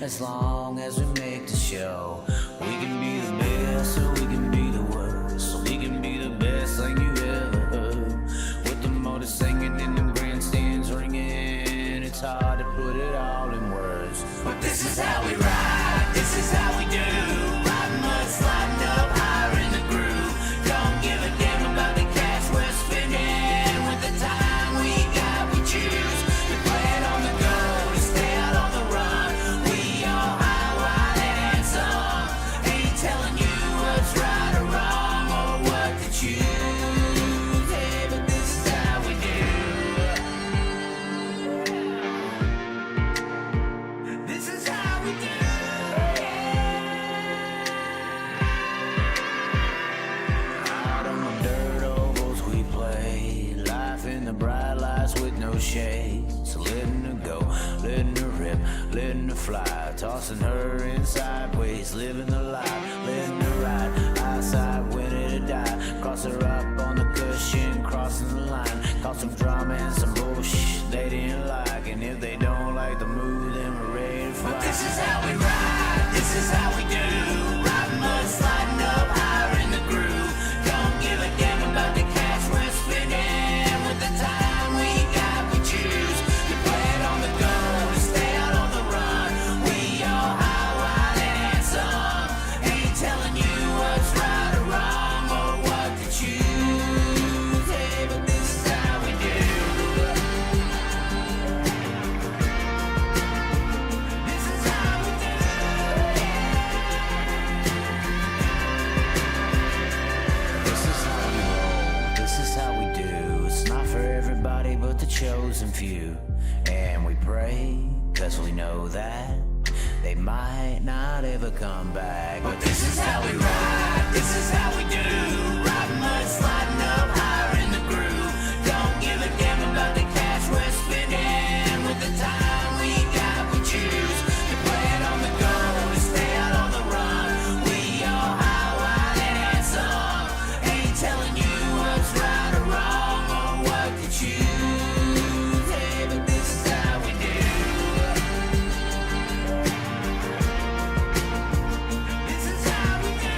as long as we make the show. We can be the best or we can be the worst, so we can be the best thing you ever heard. With the motor singing and the grandstands ringing, it's hard to put it all in words. But this is how we ride, this is how we do. Riding mud, sliding up higher in the groove. Don't give a damn about the cash we're spending. With the time we got, we choose to play it on the go, to stay out on the run. We all high, wide, and some. Ain't telling you what's right or wrong or what to choose. Hey, but this is how we do. This is how we do. Out on the dirt ovals we play, life in the bright lights with no shade. So letting her go, letting her rip, letting her fly, tossing her in sideways, living the life, letting her ride, outside winning to die. Cross her up on the cushion, crossing the line, cause some drama and some bullshit they didn't like. And if they don't like the move, then we're ready to fly. But this is how we ride, this is how we do. Riding mud, sliding up higher in the groove. Don't give a damn about the cash we're spending. With the time we got, we choose to play it on the go, to stay out on the run. We all high, wide, and some. Ain't telling you what's right or wrong or what to choose. Hey, but this is how we do. This is how we do. This is how we roll, this is how we do. It's not for everybody but the chosen few. And we pray, cause we know that they might not ever come back. But this is how we ride, this is how we do. Riding mud, sliding up higher in the groove. Don't give a damn about the cash we're spending. With the time we got, we choose to play it on the go, to stay out on the run. We all high, wide, and some. Ain't telling you what's right or wrong or what to choose. Hey, but this is how we do. This is how we do.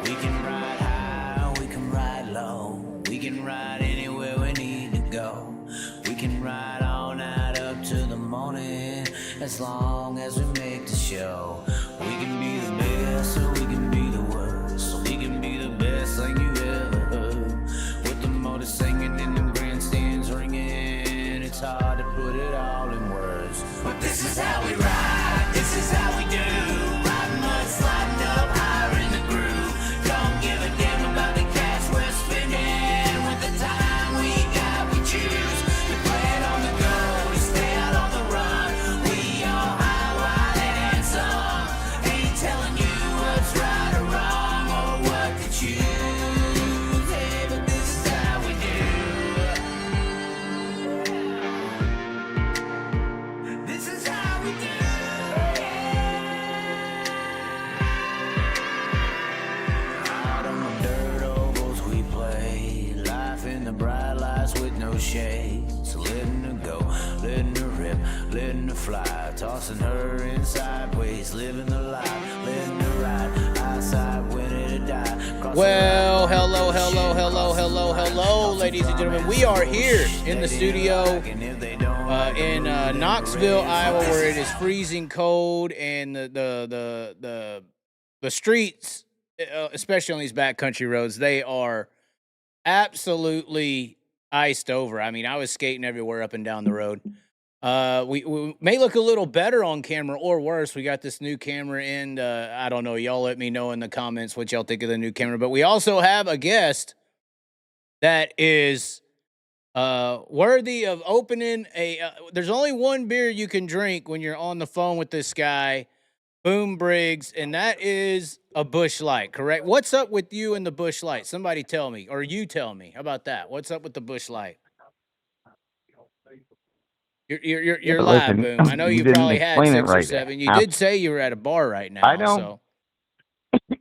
We can ride high, we can ride low. We can ride anywhere we need to go. We can ride all night up to the morning, as long as we make the show. We can be the best or we can be the worst, so we can be the best thing you ever heard. With the motor singing and the grandstands ringing, it's hard to put it all in words. But this is how we ride, this is how we do. Riding mud, sliding up higher in the groove. Don't give a damn about the cash we're spending. With the time we got, we choose to play it on the go, to stay out on the run. We all high, wide, and some. Ain't telling you what's right or wrong or what to choose. Hey, but this is how we do. This is how we do. Out on the dirt ovals we play, life in the bright lights with no shade. So letting her go, letting her rip, letting her fly, tossing her in sideways, living the life, letting her ride, outside winning to die. Cross her Well, up on the hello, cushion, hello, hello, crossing hello, the line, hello, tossing ladies and drama gentlemen. We some are here bullshit in the they didn't studio like. And if they don't like the in move, then we're Knoxville, ready to Iowa, fly. where it is freezing cold, and the streets, especially on these backcountry roads, they are absolutely iced over. I mean, I was skating everywhere up and down the road. We may look a little better on camera or worse. We got this new camera in. I don't know. Y'all let me know in the comments what y'all think of the new camera. But we also have a guest that is worthy of opening a. There's only one beer you can drink when you're on the phone with this guy, Boom Briggs, and that is a Bush Light, correct? What's up with you and the Bush Light? Somebody tell me, or you tell me. How about that? What's up with the Bush Light? Yeah, You're but live, listen, Boom. I know you you didn't probably had explain it 6 or right. 7. You did say you were at a bar right I now, know. so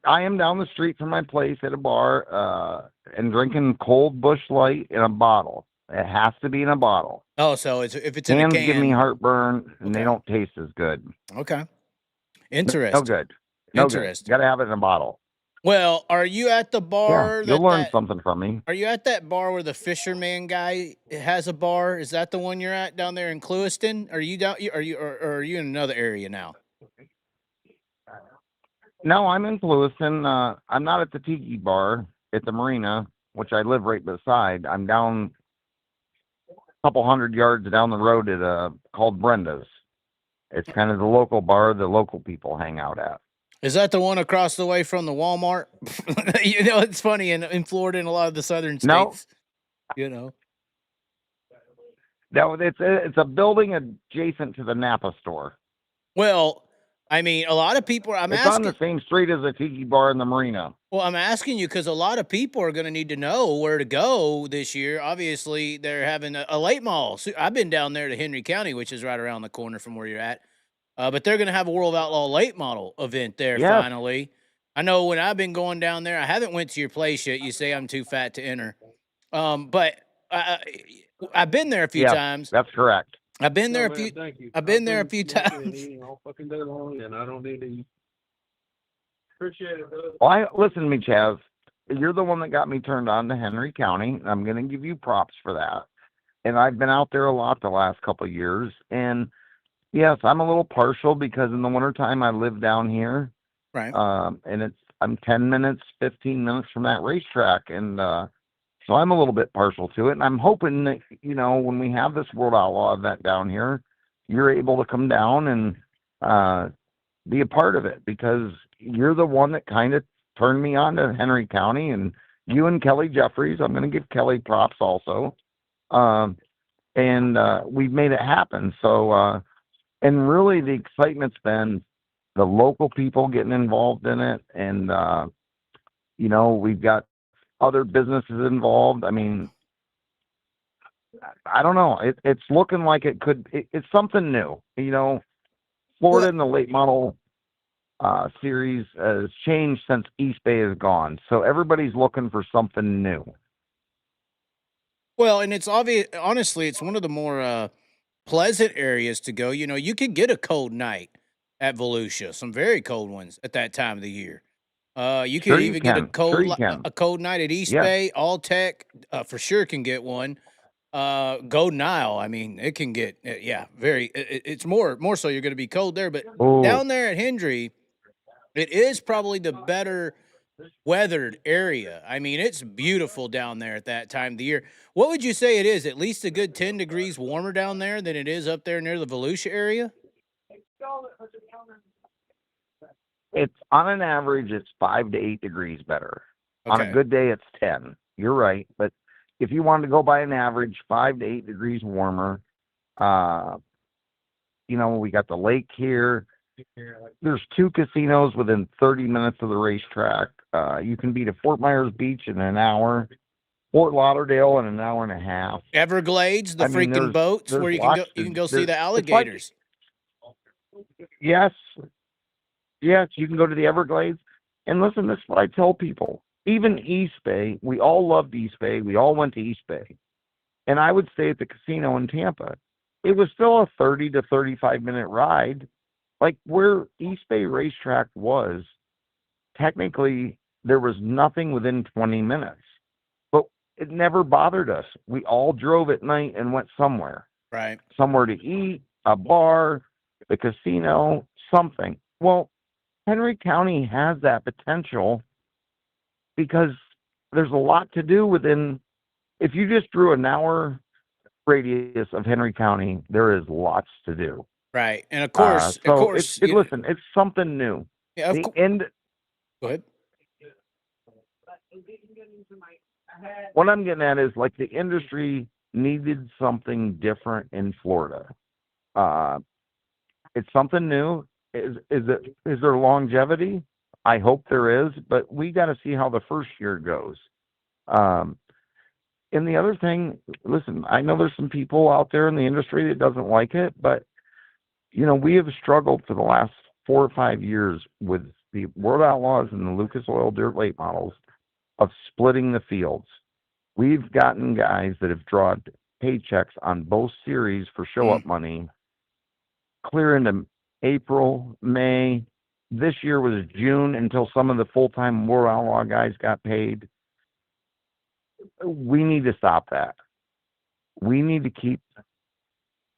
I am down the street from my place at a bar, and drinking cold Bush Light in a bottle. It has to be in a bottle. so if it's in a Cans give me can, heartburn, and they okay, don't taste as good. okay, No interesting, good. No good. interesting. Got to have it in a bottle. Well, are you at the Yeah, bar you'll learn that something from me. Are you at that bar where the fisherman guy has a bar? Is that the one you're at down there in Clewiston? Are you down? Or are you in another area now? No, I'm in Lewiston. I'm not at the Tiki Bar at the marina, which I live right beside. I'm down a couple hundred yards down the road at called Brenda's. It's kind of the local bar the local people hang out at. Is that the one across the way from the Walmart? You know, it's funny in Florida and a lot of the southern No, states. You know. no, it's a building adjacent to the Napa store. Well, I mean, a lot of people. I'm It's on asking. the same street as the Tiki Bar in the marina. Well, I'm asking you because a lot of people are going to need to know where to go this year. Obviously, they're having a late mall. So I've been down there to Henry County, which is right around the corner from where you're at. But they're going to have a World Outlaw late model event there Yes, finally. I know when I've been going down there, I haven't went to your place yet. You say I'm too fat to enter, but I've been there a few yes, times. that's correct. I've been there No, a few. man, thank you. I've been there a few smoking and times. eating all fucking day long, and I don't need to eat. Appreciate it, brother. Well, listen to me, Chaz. You're the one that got me turned on to Henry County, and I'm going to give you props for that. And I've been out there a lot the last couple of years. And yes, I'm a little partial because in the wintertime I live down here. Right. And I'm 10 minutes, 15 minutes from that racetrack. And so I'm a little bit partial to it. And I'm hoping that, when we have this World Outlaw event down here, you're able to come down and be a part of it, because you're the one that kind of turned me on to Henry County, and you and Kelly Jeffries. I'm going to give Kelly props also. And we've made it happen. So, and really the excitement's been the local people getting involved in it. And, we've got other businesses involved. I mean, I don't know. It's looking like it's something new. Florida in the late model series has changed since East Bay is gone. So everybody's looking for something new. Well, and it's obvious. Honestly, it's one of the more pleasant areas to go. You could get a cold night at Volusia, some very cold ones at that time of the year. You could Sure you even get a can. cold Sure you can. a cold night at East Yes. Bay. All Tech for sure can get one. Golden Isle, I mean, it can get very. It's more so you're going to be cold there, but Oh, down there at Hendry, it is probably the better weathered area. I mean, it's beautiful down there at that time of the year. What would you say it is? At least a good 10 degrees warmer down there than it is up there near the Volusia area? it's on an average, it's 5 to 8 degrees better. On a Okay. good day, it's 10. You're right. But if you wanted to go by an average, 5 to 8 degrees warmer. We got the lake here. There's 2 casinos within 30 minutes of the racetrack. You can be to Fort Myers Beach in an hour, Fort Lauderdale in an hour and a half. Everglades, the I mean, freaking boats there's where you can go lots you to- can go see there- the it's like- alligators. Yes, you can go to the Everglades. And listen, this is what I tell people. Even East Bay, we all loved East Bay. We all went to East Bay. And I would stay at the casino in Tampa. It was still a 30 to 35-minute ride. Like where East Bay Racetrack was, technically there was nothing within 20 minutes. But it never bothered us. We all drove at night and went somewhere. Right. Somewhere to eat, a bar, the casino, something. Well, Henry County has that potential because there's a lot to do within. If you just drew an hour radius of Henry County, there is lots to do. Right. And of course, Listen, it's something new. yeah, Go ahead. go ahead. What I'm getting at is like the industry needed something different in Florida. It's something new. Is there longevity? I hope there is, but we got to see how the first year goes. And the other thing, listen, I know there's some people out there in the industry that doesn't like it, but we have struggled for the last 4 or 5 years with the World Outlaws and the Lucas Oil Dirt Late Models of splitting the fields. We've gotten guys that have drawn paychecks on both series for show-up money clear into April, May. This year was June until some of the full-time World Outlaw guys got paid. We need to stop that. We need to keep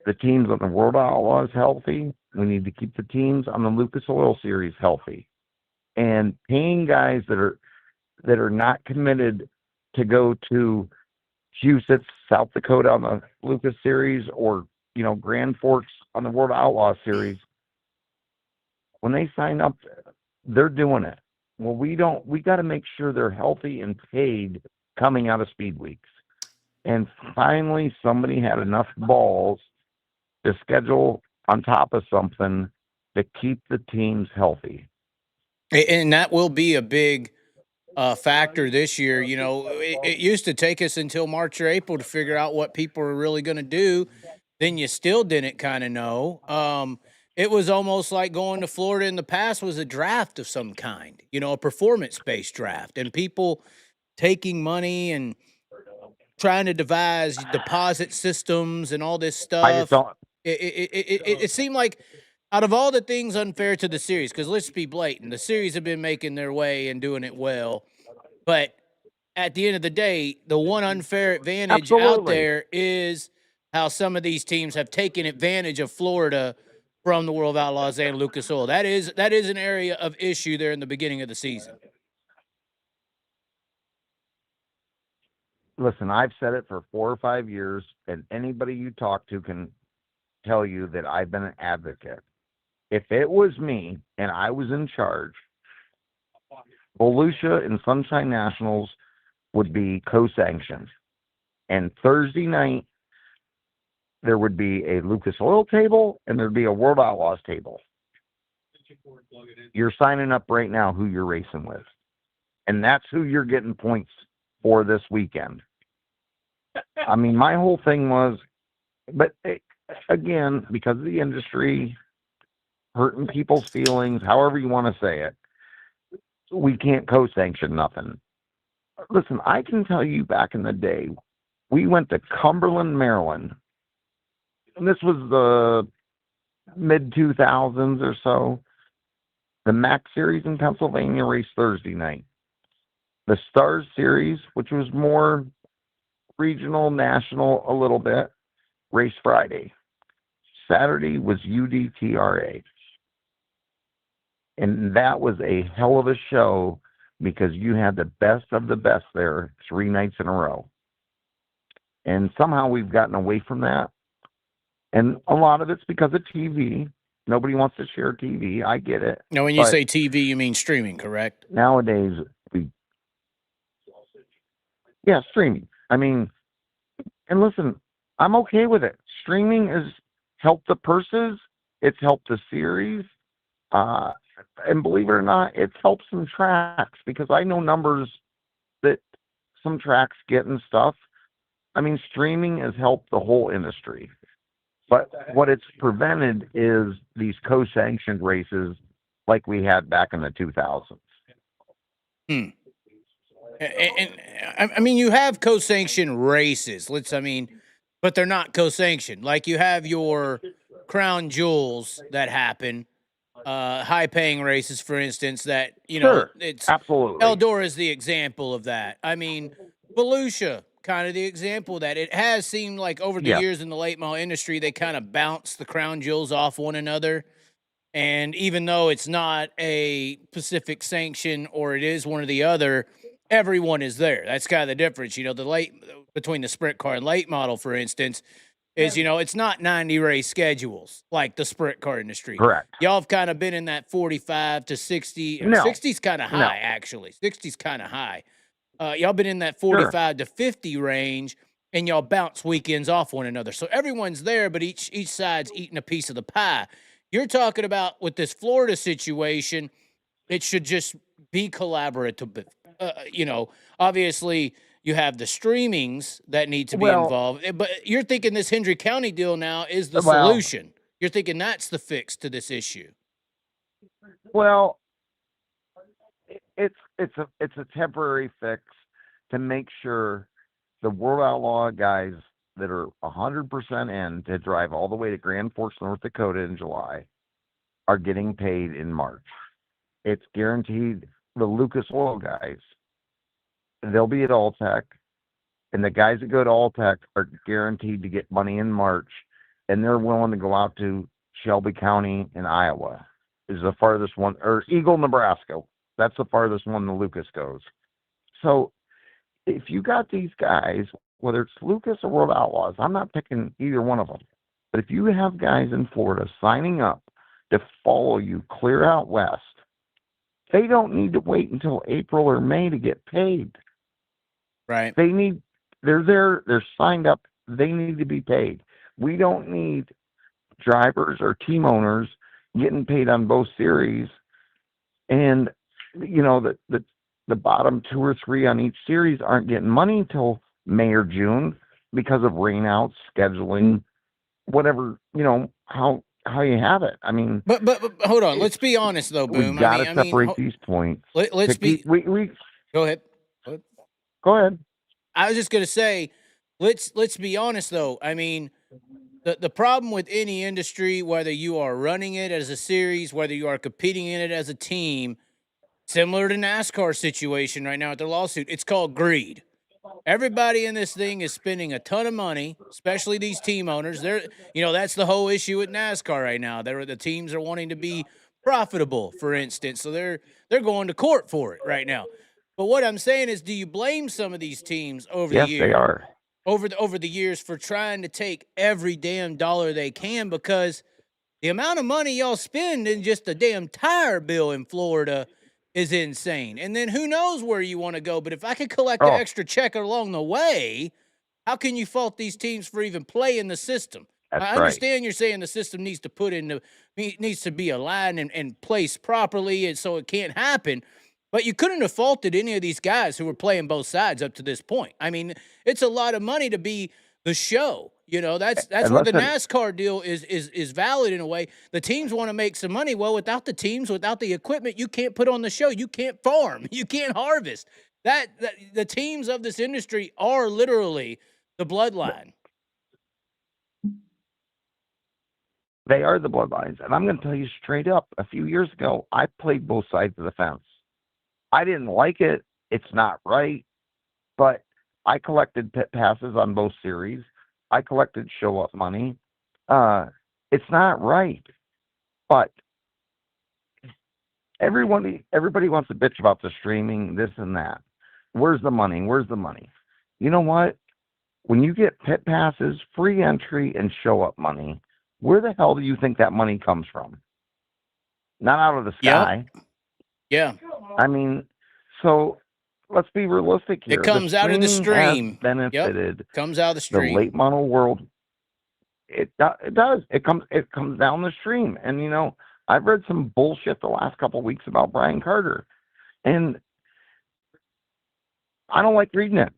the teams on the World Outlaws healthy. We need to keep the teams on the Lucas Oil Series healthy. And paying guys that are not committed to go to Huset's, South Dakota on the Lucas Series, or Grand Forks on the World Outlaw Series, when they sign up, they're doing it. Well, we got to make sure they're healthy and paid coming out of speed weeks. And finally, somebody had enough balls to schedule on top of something to keep the teams healthy. And that will be a big factor this year. It used to take us until March or April to figure out what people are really going to do. Then you still didn't kind of know. It was almost like going to Florida in the past was a draft of some kind, a performance-based draft, and people taking money and trying to devise deposit systems and all this stuff. I just don't. It seemed like out of all the things unfair to the series, because let's be blatant, the series have been making their way and doing it well, but at the end of the day, the one unfair advantage out there is how some of these teams have taken advantage of Florida from the World Outlaws and Lucas Oil. That is an area of issue there in the beginning of the season. Listen, I've said it for 4 or 5 years, and anybody you talk to can tell you that I've been an advocate. If it was me and I was in charge, Volusia and Sunshine Nationals would be co-sanctioned. And Thursday night, there would be a Lucas Oil table and there'd be a World Outlaws table. You're signing up right now who you're racing with. And that's who you're getting points for this weekend. I mean, my whole thing was, but again, because of the industry, hurting people's feelings, however you want to say it, we can't co-sanction nothing. Listen, I can tell you back in the day, we went to Cumberland, Maryland, and this was the mid-2000s or so. The MAC Series in Pennsylvania raced Thursday night. The Stars Series, which was more regional, national a little bit, raced Friday. Saturday was UDTRA. And that was a hell of a show because you had the best of the best there 3 nights in a row. And somehow we've gotten away from that. And a lot of it's because of TV. Nobody wants to share TV. I get it. Now, when you say TV, you mean streaming, correct? Nowadays, streaming. I mean, and listen, I'm okay with it. Streaming has helped the purses. It's helped the series. And believe it or not, it's helped some tracks because I know numbers that some tracks get and stuff. I mean, streaming has helped the whole industry. But what it's prevented is these co-sanctioned races like we had back in the 2000s. And I mean, you have co-sanctioned races. But they're not co-sanctioned. Like you have your crown jewels that happen, high-paying races, for instance. That Sure, it's absolutely. Eldora is the example of that. I mean, Volusia, kind of the example of that. It has seemed like over the years in the late model industry, they kind of bounce the crown jewels off one another. And even though it's not a Pacific sanction or it is one or the other, everyone is there. That's kind of the difference. Between the sprint car and late model, for instance, is, it's not 90 race schedules like the sprint car industry. Correct. Y'all have kind of been in that 45 to 60. No. 60's kind of high, No. actually. 60's kind of high. y'all been in that 45 to 50 range, and y'all bounce weekends off one another. So everyone's there, but each side's eating a piece of the pie. You're talking about with this Florida situation, it should just be collaborative. You know, obviously you have the streamings that need to be Well, involved, but you're thinking this Hendry County deal now is the well, solution. You're thinking that's the fix to this issue. well. It's a temporary fix to make sure the World Outlaw guys that are 100% in to drive all the way to Grand Forks, North Dakota in July are getting paid in March. It's guaranteed. The Lucas Oil guys, they'll be at Alltech, and the guys that go to Alltech are guaranteed to get money in March, and they're willing to go out to Shelby County in Iowa. Is the farthest one, or Eagle, Nebraska. That's the farthest one the Lucas goes. So if you got these guys, whether it's Lucas or World Outlaws, I'm not picking either one of them. But if you have guys in Florida signing up to follow you clear out west, they don't need to wait until April or May to get paid. Right. They're there, they're signed up, they need to be paid. We don't need drivers or team owners getting paid on both series, and you know the bottom 2 or 3 on each series aren't getting money until May or June because of rainouts, scheduling, whatever, you know, how you have it. I mean, but hold on. Let's be honest though, Boom. We got to separate these points. Let's be. We go ahead. Go ahead. I was just gonna say, let's be honest though. I mean, the problem with any industry, whether you are running it as a series, whether you are competing in it as a team, similar to NASCAR situation right now at their lawsuit, it's called greed. Everybody in this thing is spending a ton of money, especially these team owners. That's the whole issue with NASCAR right now. The teams are wanting to be profitable, for instance, so they're going to court for it right now. But what I'm saying is, do you blame some of these teams over the years? Yes, they are. Over the years for trying to take every damn dollar they can, because the amount of money y'all spend in just a damn tire bill in Florida is insane. And then who knows where you want to go. But if I could collect an extra check along the way, how can you fault these teams for even playing the system? I understand you're saying the system needs to be aligned and placed properly, and so it can't happen. But you couldn't have faulted any of these guys who were playing both sides up to this point. I mean, it's a lot of money to be the show. You know, that's where the NASCAR deal is valid in a way. The teams want to make some money. Well, without the teams, without the equipment, you can't put on the show. You can't farm. You can't harvest. That the teams of this industry are literally the bloodline. They are the bloodlines. And I'm going to tell you straight up, a few years ago, I played both sides of the fence. I didn't like it. It's not right. But I collected pit passes on both series. I collected show-up money. It's not right. But everybody wants to bitch about the streaming, this and that. Where's the money? Where's the money? You know what? When you get pit passes, free entry, and show-up money, where the hell do you think that money comes from? Not out of the sky. Yep. Yeah. I mean, so let's be realistic here. It comes out of the stream. Has benefited comes out of the stream. The late model world. It does. It comes down the stream. And you know, I've read some bullshit the last couple of weeks about Brian Carter, and I don't like reading it.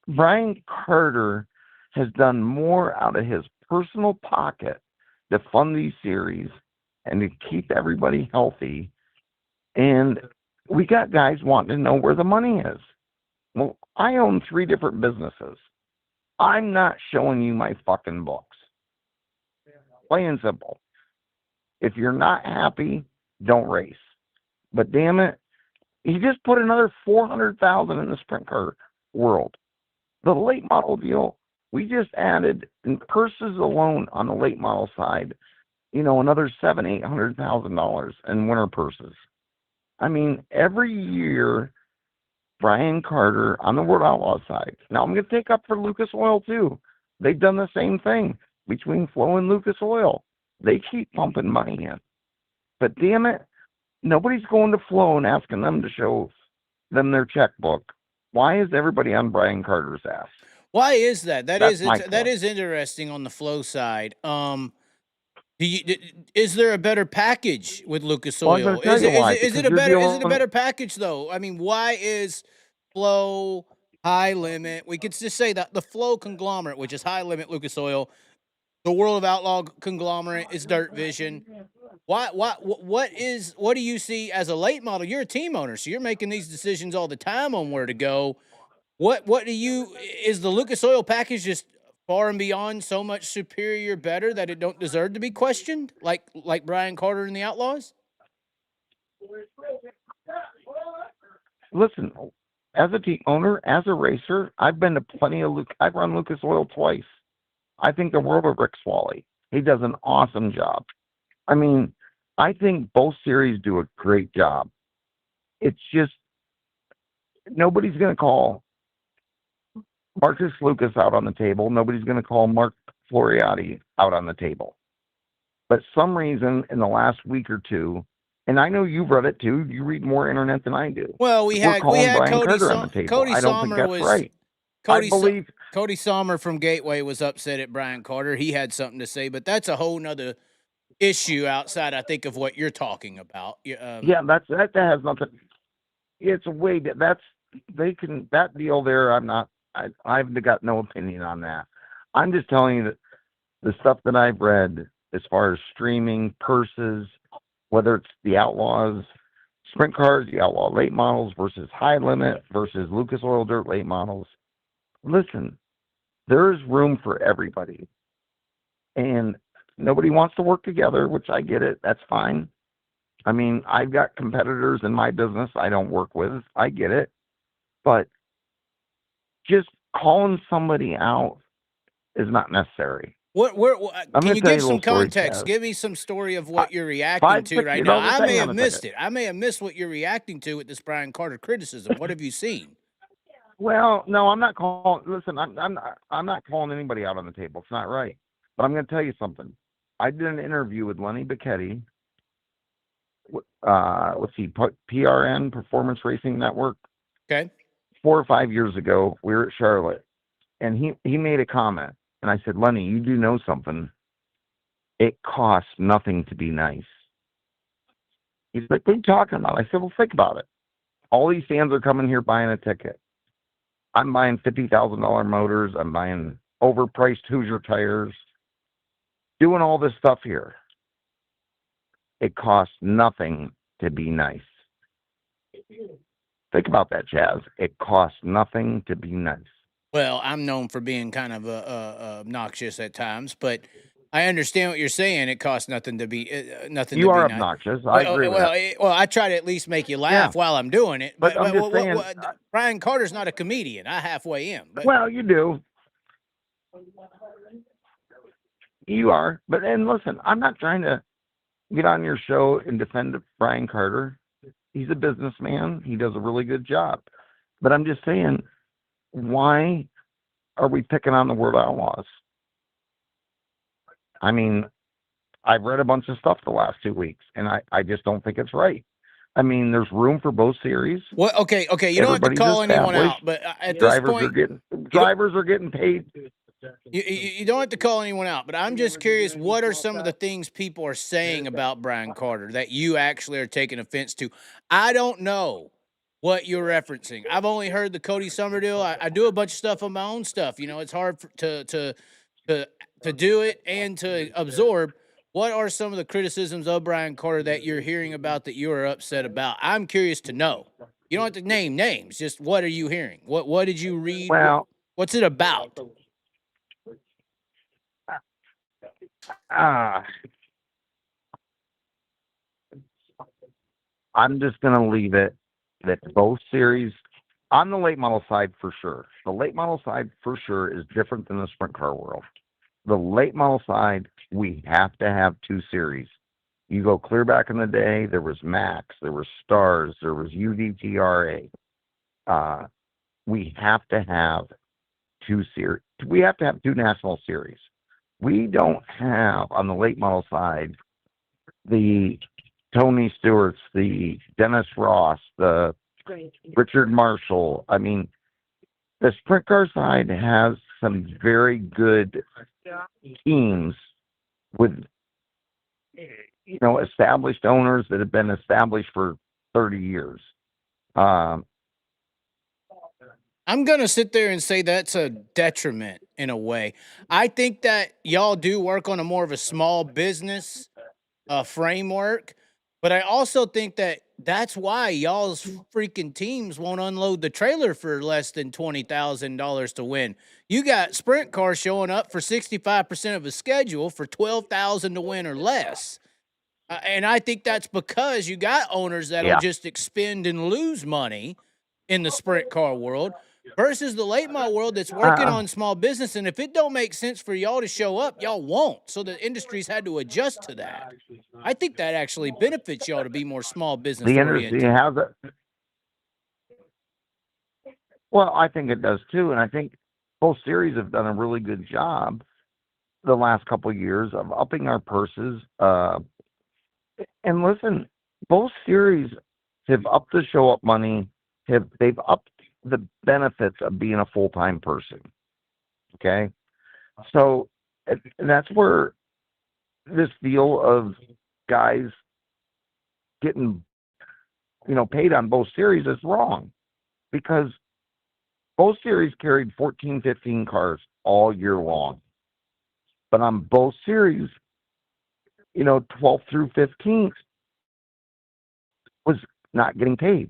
Brian Carter has done more out of his personal pocket to fund these series and to keep everybody healthy. And we got guys wanting to know where the money is. Well, I own 3 different businesses. I'm not showing you my fucking books. Plain and simple. If you're not happy, don't race. But damn it, he just put another $400,000 in the sprint car world. The late model deal, we just added in purses alone on the late model side, you know, another $700,000-$800,000 in winter purses. I mean, every year, Brian Carter on the World Outlaw side. Now I'm going to take up for Lucas Oil too. They've done the same thing between Flo and Lucas Oil. They keep pumping money in. But damn it, nobody's going to Flo and asking them to show them their checkbook Why is everybody on Brian Carter's ass? Why is that? That That's is my that point. is interesting on the flow side. Is there a better package with Lucas Well, I'm Oil? going to tell you why. Is Because it a you're better dealing. package though? I mean, why is Flow, High Limit? We could just say that the Flow conglomerate, which is High Limit, Lucas Oil, the World of Outlaw conglomerate is Dirt Vision. What do you see as a late model? You're a team owner, so you're making these decisions all the time on where to go. What do you is the Lucas Oil package just far and beyond so much superior, better that it don't deserve to be questioned, like Brian Carter and the Outlaws? Listen, as a team owner, as a racer, I've been to plenty of I've run Lucas Oil twice. I think the world of Rick Swally. He does an awesome job. I mean, I think both series do a great job. It's just nobody's going to call Marcus Lucas out on the table. Nobody's going to call Mark Floriati out on the table. But some reason in the last week or two, and I know you've read it too. You read more internet than I do. Well, we had Brian Cody Carter on the table. Cody I don't think Sommer that's was right. Cody Sommer from Gateway was upset at Brian Carter. He had something to say, but that's a whole nother issue outside, I think, of what you're talking about. Yeah, that has nothing. It's a way that deal there. I've got no opinion on that. I'm just telling you that the stuff that I've read as far as streaming purses, whether it's the Outlaws sprint cars, the Outlaw late models versus High Limit versus Lucas Oil Dirt late models. Listen, there's room for everybody. And nobody wants to work together, which I get it. That's fine. I mean, I've got competitors in my business I don't work with. I get it. But just calling somebody out is not necessary. Can you give some context? Give me some story of what you're reacting to right now. I may have missed it. I may have missed what you're reacting to with this Brian Carter criticism. What have you seen? Well, no, I'm not calling. Listen, I'm not calling anybody out on the table. It's not right. But I'm going to tell you something. I did an interview with Lenny Becchetti. Let's see, PRN Performance Racing Network. Okay. 4 or 5 years ago, we were at Charlotte, and he made a comment, and I said, Lenny, you do know something. It costs nothing to be nice. He's like, what are you talking about? I said, well, think about it. All these fans are coming here buying a ticket. I'm buying $50,000 motors. I'm buying overpriced Hoosier tires. Doing all this stuff here. It costs nothing to be nice. Think about that, Chaz. It costs nothing to be nice. Well, I'm known for being kind of obnoxious at times, but I understand what you're saying. It costs nothing to be nothing. You to are be obnoxious. Nice. I agree with that. Well, I try to at least make you laugh while I'm doing it. But I'm just saying, Brian Carter's not a comedian. I halfway am. But. Well, you do. You are. But and listen, I'm not trying to get on your show and defend Brian Carter. He's a businessman. He does a really good job. But I'm just saying, why are we picking on the word Outlaws? I mean, I've read a bunch of stuff the last 2 weeks, and I just don't think it's right. I mean, there's room for both series. Well, okay. You don't have to call anyone out, but at this point, drivers are getting paid. You don't have to call anyone out, but I'm just curious, what are some of the things people are saying about Brian Carter that you actually are taking offense to? I don't know what you're referencing. I've only heard the Cody Sommer deal. I do a bunch of stuff on my own stuff. You know, it's hard to do it and to absorb. What are some of the criticisms of Brian Carter that you're hearing about that you are upset about? I'm curious to know. You don't have to name names. Just what are you hearing? What did you read? Well, what's it about? I'm just going to leave it that both series, on the late model side for sure. The late model side for sure is different than the sprint car world. The late model side, we have to have two series. You go clear back in the day, there was Max, there was Stars, there was UDTRA. We have to have two series. We have to have two national series. We don't have, on the late model side, the Tony Stewarts, the Dennis Ross, the Richard Marshall. I mean, the sprint car side has some very good teams with, established owners that have been established for 30 years. I'm going to sit there and say that's a detriment in a way. I think that y'all do work on a more of a small business framework, but I also think that that's why y'all's freaking teams won't unload the trailer for less than $20,000 to win. You got sprint cars showing up for 65% of a schedule for $12,000 to win or less. And I think that's because you got owners that'll just expend and lose money in the sprint car world versus the late model world that's working on small business. And if it don't make sense for y'all to show up, y'all won't. So the industry's had to adjust to that. I think that actually benefits y'all to be more small business oriented. The industry has it. Well, I think it does too. And I think both series have done a really good job the last couple of years of upping our purses. And listen, both series have upped the show up money. They've upped the benefits of being a full-time person. Okay. So and that's where this deal of guys getting, paid on both series is wrong, because both series carried 14, 15 cars all year long. But on both series, 12th through 15th was not getting paid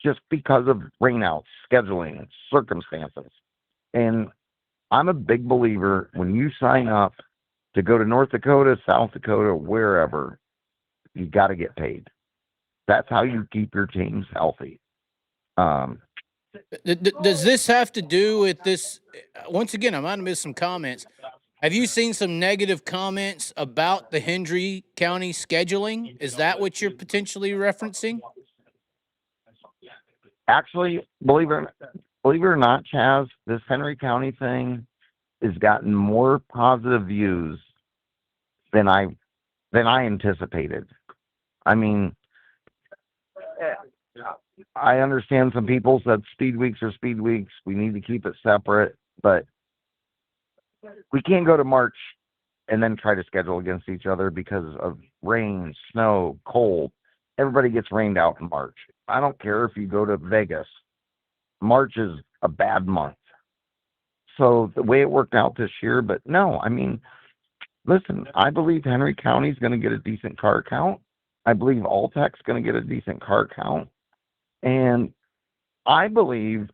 just because of rainouts, scheduling, circumstances. And I'm a big believer, when you sign up to go to North Dakota, South Dakota, wherever, you got to get paid. That's how you keep your teams healthy. Does this have to do with this? Once again, I might have missed some comments. Have you seen some negative comments about the Hendry County scheduling? Is that what you're potentially referencing? Actually, believe it or not, Chaz, this Henry County thing has gotten more positive views than I anticipated. I mean, I understand some people said speed weeks are speed weeks. We need to keep it separate, but we can't go to March and then try to schedule against each other because of rain, snow, cold. Everybody gets rained out in March. I don't care if you go to Vegas. March is a bad month. So the way it worked out this year, but no, I mean, listen, I believe Henry County is going to get a decent car count. I believe Alltech's going to get a decent car count. And I believe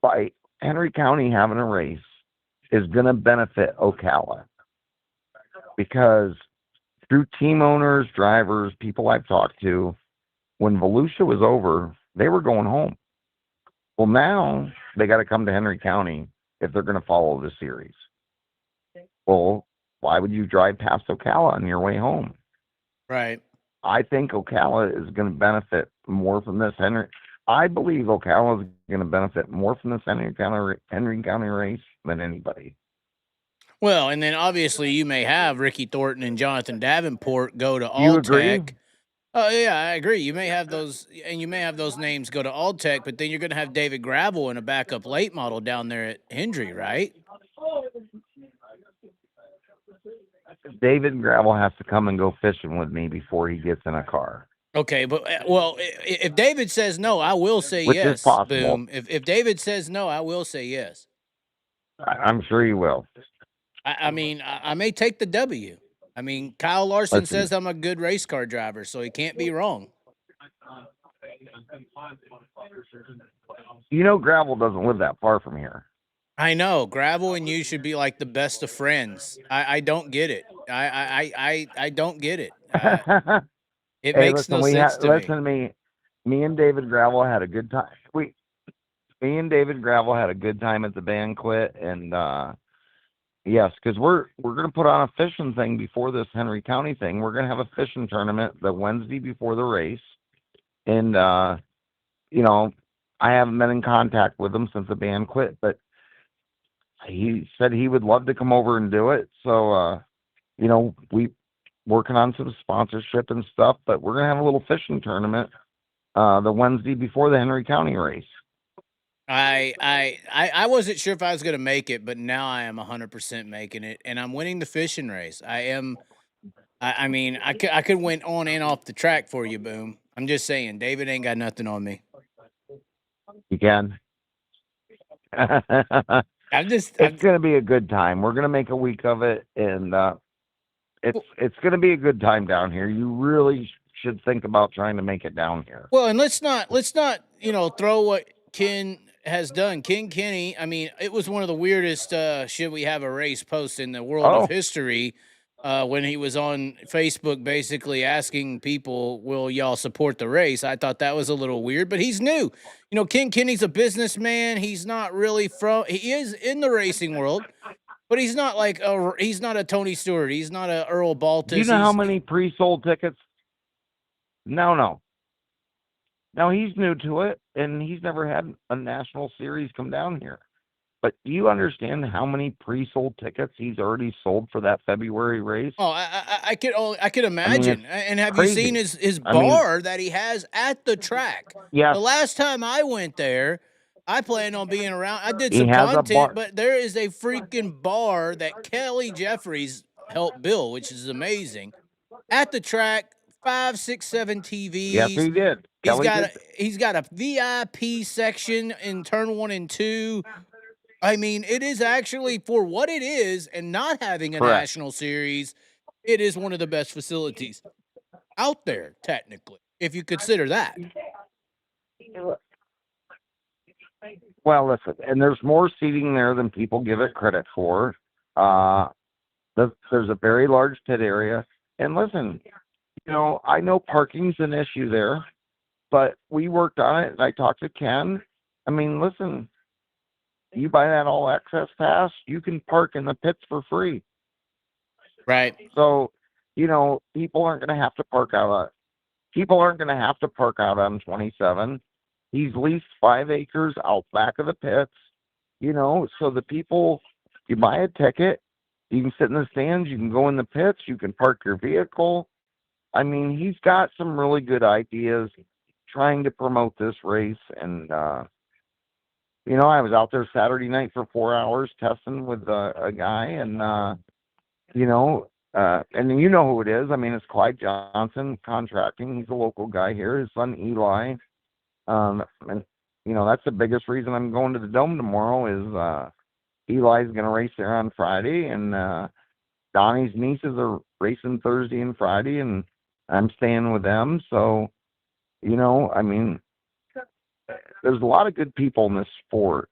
by Henry County having a race is going to benefit Ocala, because through team owners, drivers, people I've talked to, when Volusia was over, they were going home. Well, now they got to come to Henry County if they're going to follow the series. Well, why would you drive past Ocala on your way home? Right. I think Ocala is going to benefit more from this I believe Ocala is going to benefit more from this Henry County race than anybody. Well, and then obviously you may have Ricky Thornton and Jonathan Davenport go to Alltech. You agree? Oh yeah, I agree. You may have those, and you may have those names go to Alltech, but then you're going to have David Gravel and a backup late model down there at Hendry, right? David Gravel has to come and go fishing with me before he gets in a car. Okay, but well, if David says no, I will say Which yes. is possible. Boom. If David says no, I will say yes. I'm sure he will. I mean, I may take the W. I mean, Kyle Larson says I'm a good race car driver, so he can't be wrong. Gravel doesn't live that far from here. I know. Gravel and you should be like the best of friends. I don't get it. I don't get it. It makes no sense to me. Listen to me. Me and David Gravel had a good time. Me and David Gravel had a good time at the banquet, and yes, because we're going to put on a fishing thing before this Henry County thing. We're going to have a fishing tournament the Wednesday before the race, and I haven't been in contact with him since the banquet, but he said he would love to come over and do it. So we working on some sponsorship and stuff, but we're going to have a little fishing tournament the Wednesday before the Henry County race. I wasn't sure if I was going to make it, but now I am 100% making it, and I'm winning the fishing race. I am. I mean, I could win on and off the track for you, Boom. I'm just saying, David ain't got nothing on me. You can. It's going to be a good time. We're going to make a week of it, and it's going to be a good time down here. You really should think about trying to make it down here. Well, and let's not throw what Ken has done. Ken Kenny, I mean, it was one of the weirdest should we have a race post in the world of history. When he was on Facebook basically asking people, will y'all support the race? I thought that was a little weird, but he's new. Ken Kenny's a businessman. He's not really he is in the racing world, but he's not like he's not a Tony Stewart. He's not a Earl Baltus. Do you know how many pre-sold tickets? No. Now, he's new to it, and he's never had a national series come down here. But do you understand how many pre-sold tickets he's already sold for that February race? Oh, I could imagine. And have crazy. You seen his bar that he has at the track? Yeah. The last time I went there, I planned on being around. I did some content, but there is a freaking bar that Kelly Jeffries helped build, which is amazing. At the track, 5, 6, 7 TVs. Yes, he did. He's got a VIP section in turn 1 and 2. I mean, it is actually, for what it is, and not having a national series, it is one of the best facilities out there, technically, if you consider that. Well, listen, and there's more seating there than people give it credit for. There's a very large pit area. And listen, I know parking's an issue there, but we worked on it, and I talked to Ken. I mean, listen, you buy that all access pass, you can park in the pits for free. Right. So, people aren't going to have to park out. People aren't going to have to park out on 27. He's leased 5 acres out back of the pits, so the people, you buy a ticket, you can sit in the stands, you can go in the pits, you can park your vehicle. I mean, he's got some really good ideas trying to promote this race, and I was out there Saturday night for 4 hours testing with a guy, and and you know who it is. I mean, it's Clyde Johnson Contracting. He's a local guy here. His son Eli, and that's the biggest reason I'm going to the Dome tomorrow. Is Eli's going to race there on Friday, and Donnie's nieces are racing Thursday and Friday, and I'm staying with them. So, I mean, there's a lot of good people in this sport,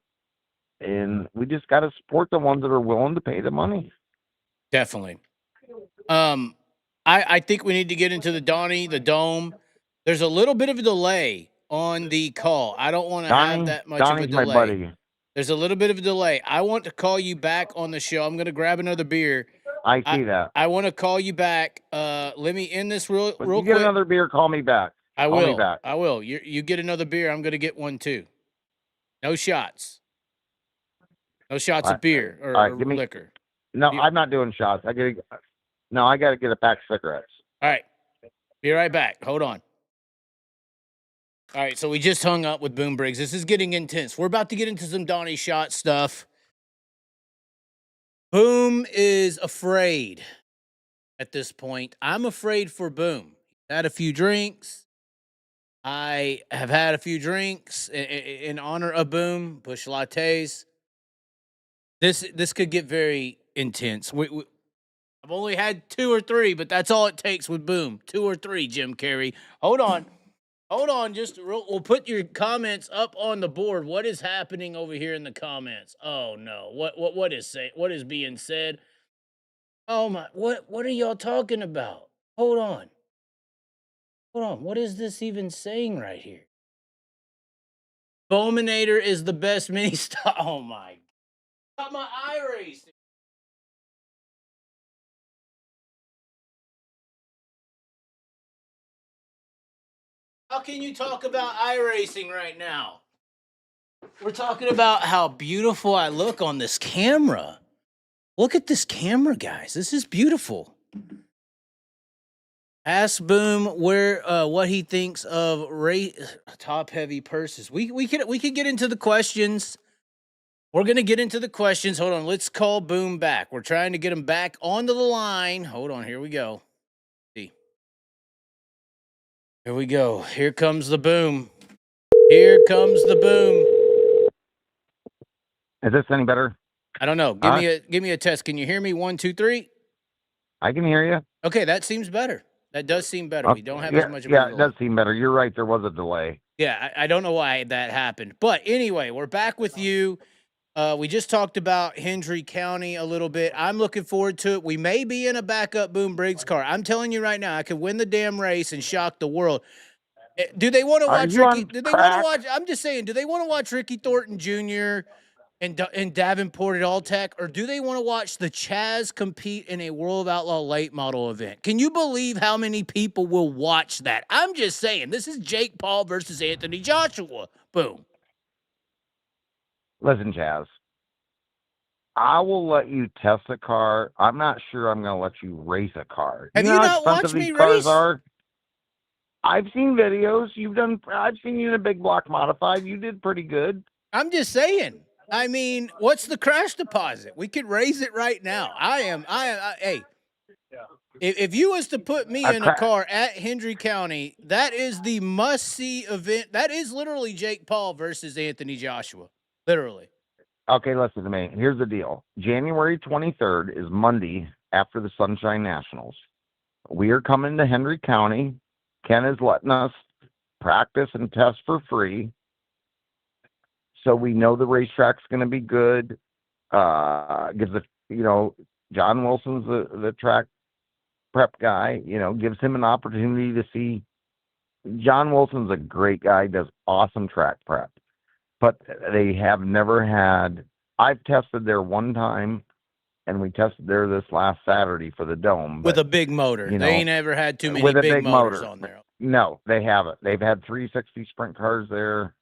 and we just got to support the ones that are willing to pay the money. Definitely. I think we need to get into the Dome. There's a little bit of a delay on the call. I don't want to have that much of a delay. My buddy. There's a little bit of a delay. I want to call you back on the show. I'm going to grab another beer. I see that. I want to call you back. Let me end this real quick. You get another beer, call me back. I will. You get another beer. I'm going to get one too. No shots. No shots of beer or liquor. No, I'm not doing shots. I got to get a pack of cigarettes. All right. Be right back. Hold on. All right, so we just hung up with Boom Briggs. This is getting intense. We're about to get into some Donny Schatz stuff. Boom is afraid at this point. I'm afraid for Boom. He's had a few drinks. I have had a few drinks in honor of Boom, Busch Lattes. This could get very intense. I've only had 2 or 3, but that's all it takes with Boom. 2 or 3, Jim Carrey. Hold on. We'll put your comments up on the board. What is happening over here in the comments? Oh no. What is being said? Oh my, what are y'all talking about? Hold on. What is this even saying right here? Bowminator is the best mini stock. Oh my. Got my eye racing. How can you talk about iRacing right now? We're talking about how beautiful I look on this camera. Look at this camera, guys. This is beautiful. Ask Boom where what he thinks of top heavy purses. We could get into the questions. We're gonna get into the questions. Hold on, let's call Boom back. We're trying to get him back onto the line. Hold on, here we go. See, here we go. Here comes the Boom. Here comes the Boom. Is this any better? I don't know. Give me a test. Can you hear me? 1, 2, 3. I can hear you. Okay, that seems better. That does seem better. We don't have yeah, as much of a yeah, delay. it does seem better. You're right. There was a delay. Yeah, I don't know why that happened. But anyway, we're back with you. We just talked about Hendry County a little bit. I'm looking forward to it. We may be in a backup Boom Briggs car. I'm telling you right now, I could win the damn race and shock the world. Do they want to watch Ricky? Do they want to watch? I'm just saying, do they want to watch Ricky Thornton Jr. and Davenport at Alltech, or do they want to watch the Chaz compete in a World of Outlaw late model event? Can you believe how many people will watch that? I'm just saying, this is Jake Paul versus Anthony Joshua. Boom. Listen, Chaz, I will let you test a car. I'm not sure I'm going to let you race a car. Have you not watched me race? I've seen videos. I've seen you in a big block modified. You did pretty good. I'm just saying. I mean, what's the crash deposit? We could raise it right now. Hey, if you was to put me in a car at Hendry County, that is the must-see event. That is literally Jake Paul versus Anthony Joshua. Literally. Okay, listen to me. Here's the deal. January 23rd is Monday after the Sunshine Nationals. We are coming to Hendry County. Ken is letting us practice and test for free. So we know the racetrack's going to be good. Gives John Wilson's the track prep guy, gives him an opportunity to see. John Wilson's a great guy, does awesome track prep. But they have never had. I've tested there one time, and we tested there this last Saturday for the Dome. With a big motor. They ain't ever had too many big motors on there. No, they haven't. They've had 360 sprint cars there.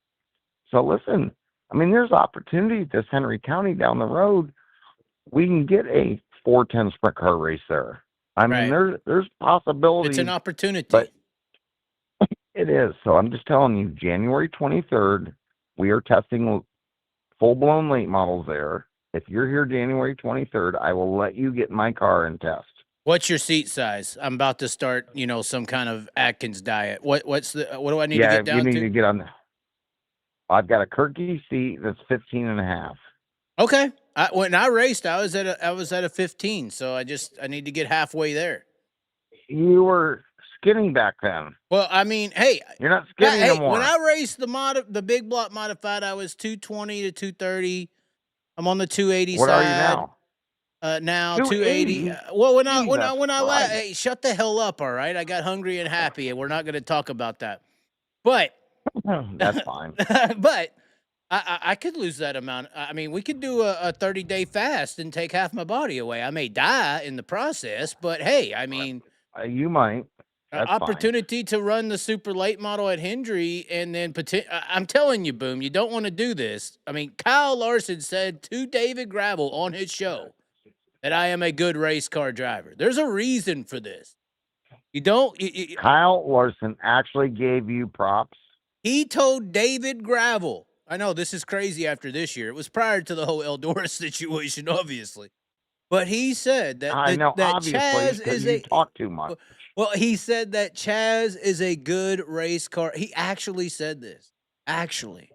So listen, I mean, there's opportunity at this Hendry County down the road. We can get a 410 sprint car race there. I mean, there's possibilities. It's an opportunity. But it is. So I'm just telling you, January 23rd, we are testing full-blown late models there. If you're here January 23rd, I will let you get in my car and test. What's your seat size? I'm about to start, some kind of Atkins diet. What do I need to get down to? You need to get on. I've got a Kirky seat that's 15 and a half. Okay. When I raced, I was at a 15, so I need to get halfway there. You were skinny back then. Well, I mean, hey, you're not skinny anymore. When I raced the big block modified, I was 220 to 230. I'm on the 280 what side. What are you now? Now 280. Well, when I hey, shut the hell up, all right? I got hungry and happy, and we're not going to talk about that. But that's fine. But I could lose that amount. I mean, we could do a 30-day fast and take half my body away. I may die in the process, but hey, I mean, you might. That's opportunity to run the super late model at Hendry, and then I'm telling you, Boom, you don't want to do this. I mean, Kyle Larson said to David Gravel on his show that I am a good race car driver. There's a reason for this. Kyle Larson actually gave you props. He told David Gravel. I know this is crazy after this year. It was prior to the whole Eldora situation, obviously. But he said that Chaz is you talk too much. Well, he said that Chaz is a good race car. He actually said this. Actually.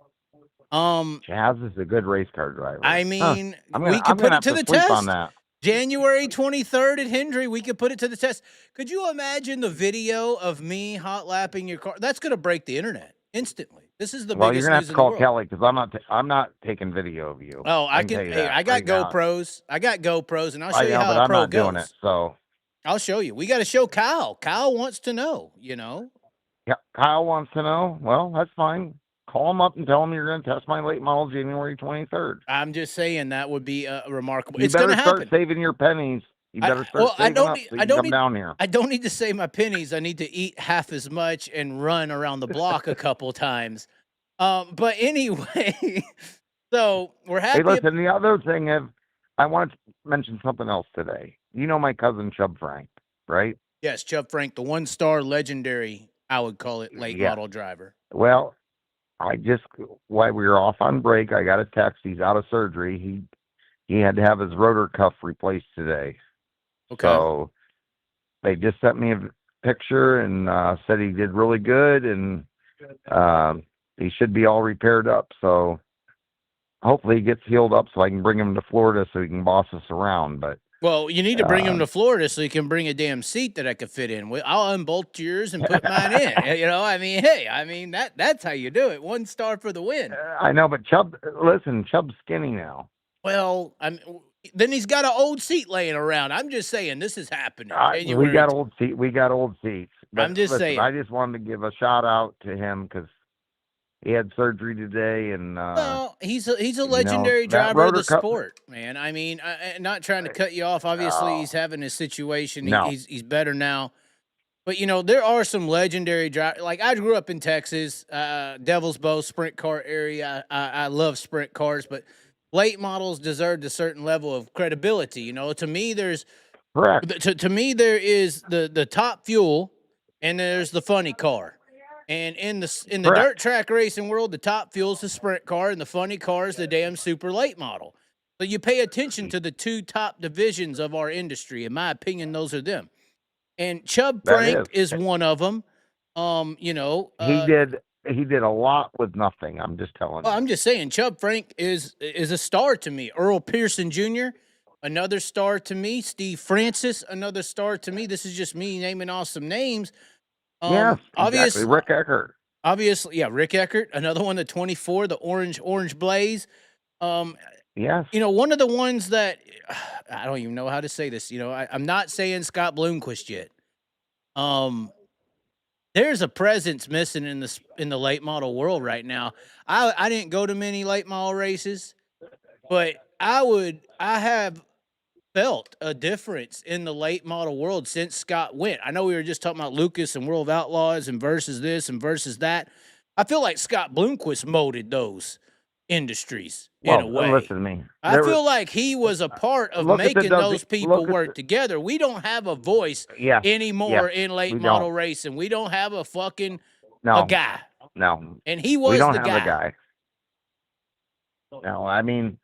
Chaz is a good race car driver. I mean, we could put it to the test. On that. January 23rd at Hendry, we could put it to the test. Could you imagine the video of me hot lapping your car? That's going to break the internet instantly. This is the biggest news in the world. Well, you're going to have to call Kelly because I'm not taking video of you. Oh, I can. Hey, I got GoPros. I got GoPros, and I'll show you how a pro goes. I'm not doing it, so I'll show you. We got to show Kyle. Kyle wants to know. Yeah, Kyle wants to know. Well, that's fine. Call him up and tell him you're going to test my late model January 23rd. I'm just saying that would be remarkable. It's going to happen. Start saving your pennies. You better start saving up so you come down here. I don't need to save my pennies. I need to eat half as much and run around the block a couple times. But anyway, so we're happy. Hey, listen, the other thing is, I wanted to mention something else today. You know my cousin Chub Frank, right? Yes, Chubb Frank, the 1-star legendary, I would call it, late Yeah. model driver. Well, while we were off on break, I got a text. He's out of surgery. He had to have his rotor cuff replaced today. Okay. So they just sent me a picture and said he did really good, and he should be all repaired up. So hopefully he gets healed up so I can bring him to Florida so he can boss us around. But Well, you need to bring him to Florida so you can bring a damn seat that I could fit in. I'll unbolt yours and put mine in. You know, I mean, hey, that's how you do it. 1 star for the win. I know, but Chubb's skinny now. Well, then he's got an old seat laying around. I'm just saying this is happening. We got old seats. But I'm just saying. I just wanted to give a shout out to him because he had surgery today, and well, he's a legendary driver of the sport, man. I mean, not trying to cut you off. Obviously, he's having his situation. He's better now. But, you know, there are some legendary drivers. Like, I grew up in Texas, Devil's Bow, sprint car area. I love sprint cars, but late models deserved a certain level of credibility. You know, to me, there's correct. To me, there is the top fuel, and there's the funny car. And in the dirt track racing world, the top fuel is the sprint car, and the funny car is the damn super late model. So you pay attention to the 2 top divisions of our industry. In my opinion, those are them. And Chubb Frank is one of them. You know, he did a lot with nothing. I'm just telling you. I'm just saying, Chubb Frank is a star to me. Earl Pearson Jr., another star to me. Steve Francis, another star to me. This is just me naming off some names. Yes, exactly. Rick Eckert. Obviously, yeah, Rick Eckert, another one, the 24, the orange Blaze. Yes. You know, one of the ones that I don't even know how to say this. You know, I'm not saying Scott Bloomquist yet. There's a presence missing in the late model world right now. I didn't go to many late model races, but I have felt a difference in the late model world since Scott went. I know we were just talking about Lucas and World of Outlaws and versus this and versus that. I feel like Scott Bloomquist molded those industries in a way. Listen to me. I feel like he was a part of making those people work together. We don't have a voice anymore in late model racing. We don't have a fucking a guy. No. And he was the guy. No, I mean,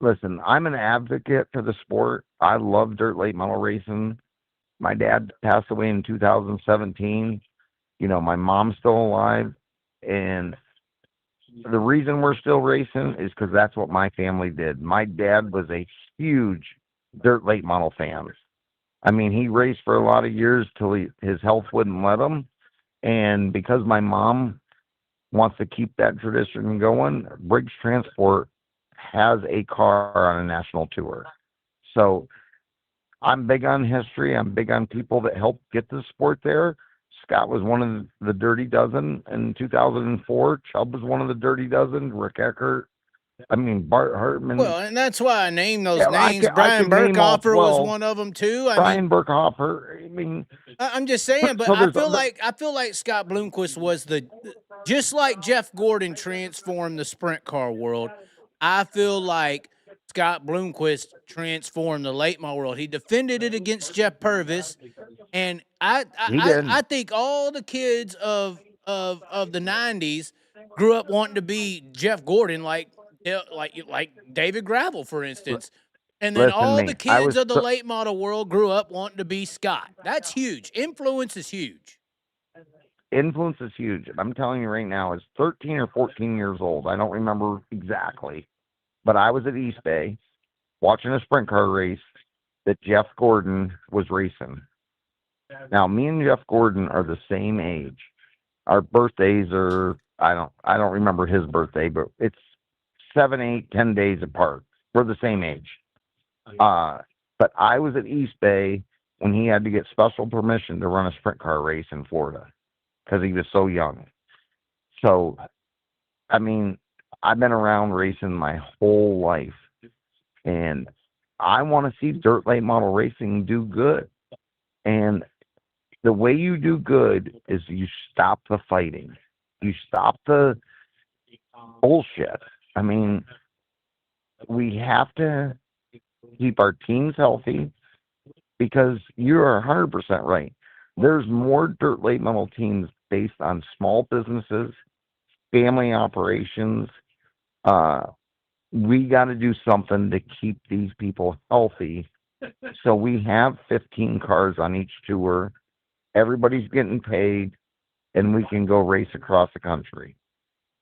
listen, I'm an advocate for the sport. I love dirt late model racing. My dad passed away in 2017. You know, my mom's still alive. And the reason we're still racing is because that's what my family did. My dad was a huge dirt late model fan. I mean, he raced for a lot of years till his health wouldn't let him. And because my mom wants to keep that tradition going, Briggs Transport has a car on a national tour. So I'm big on history. I'm big on people that helped get the sport there. Scott was one of the Dirty Dozen in 2004. Chubb was one of the Dirty Dozen. Rick Eckert. I mean, Bart Hartman. Well, and that's why I named those names. Brian Burkhofer was one of them too. Brian Burkhofer. I mean, I'm just saying, but I feel like Scott Bloomquist was just like Jeff Gordon transformed the sprint car world. I feel like Scott Bloomquist transformed the late model world. He defended it against Jeff Purvis, and I think all the kids of the 90s grew up wanting to be Jeff Gordon, like David Gravel, for instance. And then all the kids of the late model world grew up wanting to be Scott. That's huge. Influence is huge. Influence is huge. I'm telling you right now, I was 13 or 14 years old. I don't remember exactly. But I was at East Bay watching a sprint car race that Jeff Gordon was racing. Now, me and Jeff Gordon are the same age. Our birthdays are, I don't remember his birthday, but it's 7, 8, 10 days apart. We're the same age. But I was at East Bay when he had to get special permission to run a sprint car race in Florida because he was so young. So, I mean, I've been around racing my whole life, and I want to see dirt late model racing do good. And the way you do good is you stop the fighting. You stop the bullshit. I mean, we have to keep our teams healthy because you are 100% right. there's more dirt late model teams based on small businesses, family operations. We got to do something to keep these people healthy. So we have 15 cars on each tour. Everybody's getting paid, and we can go race across the country.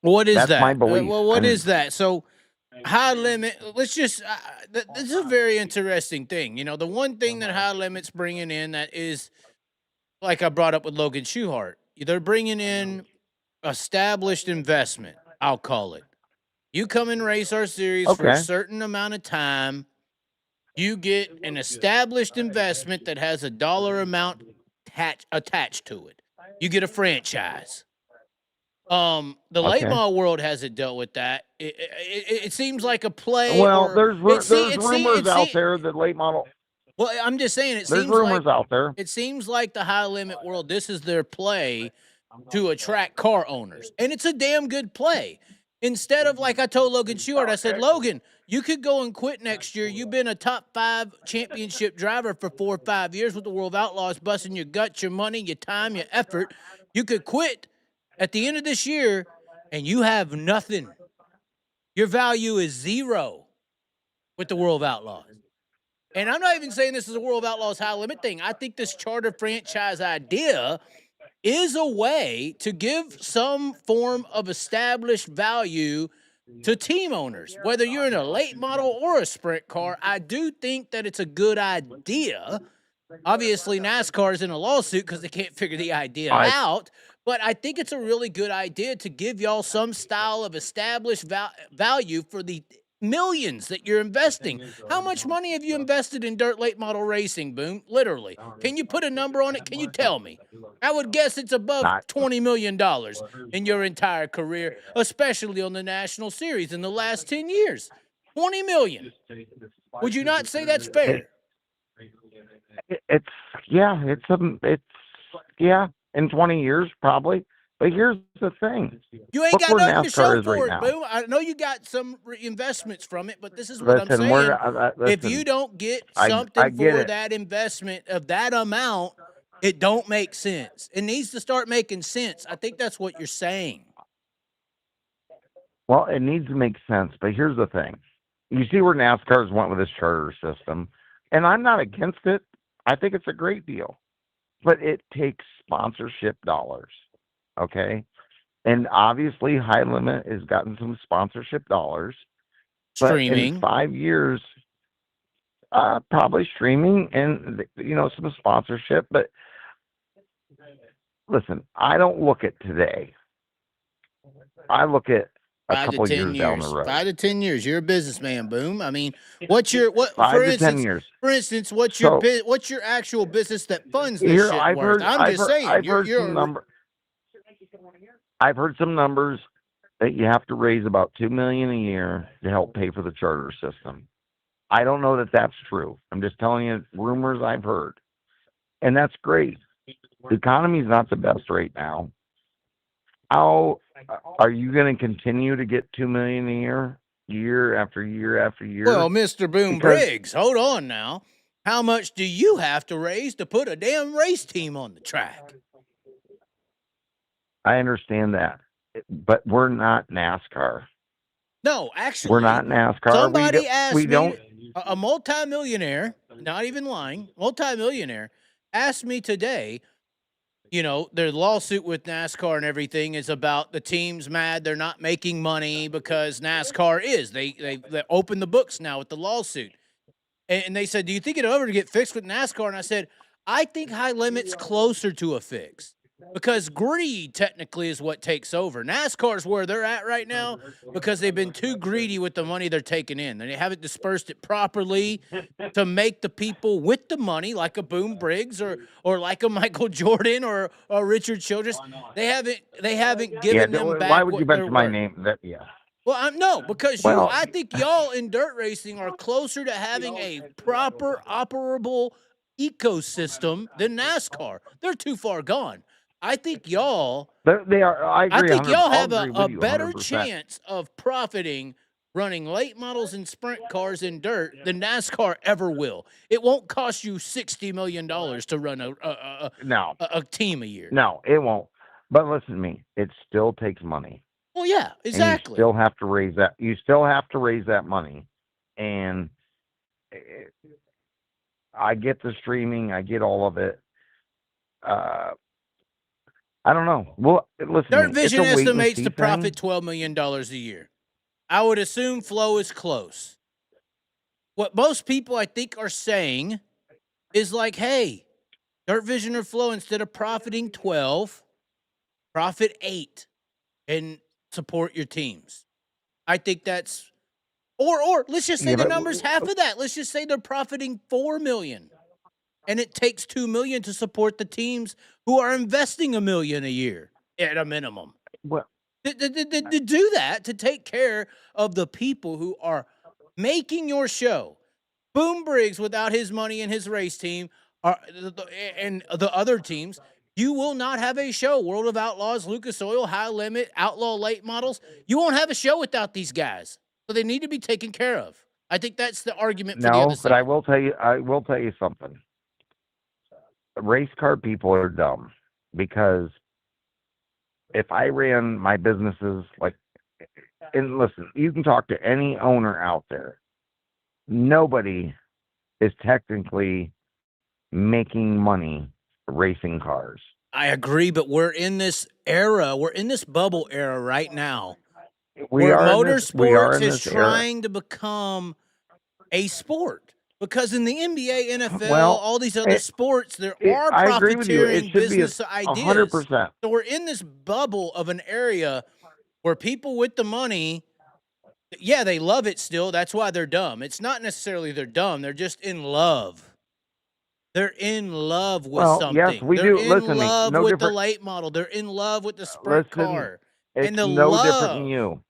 What is That's that? my belief. Well, what is that? So high limit. Let's just. This is a very interesting thing. You know, the one thing that high limit's bringing in that is, like I brought up with Logan Schuchart, they're bringing in established investment. I'll call it. You come and race our series for a Okay. certain amount of time. You get an established investment that has a dollar amount attached to it. You get a franchise. The late Okay. model world hasn't dealt with that. It seems like a play. Well, or there's rumors out see, there that late model. Well, I'm just saying it There's seems like rumors out there. it seems like the high limit world. This is their play to attract car owners, and it's a damn good play. Instead of, like I told Logan Schuchart, I said, Logan, you could go and quit next year. You've been a top 5 championship driver for 4 or 5 years with the World of Outlaws, busting your guts, your money, your time, your effort. You could quit at the end of this year, and you have nothing. Your value is 0 with the World of Outlaws. And I'm not even saying this is a World of Outlaws high limit thing. I think this charter franchise idea is a way to give some form of established value to team owners, whether you're in a late model or a sprint car. I do think that it's a good idea. Obviously, NASCAR is in a lawsuit because they can't figure the idea out. But I think it's a really good idea to give y'all some style of established value for the millions that you're investing. How much money have you invested in dirt late model racing, Boom? Literally. Can you put a number on it? Can you tell me? I would guess it's above $20 million in your entire career, especially on the National Series in the last 10 years. $20 million. Would you not say that's fair? It's in 20 years probably. But here's the thing. You ain't got nothing to show for it, Boom. I know you got some investments from it, but this is what I'm saying. If you don't get something for that investment of that amount, it don't make sense. It needs to start making sense. I think that's what you're saying. Well, it needs to make sense, but here's the thing. You see where NASCAR's went with this charter system, and I'm not against it. I think it's a great deal, but it takes sponsorship dollars. Okay. And obviously High Limit has gotten some sponsorship dollars. Streaming. But in 5 years, probably streaming and, some sponsorship. But listen, I don't look at today. I look at a couple years down the road. 5 to 10 years. You're a businessman, Boom. I mean, what's your 5 to 10 years. For instance, what's your actual business that funds this shit I've worth? I've heard some numbers that you have to raise about $2 million a year to help pay for the charter system. I don't know that that's true. I'm just telling you rumors I've heard, and that's great. The economy is not the best right now. How are you going to continue to get $2 million a year after year after year? Well, Mr. Boom Briggs, hold on now. How much do you have to raise to put a damn race team on the track? I understand that, but we're not NASCAR. No, actually, we're not NASCAR. Somebody asked me, a multimillionaire, not even lying, multimillionaire, asked me today, their lawsuit with NASCAR and everything is about the teams mad they're not making money because NASCAR is. They open the books now with the lawsuit. And they said, do you think it'll ever get fixed with NASCAR? And I said, I think High Limit's closer to a fix. Because greed technically is what takes over. NASCAR's where they're at right now because they've been too greedy with the money they're taking in. And they haven't dispersed it properly to make the people with the money, like a Boom Briggs or like a Michael Jordan or Richard Childress. They haven't given them back. Why would you mention my name? Well, because I think y'all in dirt racing are closer to having a proper operable ecosystem than NASCAR. They're too far gone. I think y'all. They are. I agree. I think y'all have a better chance of profiting running late models and sprint cars in dirt than NASCAR ever will. It won't cost you $60 million to run No, a team a year. no, it won't. But listen to me, it still takes money. Well, yeah, And exactly. you still have to raise that. You still have to raise that money. And I get the streaming. I get all of it. I don't know. Well, listen to Dirt me. It's a Vision wait and estimates see to thing. profit $12 million a year. I would assume Flow is close. What most people, I think, are saying is like, hey, Dirt Vision or Flow, instead of profiting 12, profit 8 and support your teams. I think that's, or let's just say Yeah, the but- number's half of that. Let's just say they're profiting $4 million, and it takes $2 million to support the teams who are investing $1 million a year at a minimum. Well, To do that, to take care of the people who are making your show. Boom Briggs, without his money and his race team, and the other teams, you will not have a show. World of Outlaws, Lucas Oil, High Limit, Outlaw Late Models. You won't have a show without these guys. So they need to be taken care of. I think that's the argument for the other no, side. but I will tell you something. Race car people are dumb, because if I ran my businesses and listen, you can talk to any owner out there. Nobody is technically making money racing cars. I agree, but we're in this era. We're in this bubble era right now. We where are in this, we are motorsports in is this era. trying to become a sport. Because in the NBA, NFL, Well, all these other sports, there are I agree with you. It profiteering should be business ideas. 100%. So we're in this bubble of an area where people with the money, yeah, they love it still. That's why they're dumb. It's not necessarily they're dumb. They're just in love. They're in love with Well, something. yes, we They're do. in Listen to me, love no with the different- late model. They're in love with the sprint Listen, car. It's And the no different love. than you.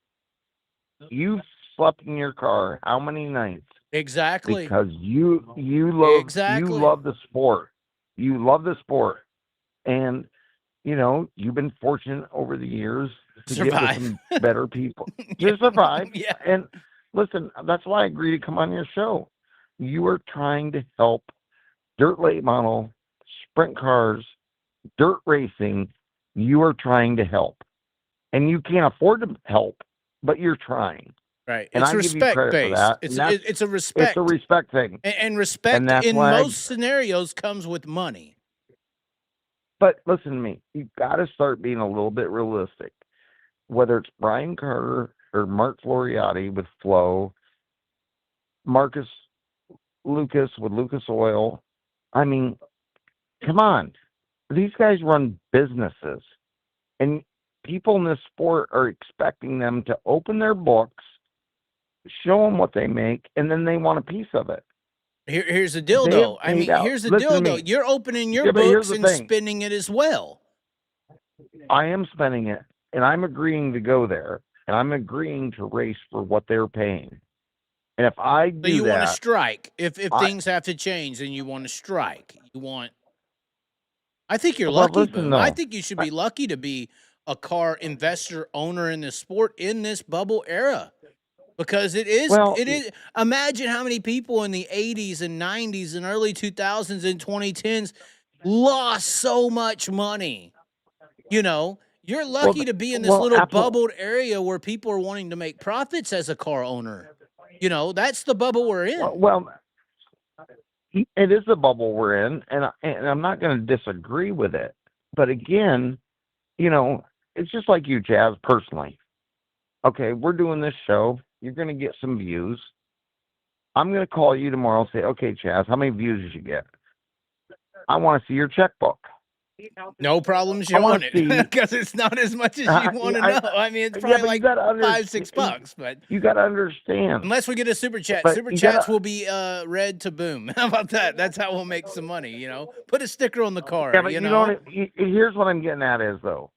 You've slept in your car how many nights? Exactly. Because you love Exactly. you love the sport. You love the sport. And you've been fortunate over the years to get Survive. with some better people. To survive. Yeah. And listen, that's why I agree to come on your show. You are trying to help dirt late model, sprint cars, dirt racing. You are trying to help. And you can't afford to help, but you're trying. Right. And It's I give you respect credit for based. that. It's And that's- it's a respect. It's a respect thing. And respect And that's in why most scenarios comes with money. But listen to me. You've got to start being a little bit realistic. Whether it's Brian Carter or Mark Floriati with Flow, Marcus Lucas with Lucas Oil. I mean, come on. These guys run businesses. And people in this sport are expecting them to open their books, show them what they make, and then they want a piece of it. Here's the deal, They though. have I mean, paid out. here's the Listen deal, to though. me. You're opening your Yeah, but here's books the and thing. spending it as well. I am spending it, and I'm agreeing to go there, and I'm agreeing to race for what they're paying. And if I do So you want to that, strike. If I- things have to change, then you want to strike. You want. I think you're Well, lucky, listen, Boom. though. I think you should be lucky to be a car investor owner in this sport in this bubble era. Because it is, Well, imagine how many people in the 80s and 90s and early 2000s and 2010s lost so much money. You're lucky to be in this little bubbled area where people are wanting to make profits as a car owner. That's the bubble we're in. Well, it is the bubble we're in, and I'm not going to disagree with it. But again, it's just like you, Chaz, personally. Okay, we're doing this show. You're going to get some views. I'm going to call you tomorrow and say, okay, Chaz, how many views did you get? I want to see your checkbook. No problem I showing wanna it see- because it's not as much as you want to know. I mean, it's probably but like you gotta $5-6, but You got to understand. unless we get a super chat, But super you chats gotta- will be read to Boom. How about that? That's how we'll make some money. Put a sticker on the car. Yeah, but you know what? Here's what I'm getting at is, though,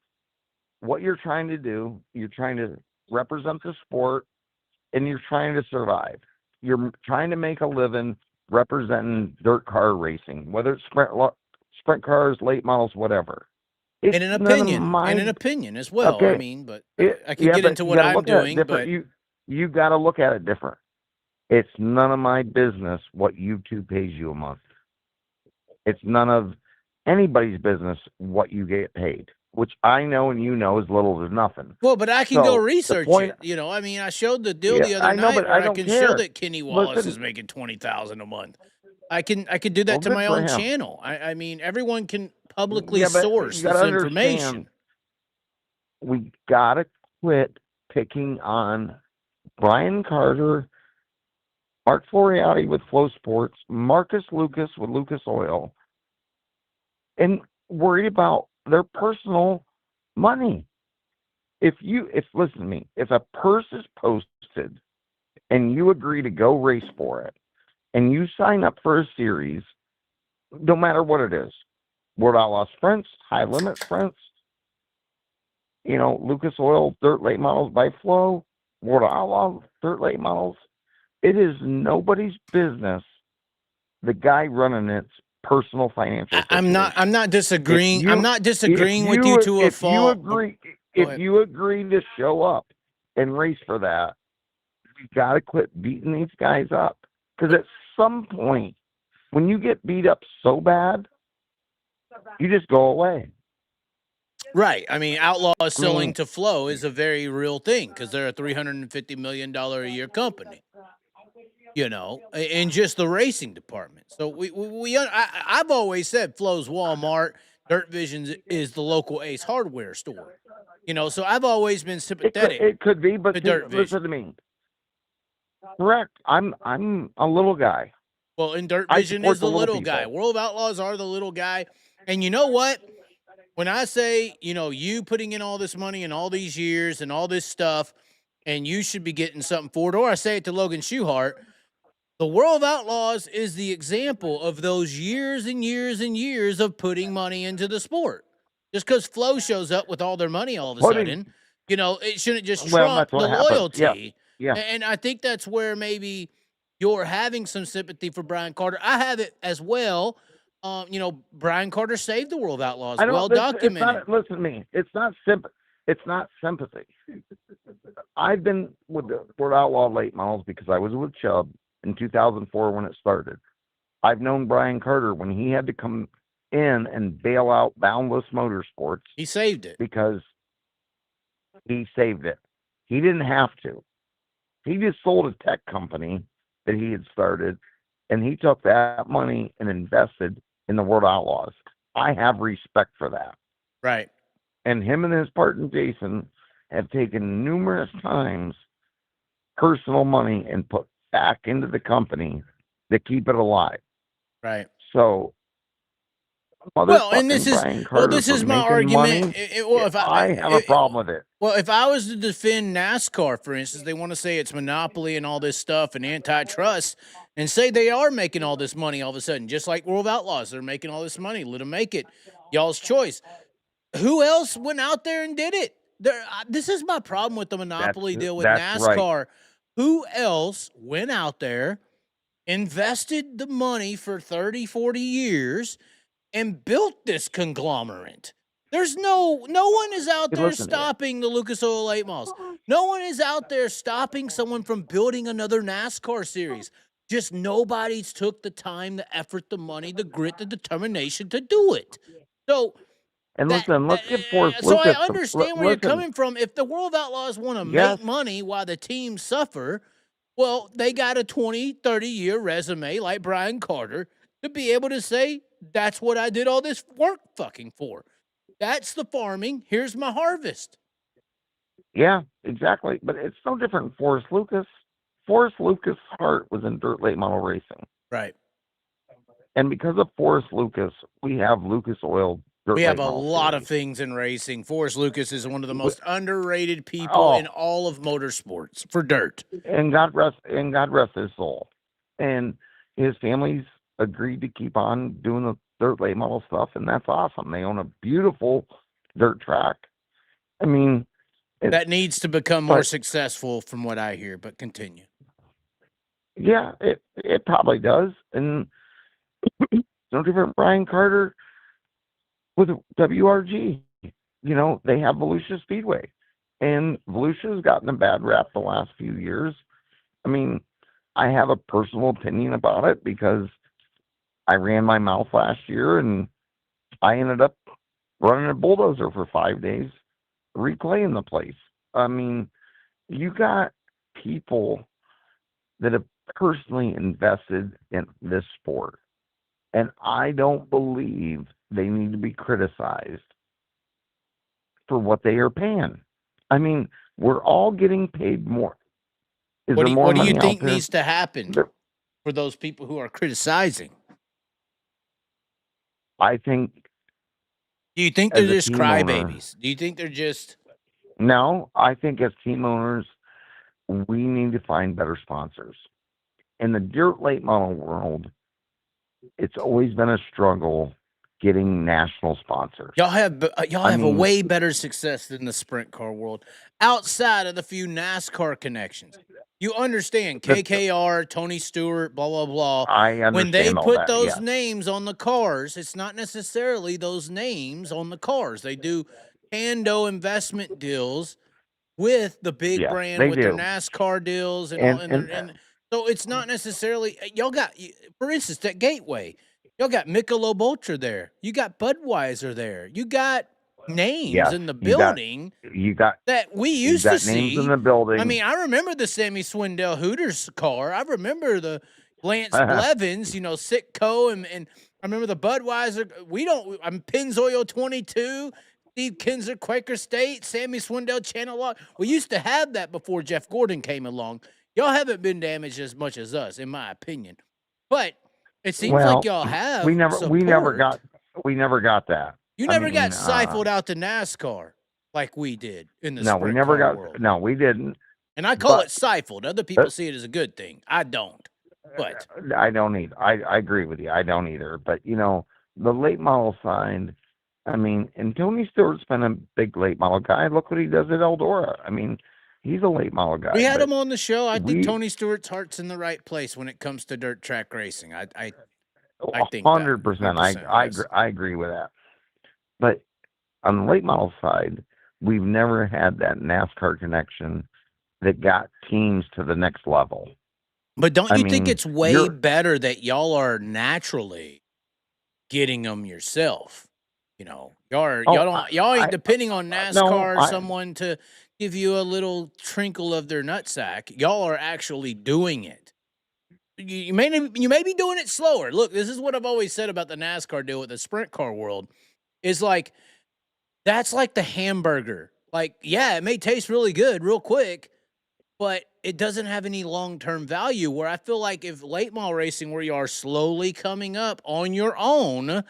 what you're trying to do, you're trying to represent the sport, and you're trying to survive. You're trying to make a living representing dirt car racing, whether it's sprint cars, late models, whatever. in an opinion, as well. Okay. I mean, but I could get into what I'm doing. But you got to look at it different. It's none of my business what YouTube pays you a month. It's none of anybody's business what you get paid, which I know and you know is little as nothing. Well, but I can go So, research point- it. You know, I mean, I showed the deal Yeah, the other I know, night but where I I don't can show care. that Kenny Wallace Listen- is making $20,000 a month. I could do that Well, to good my for own him. channel. I mean, everyone can publicly Yeah, but source you this gotta information. understand, we gotta quit picking on Brian Carter, Mark Floriati with Flow Sports, Marcus Lucas with Lucas Oil, and worry about their personal money. Listen to me, if a purse is posted and you agree to go race for it, and you sign up for a series, no matter what it is, World Outlaw Sprints, High Limit Sprints, Lucas Oil Dirt Late Models by Flow, World Outlaw Dirt Late Models, it is nobody's business. The guy running it's personal financial. I'm not disagreeing. I'm not disagreeing with you to a fault. If you agree to show up and race for that, you got to quit beating these guys up. Because at some point, when you get beat up so bad, you just go away. Right. I mean, Outlaws selling to Flow is a very real thing because they're a $350 million a year company. In just the racing department. So I've always said Flow's Walmart, Dirt Visions is the local Ace Hardware store. So I've always been sympathetic. It could be, but Dirt listen to me. Correct. I'm a little guy. Well, and Dirt Vision is the little guy. World of Outlaws are the little guy. And you know what? When I say, you putting in all this money and all these years and all this stuff, and you should be getting something for it, or I say it to Logan Schuchart, the World of Outlaws is the example of those years and years and years of putting money into the sport. Just because Flow shows up with all their money all of a sudden, it shouldn't just trump the loyalty. Yeah. And I think that's where maybe you're having some sympathy for Brian Carter. I have it as well. Brian Carter saved the World of Outlaws. Well documented. Listen to me. It's not sympathy. I've been with the World Outlaw late models because I was with Chubb in 2004 when it started. I've known Brian Carter when he had to come in and bail out Boundless Motorsports. He saved it. Because he saved it. He didn't have to. He just sold a tech company that he had started, and he took that money and invested in the World Outlaws. I have respect for that. Right. And him and his partner Jason have taken numerous times personal money and put back into the company to keep it alive. Right. So, this is my argument. I have a problem with it. Well, if I was to defend NASCAR, for instance, they want to say it's monopoly and all this stuff and antitrust, and say they are making all this money all of a sudden, just like World of Outlaws, they're making all this money. Let them make it. Y'all's choice. Who else went out there and did it? This is my problem with the monopoly deal with NASCAR. Right. Who else went out there, invested the money for 30, 40 years, and built this conglomerate? There's no one is out there stopping the Lucas Oil Late Models. No one is out there stopping someone from building another NASCAR series. Just nobody's took the time, the effort, the money, the grit, the determination to do it. So, let's get Forrest Lucas. So I understand where you're coming from. If the World of Outlaws want to make money while the teams suffer, well, they got a 20, 30-year resume like Brian Carter to be able to say, that's what I did all this work fucking for. That's the farming. Here's my harvest. Yeah, exactly. But it's no different than Forrest Lucas. Forrest Lucas' heart was in dirt late model racing. Right. And because of Forrest Lucas, we have Lucas Oil. We have a lot of things in racing. Forrest Lucas is one of the most underrated people in all of motorsports for dirt. And God rest his soul. And his family's agreed to keep on doing the dirt late model stuff, and that's awesome. They own a beautiful dirt track. I mean, that needs to become more successful from what I hear, but continue. Yeah, it probably does. And no different Brian Carter with WRG. They have Volusia Speedway. And Volusia's gotten a bad rap the last few years. I mean, I have a personal opinion about it because I ran my mouth last year and I ended up running a bulldozer for 5 days, reclaying the place. I mean, you got people that have personally invested in this sport, and I don't believe they need to be criticized for what they are paying. I mean, we're all getting paid more. Is What there do, more what do you money think out there? needs to happen There- for those people who are criticizing? I think Do you think as they're a just team owner, crybabies? Do you think they're just no, I think as team owners, we need to find better sponsors. In the dirt late model world, it's always been a struggle getting national sponsors. y'all have I a mean, way better success than the sprint car world outside of the few NASCAR connections. You understand the, KKR, Tony Stewart, blah blah blah. I When they understand all put that. those Yes. names on the cars, it's not necessarily those names on the cars. They do Pando investment deals with the big Yes, brand they with their do. NASCAR deals and all, And and so it's not necessarily y'all got, for instance, that Gateway, y'all got Michelob Ultra there, you got Budweiser there, you got names yes, in the you got building you got that we you used to got names in see. the building. I mean, I remember the Sammy Swindell Hooters car. I remember the Lance Blevins, you know, Sitco, and I remember the Budweiser. I'm Pennzoil 22, Steve Kinzer, Quaker State, Sammy Swindell, Channel Lock. We used to have that before Jeff Gordon came along. Y'all haven't been damaged as much as us, in my opinion. But it seems like Well, y'all have we never support. we never got that. You I never mean, got siphoned out to NASCAR like we did in the no, we sprint never car got world. no, we didn't. And I call But it siphoned. Other people see it as a good thing. I don't. But I don't either. I agree with you. I don't either. But you know, the late model side, I mean, and Tony Stewart's been a big late model guy. Look what he does at Eldora. I mean, he's a late model guy. we had but him on the show. I think we Tony Stewart's heart's in the right place when it comes to dirt track racing. I think 100%. 100%, yes. I agree with that. But on the late model side, we've never had that NASCAR connection that got teams to the next level. But don't I you think mean, it's way you're- better that y'all are naturally getting them yourself? You know, y'all ain't depending on NASCAR or someone to give you a little trinkle of their nutsack. Y'all are actually doing it. You may be doing it slower. Look, this is what I've always said about the NASCAR deal with the sprint car world. Is like, that's like the hamburger. Like, yeah, it may taste really good real quick, but it doesn't have any long-term value. Where I feel like if late model racing, where you are slowly coming up on your own,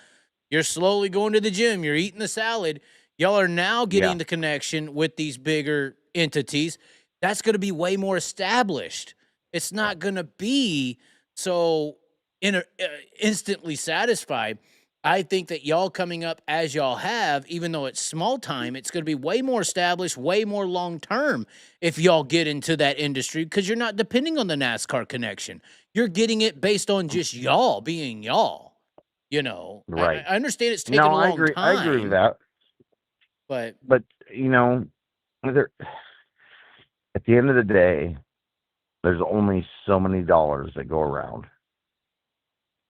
you're slowly going to the gym, you're eating the salad, y'all are now getting the connection with these bigger entities. That's going to be way more established. It's not going to be so instantly satisfied. I think that y'all coming up as y'all have, even though it's small time, it's going to be way more established, way more long term if y'all get into that industry, because you're not depending on the NASCAR connection. You're getting it based on just y'all being y'all. You know, right. I understand it's taking a long time. I agree with that. But you know, at the end of the day, there's only so many dollars that go around.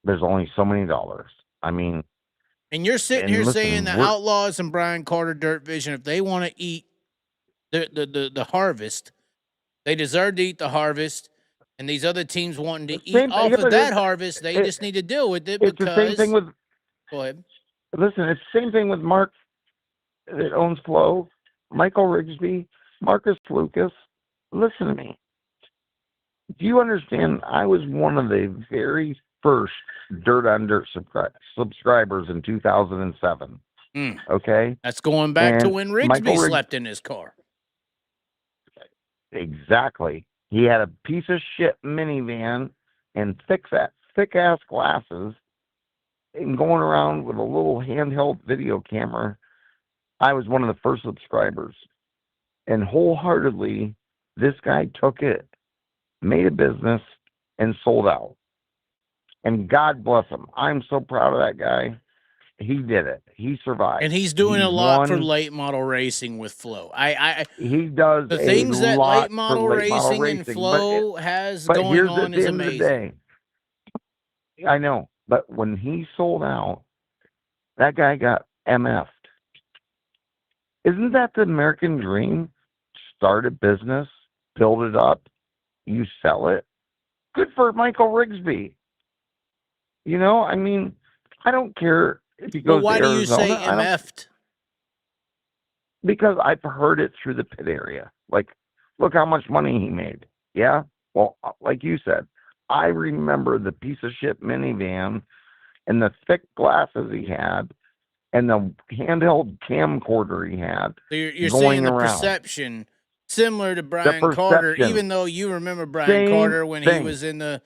There's only so many dollars. I mean, and you're sitting here saying the Outlaws and Brian Carter Dirt Vision, if they want to eat the harvest, they deserve to eat the harvest. And these other teams wanting to eat off of that harvest, they just need to deal with it. It's the same thing with. Go ahead. Listen, it's the same thing with Mark that owns Flow, Michael Rigsby, Marcus Lucas. Listen to me. Do you understand? I was one of the very first Dirt on Dirt subscribers in 2007. Okay? That's going back to when Rigsby slept in his car. Exactly. He had a piece of shit minivan and thick-ass glasses and going around with a little handheld video camera. I was one of the first subscribers. And wholeheartedly, this guy took it, made a business, and sold out. And God bless him. I'm so proud of that guy. He did it. He survived. And he's doing a lot for won. late model racing with Flow. He does The a things that lot late for model late model racing and racing. Flow has But going here's on at the is end of the amazing. day, I know. But when he sold out, that guy got MF'd. Isn't that the American dream? Start a business, build it up, you sell it. Good for Michael Rigsby. You know, I mean, I don't care if he But goes why to do you Arizona. say I don't, MF'd? because I've heard it through the pit area. Like, look how much money he made. Yeah? Well, like you said, I remember the piece of shit minivan and the thick glasses he had and the handheld camcorder he had. So you're going saying the around. perception similar to Brian Carter, perception. even though you remember Brian Same Carter when he thing. was in the,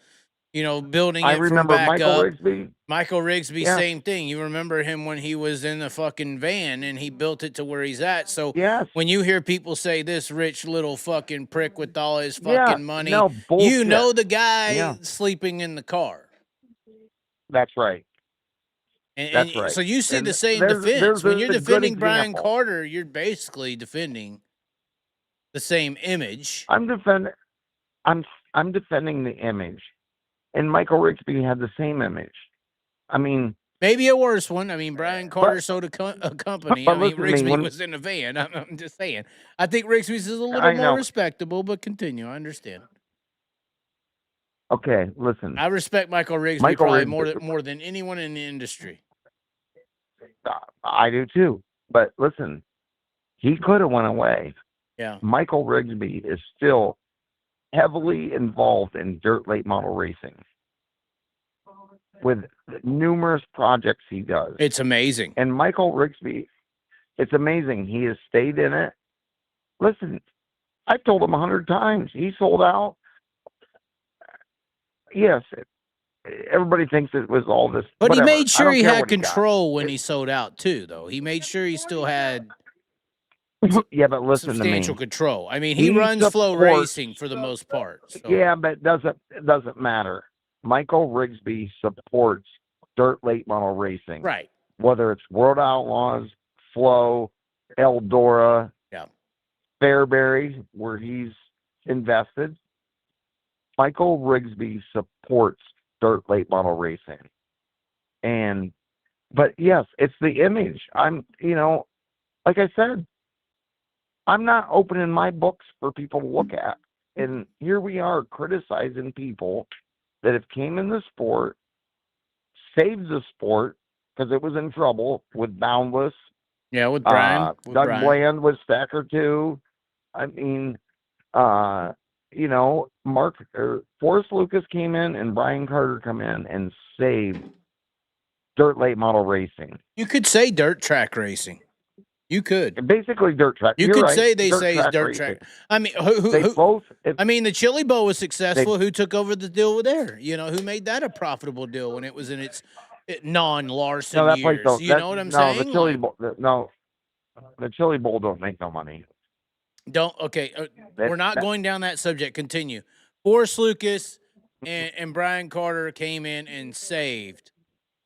building I it from remember back Michael up. Rigsby. Michael Rigsby, Yes. same thing. You remember him when he was in the fucking van and he built it to where he's at. So Yes. when you hear people say this rich little fucking prick with all his Yeah, fucking money, no, bullshit. you know the guy Yeah. sleeping in the car. That's right. And That's right. so you see And the same there's defense. When a you're good defending Brian example. Carter, you're basically defending the same image. I'm defending the image. And Michael Rigsby had the same image. I mean, maybe a worse one. I mean, Brian Carter sold a company. but I mean, listen to me, Rigsby was in a van. I'm just saying. I think Rigsby's is a little I more know. respectable, but continue. I understand. Okay, listen. I respect Michael Rigsby Michael probably Rigsby- more than anyone in the industry. I do too. But listen, he could have went away. Yeah. Michael Rigsby is still heavily involved in dirt late model racing with numerous projects he does. It's amazing. And Michael Rigsby, it's amazing. He has stayed in it. Listen, I've told him 100 times. He sold out. Yes, everybody thinks it was all this. But whatever. he made sure he had what he got. control when he sold out too, though. He made sure he still had Yeah, but listen to me. substantial control. I mean, he He runs Flow supports- Racing for the most part. So. Yeah, but it doesn't matter. Michael Rigsby supports dirt late model racing. Right. Whether it's World Outlaws, Flow, Eldora, Yeah. Fairbury, where he's invested. Michael Rigsby supports dirt late model racing. But yes, it's the image. Like I said, I'm not opening my books for people to look at. And here we are criticizing people that have came in the sport, saved the sport because it was in trouble with Boundless. Yeah, with Brian. Doug Bland with Stacker 2. I mean, Forrest Lucas came in and Brian Carter come in and saved dirt late model racing. You could say dirt track racing. You could. Basically dirt track. You You're could right. say they say it's dirt racing. track. I mean, They both. I mean, the Chili Bowl was successful. Who took over the deal with there? Who made that a profitable deal when it was in its non-Larson that years? place You know what I'm saying? The Chili Bowl. The Chili Bowl don't make no money. We're not going down that subject. Continue. Forrest Lucas and Brian Carter came in and saved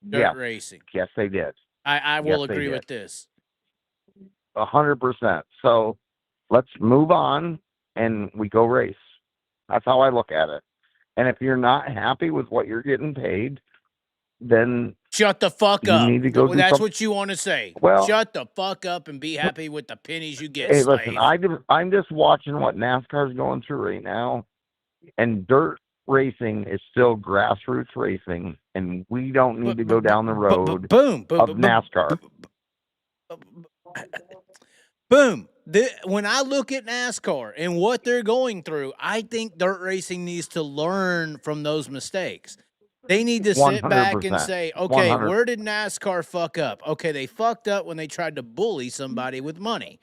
dirt racing. Yes, they did. I will Yes, they agree did. with this. 100%. So let's move on and we go race. That's how I look at it. And if you're not happy with what you're getting paid, then shut the fuck you up. need to go That's what you want to say. Well, shut the fuck up and be happy with the pennies you get. Hey, slave. listen, I'm just watching what NASCAR's going through right now, and dirt racing is still grassroots racing, and we don't need to go down the road of NASCAR. Boom. When I look at NASCAR and what they're going through, I think dirt racing needs to learn from those mistakes. They need to sit back and say, okay, 100. where did NASCAR fuck up? Okay, they fucked up when they tried to bully somebody with money,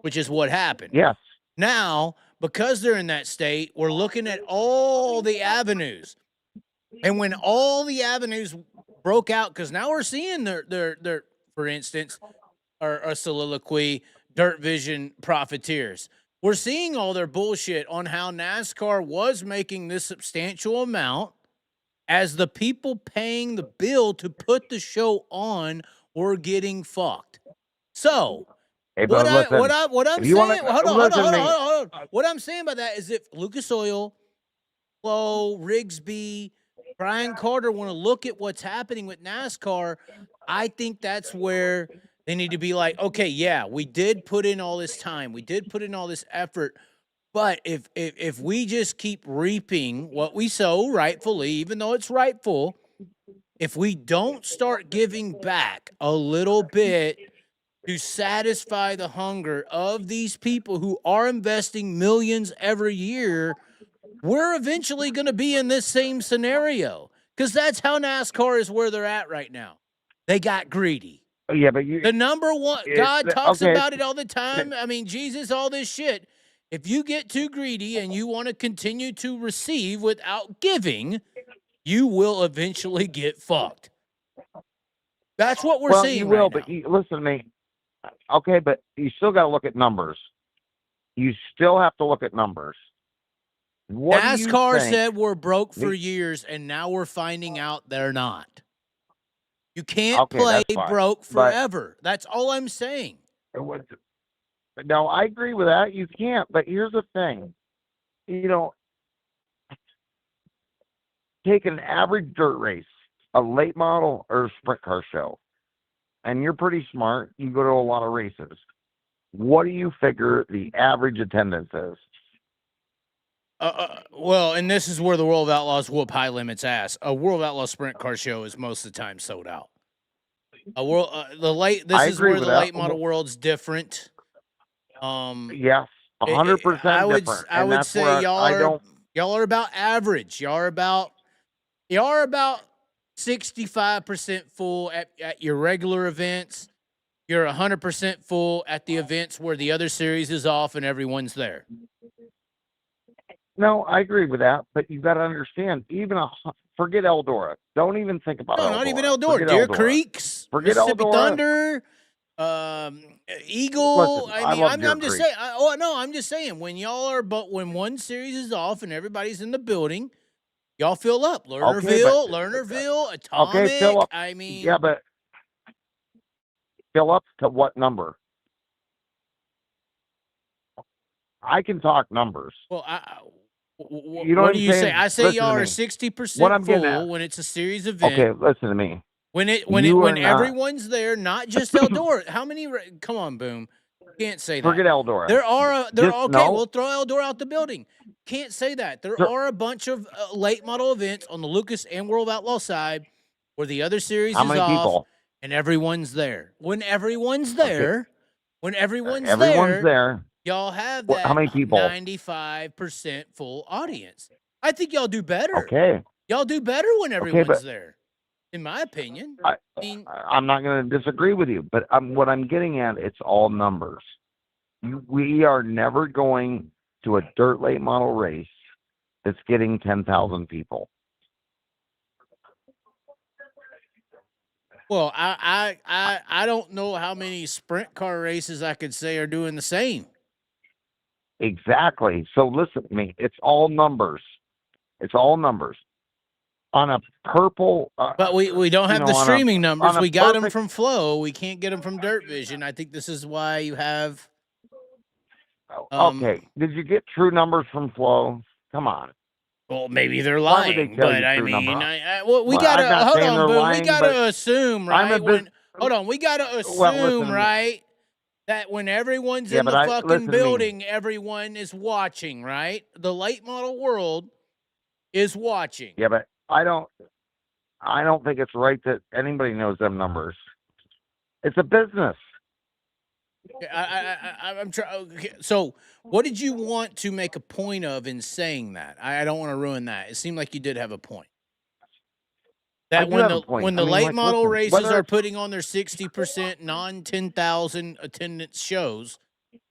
which is what happened. Yes. Now, because they're in that state, we're looking at all the avenues. And when all the avenues broke out, because now we're seeing their for instance, our soliloquy, Dirt Vision profiteers. We're seeing all their bullshit on how NASCAR was making this substantial amount as the people paying the bill to put the show on we're getting fucked. So Hey, but listen, what I'm if you wanna- saying, hold on. listen, What I'm saying by that is if Lucas Oil, Flo, Rigsby, Brian Carter want to look at what's happening with NASCAR, I think that's where they need to be like, okay, yeah, we did put in all this time, we did put in all this effort, but if we just keep reaping what we sow rightfully, even though it's rightful, if we don't start giving back a little bit to satisfy the hunger of these people who are investing millions every year, we're eventually going to be in this same scenario, because that's how NASCAR is where they're at right now. They got greedy. yeah, but The number one, God talks okay. about it all the time. I mean, Jesus, all this shit. If you get too greedy and you want to continue to receive without giving, you will eventually get fucked. That's what we're seeing. You will, right now. but listen to me. Okay, but you still got to look at numbers. You still have to look at numbers. What NASCAR do you think? said we're broke for years, and now we're finding out they're not. You can't play broke forever. That's all I'm saying. No, I agree with that. You can't. But here's the thing. You know, take an average dirt race, a late model or a sprint car show, and you're pretty smart. You go to a lot of races. What do you figure the average attendance is? Well, and this is where the World of Outlaws whoop High Limit's ass. A World of Outlaws sprint car show is most of the time sold out. This is where the late model world's different. Yes, 100% different. I would say y'all are about average. Y'all are about 65% full at your regular events. You're 100% full at the events where the other series is off and everyone's there. No, I agree with that, but you got to understand. Forget Eldora. Don't even think about Eldora. Not even Eldora. Deer Creeks, forget Mississippi Eldora. Thunder, Eagle. Listen, I'm just saying. I'm just saying when when one series is off and everybody's in the building, y'all fill up. Lernerville, Atomic. Okay, fill up. I mean, yeah, but fill up to what number? I can talk numbers. Well, you know what do you saying? say? I say y'all are 60% full when it's a series event. Okay, listen to me. When everyone's there, not just Eldora. How many? Come on, Boom. Can't say that. Forget Eldora. We'll throw Eldora out the building. Can't say that. There are a bunch of late model events on the Lucas and World Outlaw side where the other series is off and everyone's there. When everyone's there, y'all have that how many people? 95% full audience. I think y'all do better. Okay. Y'all do better when everyone's there, in my opinion. I'm not going to disagree with you, but what I'm getting at, it's all numbers. We are never going to a dirt late model race that's getting 10,000 people. Well, I don't know how many sprint car races I could say are doing the same. Exactly. So listen to me. It's all numbers. It's all numbers. On a purple... but we don't have the streaming numbers. We got them from Flow. We can't get them from Dirt Vision. I think this is why you have... okay. Did you get true numbers from Flow? Come on. Well, maybe they're lying, but I mean, we gotta hold on, Boom. We gotta assume, right? We gotta assume, right, that when everyone's in the fucking building, everyone is watching, right? The late model world is watching. Yeah, but I don't think it's right that anybody knows them numbers. It's a business. I'm trying. Okay, so, what did you want to make a point of in saying that? I don't want to ruin that. It seemed like you did have a point. That when the late model races are putting on their 60% non-10,000 attendance shows,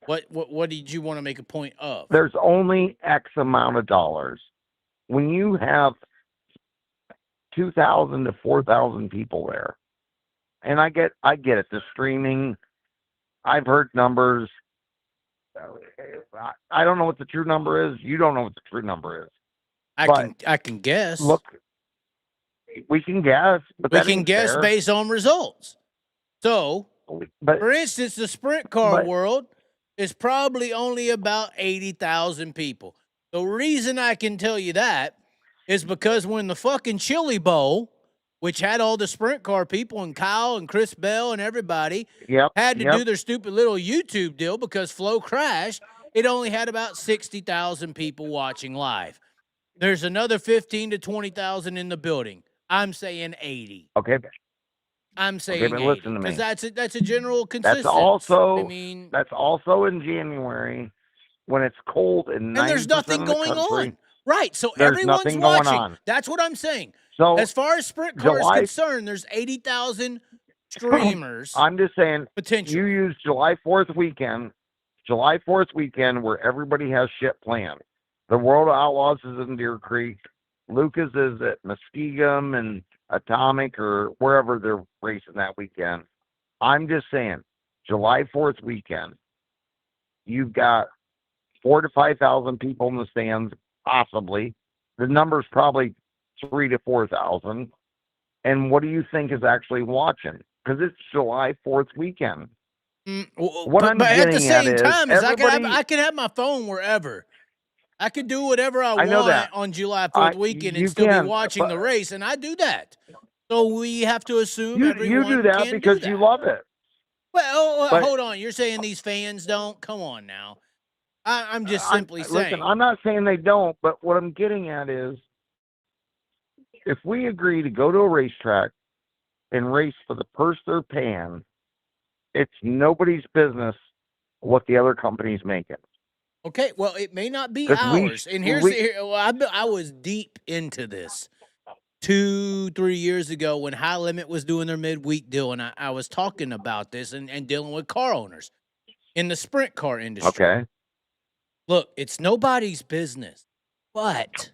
what did you want to make a point of? There's only X amount of dollars. When you have 2,000 to 4,000 people there, and I get it. The streaming. I've heard numbers. I don't know what the true number is. You don't know what the true number is. I can guess. Look, we can guess, but we can guess based on results. So, But for instance, the sprint car but world is probably only about 80,000 people. The reason I can tell you that is because when the fucking Chili Bowl, which had all the sprint car people and Kyle and Chris Bell and everybody, yep, had to yep. do their stupid little YouTube deal because Flow crashed, it only had about 60,000 people watching live. There's another 15 to 20,000 in the building. I'm saying 80. Okay, I'm saying but 80 listen to because me. that's a general That's consistency. I mean, also in January when it's cold and and there's 90% nothing of the going country. on. Right. So There's everyone's nothing going watching. on. That's what I'm saying. So As far as sprint car is concerned, there's 80,000 streamers I'm just saying, you potentially. use July 4th weekend where everybody has shit planned. The World of Outlaws is in Deer Creek. Lucas is at Muskegum and Atomic or wherever they're racing that weekend. I'm just saying, July 4th weekend, you've got 4,000 to 5,000 people in the stands, possibly. The number's probably 3,000 to 4,000. And what do you think is actually watching? Because it's July 4th weekend. What I'm but at the getting at same is time, is everybody. I can have my phone wherever. I could do whatever I know want that. on July 4th weekend and You still can, be watching but the race, and I do that. So we have to assume you everyone do that can because do that. you love it. Well, But- hold on. You're saying these fans don't? Come on now. I'm just simply saying. Listen, I'm not saying they don't, but what I'm getting at is if we agree to go to a racetrack and race for the purse they're paying, it's nobody's business what the other company's making. Okay, well, it may not be 'Cause ours. And I was deep into this 2-3 years ago when High Limit was doing their midweek deal, and I was talking about this and dealing with car owners in the sprint car industry. Okay. Look, it's nobody's business, but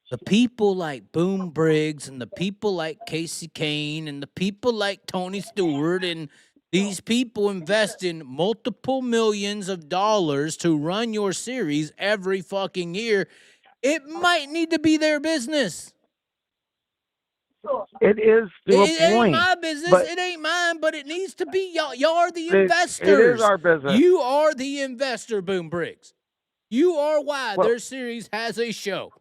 the people like Boom Briggs and the people like Casey Kane and the people like Tony Stewart and these people invest in multiple millions of dollars to run your series every fucking year. It might need to be their business. It is to It a point. ain't my business. But it ain't mine, but it needs to be y'all. Y'all are the investors. It is our business. You are the investor, Boom Briggs. You are why Well, their series has a show.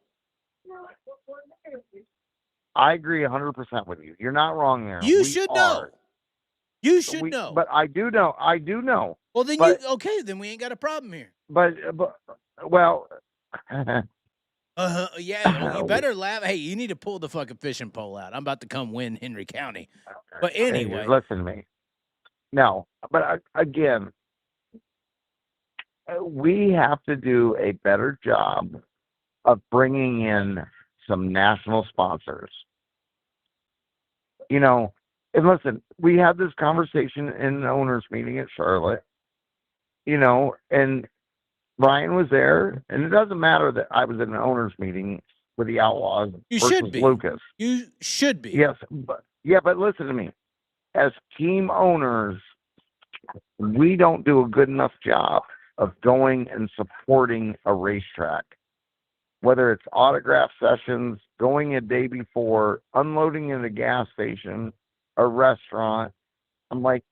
I agree 100% with you. You're not wrong there. You We should are. know. You should know. But I do know. I do know. Well, then then we ain't got a problem here. But well, Yeah, you better laugh. Hey, you need to pull the fucking fishing pole out. I'm about to come win Henry County. But anyway. hey, listen to me. No, but again, we have to do a better job of bringing in some national sponsors. You know, and listen, we had this conversation in the owners meeting at Charlotte, you know, and Brian was there, and it doesn't matter that I was in an owners meeting with the Outlaws versus Lucas. You should be. Yes, but listen to me. As team owners, we don't do a good enough job of going and supporting a racetrack. Whether it's autograph sessions, going a day before, unloading in a gas station, a restaurant. I'm like,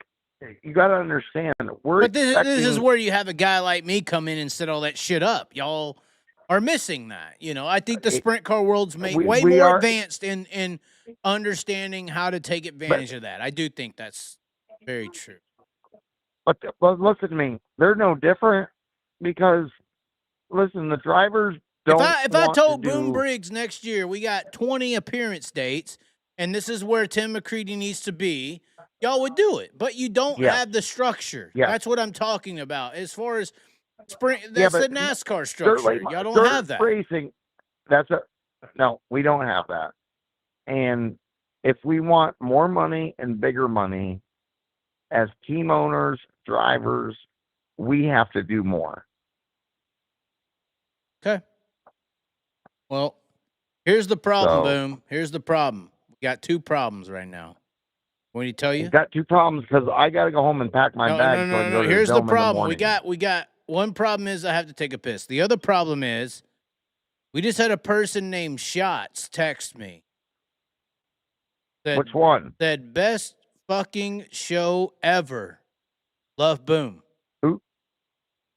you got to understand. But this is where you have a guy like me come in and set all that shit up. Y'all are missing that. You know, I think the sprint car world's way more advanced in understanding how to take advantage of that. I do think that's very true. But listen to me. They're no different because, listen, the drivers don't. If I told Boom Briggs next year we got 20 appearance dates and this is where Tim McCready needs to be, y'all would do it. But you don't have the structure. Yeah. That's what I'm talking about. As far as sprint, that's the NASCAR structure. Y'all don't have that. Racing, no, we don't have that. And if we want more money and bigger money, as team owners, drivers, we have to do more. Okay. Well, here's the problem, Boom. Here's the problem. We got two problems right now. Want me to tell you? We've got two problems because I got to go home and pack my bag. No. Here's the problem. We got one problem is I have to take a piss. The other problem is we just had a person named Schatz text me. Which one? Said best fucking show ever. Love, Boom. Who?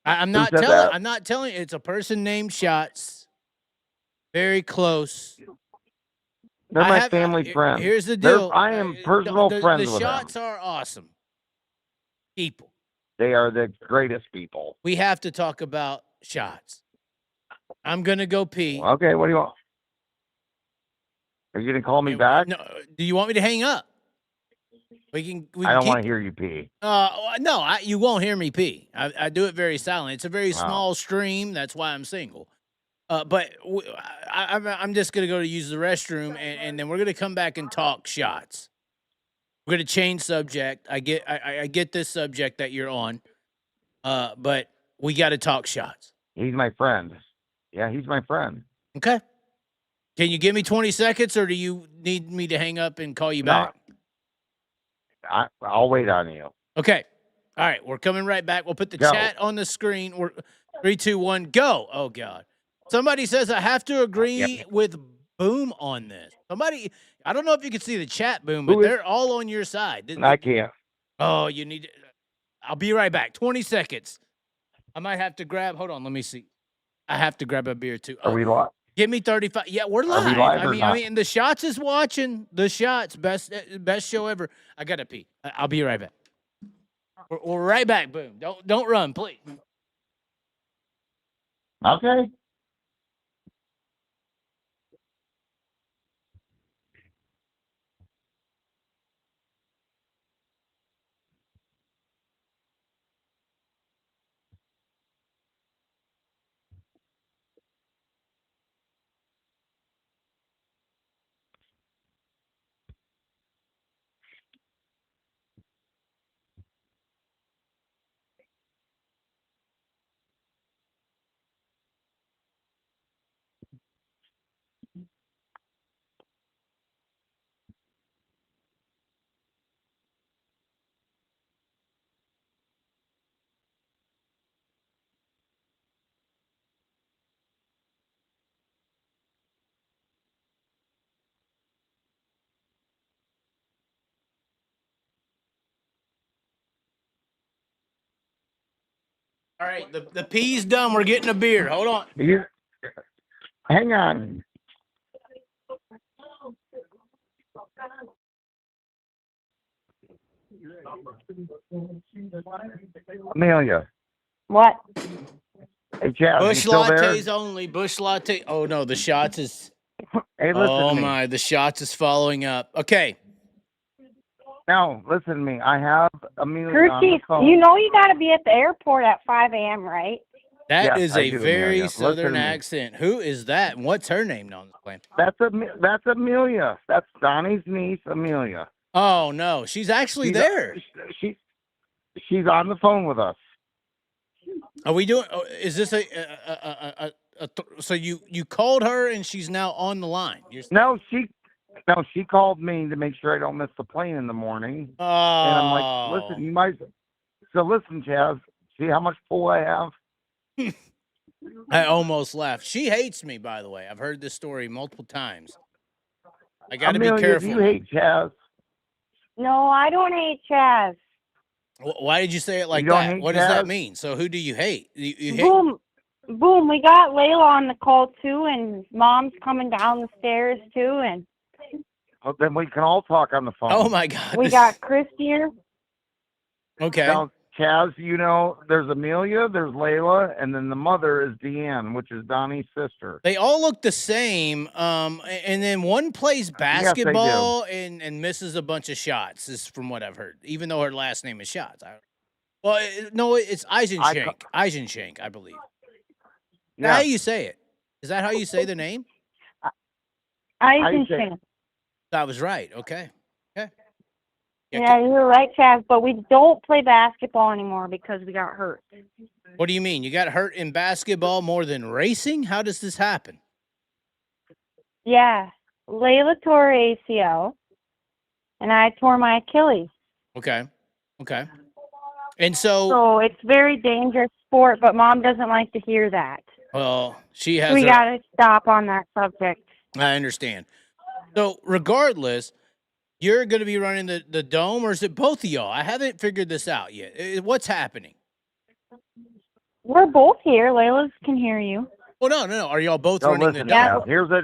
I'm Who not said telling. that? I'm not telling. It's a person named Schatz. Very close. They're my family friends. Here's the deal. I am personal friends the with them. Schatz are awesome people. They are the greatest people. We have to talk about Schatz. I'm gonna go pee. Okay, what do you want? Are you gonna call me back? No, do you want me to hang up? We can I don't want to hear you pee. No, you won't hear me pee. I do it very silently. It's a very small stream. That's why I'm single. But I'm just gonna go to use the restroom, and then we're gonna come back and talk Schatz. We're gonna change subject. I get this subject that you're on, but we got to talk Schatz. He's my friend. Yeah, he's my friend. Okay. Can you give me 20 seconds, or do you need me to hang up and call you back? I'll wait on you. Okay. All right, we're coming right back. We'll put the chat on the screen. We're 3, 2, 1, go. Oh God. Somebody says I have to agree with Boom on this. Somebody, I don't know if you can see the chat, Boom, but they're all on your side. I can't. Oh, you need to, I'll be right back. 20 seconds. I might have to grab, hold on, let me see. I have to grab a beer too. Are we live? Give me 35. Yeah, we're live. Are we live I mean, the Schatz is watching. The Schatz, best show ever. I gotta pee. I'll be right back. We're right back, Boom. Don't run, please. Okay. All right, the pee's done. We're getting a beer. Hold on. Hang on. Amelia. What? Hey, Chaz, Bush you still lattes there? only. Bush latte. Oh no, the Schatz is. Hey, listen Oh to me. my, the Schatz is following up. Okay. Now, listen to me. I have Amelia on Kirsty, the phone. you know you got to be at the airport at 5 a.m., right? That Yes, is I a do, very Amelia. Listen to southern me. accent. Who is that? And what's her name on the plane? That's Amelia. That's Donnie's niece, Amelia. Oh no, she's actually there. She's on the phone with us. Are we doing? Is this so you called her and she's now on the line? No, she called me to make sure I don't miss the plane in the morning. Oh. And I'm like, listen, you might. So listen, Chaz. See how much pull I have? I almost left. She hates me, by the way. I've heard this story multiple times. I got to be careful. Do you hate Chaz? No, I don't hate Chaz. Why did you say it like You don't that? hate What does that Chaz? mean? So who do you hate? You hate? Boom. We got Layla on the call too, and Mom's coming down the stairs too, and Well, then we can all talk on the phone. Oh my God. we got Chris here. Okay. Now, Chaz, you know, there's Amelia, there's Layla, and then the mother is Deanne, which is Donnie's sister. They all look the same. And then one plays basketball and misses a bunch of shots, is from what I've heard, even though her last name is Schatz. No, it's Eisenschenk. Eisenschenk, I believe. Is that how you say it? Is that how you say the name? Eisenschenk. I was right. Okay. Yeah, you're right, Chaz, but we don't play basketball anymore because we got hurt. What do you mean? You got hurt in basketball more than racing? How does this happen? Yeah. Layla tore her ACL, and I tore my Achilles. Okay. And So it's very dangerous sport, but Mom doesn't like to hear that. Well, she has. We got to stop on that subject. I understand. So regardless, you're going to be running the dome, or is it both of y'all? I haven't figured this out yet. What's happening? We're both here. Layla can hear you. Oh, no. Are y'all both No, running listen, the dome? Chaz, here's a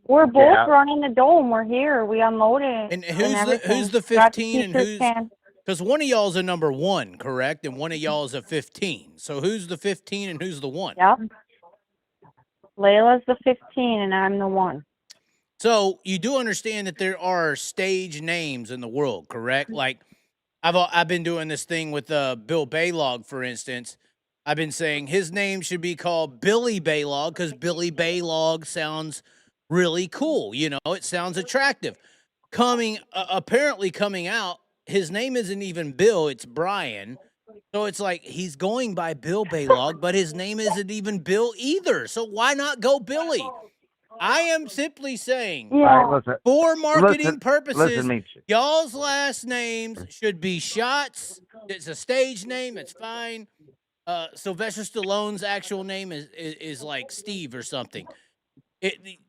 We're both Yeah. running the dome. We're here. We unloaded. And everything. who's the Got 15 and teacher's who's can. because one of y'all is a number 1, correct? And one of y'all is a 15. So who's the 15 and who's the 1? Yep. Layla's the 15 and I'm the 1. So you do understand that there are stage names in the world, correct? Like I've been doing this thing with Bill Baylog, for instance. I've been saying his name should be called Billy Baylog because Billy Baylog sounds really cool. You know, it sounds attractive. Apparently coming out, his name isn't even Bill, it's Brian. So it's like he's going by Bill Baylog, but his name isn't even Bill either. So why not go Billy? I am simply saying, Yeah. All right, listen. for marketing Listen, purposes, me. y'all's last names should be Schatz. It's a stage name. It's fine. Sylvester Stallone's actual name is like Steve or something.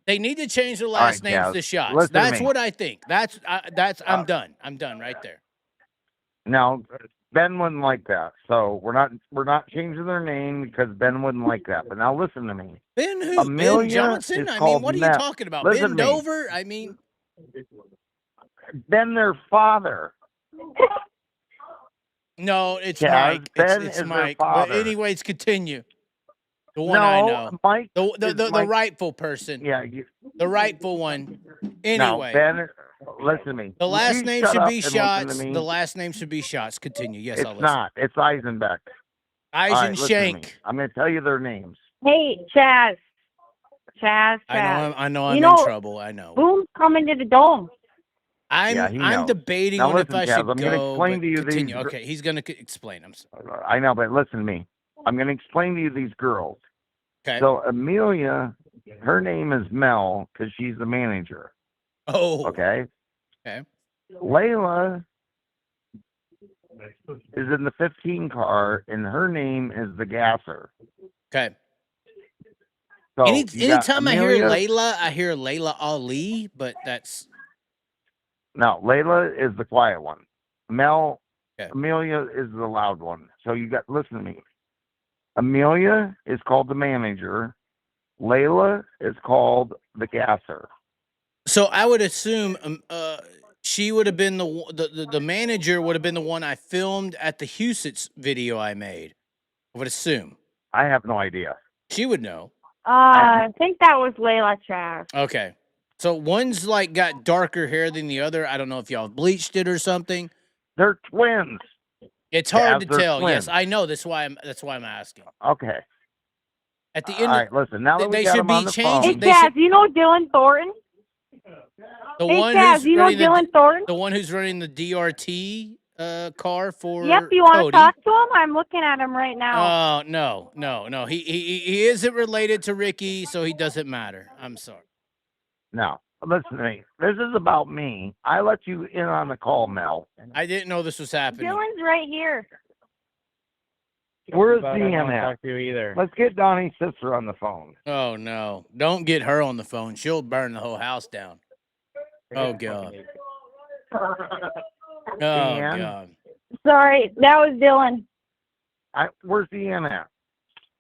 They need to change their last right, names Chaz, to Schatz. listen to That's me. what I think. I'm done. I'm done right there. Now, Ben wouldn't like that, so we're not changing their name because Ben wouldn't like that. But now listen to me. Ben who? Amelia Ben Johnson? is I mean, called what are you Mel. talking about? Listen Ben to me. Dover? I mean, Ben, their father. no, it's Chaz, Mike. Ben It's is their Mike. But father. anyways, continue. The one I know. Mike. The Mike. rightful person. Yeah. The rightful one. No, Anyway. Ben. Listen to me. The Would last you name shut should up be and listen to Schatz. me? The last name should be Schatz. Continue. Yes, I'll It's listen. not. It's Eisenbeck. All right, listen to me. Eisenshank. I'm going to tell you their names. Hey, Chaz. Chaz. I know I'm You know, in trouble. I know. Boom's coming to the dome. Yeah, he I'm knows. debating Now on if listen, I Chaz, should I'm gonna go. explain But to you continue. these- Okay, he's gonna explain. I'm sorry. I know, but listen to me. I'm going to explain to you these girls. Okay. So Amelia, her name is Mel because she's the manager. Oh. Okay. Okay. Layla is in the 15 car, and her name is the gasser. Okay. So anytime I hear Amelia, Layla, I hear Layla Ali, but that's no, Layla is the quiet one. Mel, okay. Amelia is the loud one. So listen to me. Amelia is called the manager. Layla is called the gasser. So I would assume she would have been the manager would have been the one I filmed at the Husitz video I made. I would assume. I have no idea. She would know. I think that was Layla Chaz. Okay. So one's like got darker hair than the other. I don't know if y'all bleached it or something. They're twins. It's hard to they're tell. twins. Yes, I know. That's why I'm asking. Okay. At the end, All right, listen. Now that they we got should them be on the changing- phone, Hey, Chaz, you know Dylan Thornton? the Hey, one Chaz, who's you know running Dylan Thornton? the one who's running the DRT car for Yep, you want to Cody. talk to him? I'm looking at him right now. Oh no. He isn't related to Ricky, so he doesn't matter. I'm sorry. no. Listen to me. This is about me. I let you in on the call, Mel. I didn't know this was happening. Dylan's right here. Where's I don't DM wanna at? talk to you either. Let's get Donnie's sister on the phone. Oh no! Don't get her on the phone. She'll burn the whole house down. Oh god. Oh Dan? god. Sorry, that was Dylan. Where's DM at?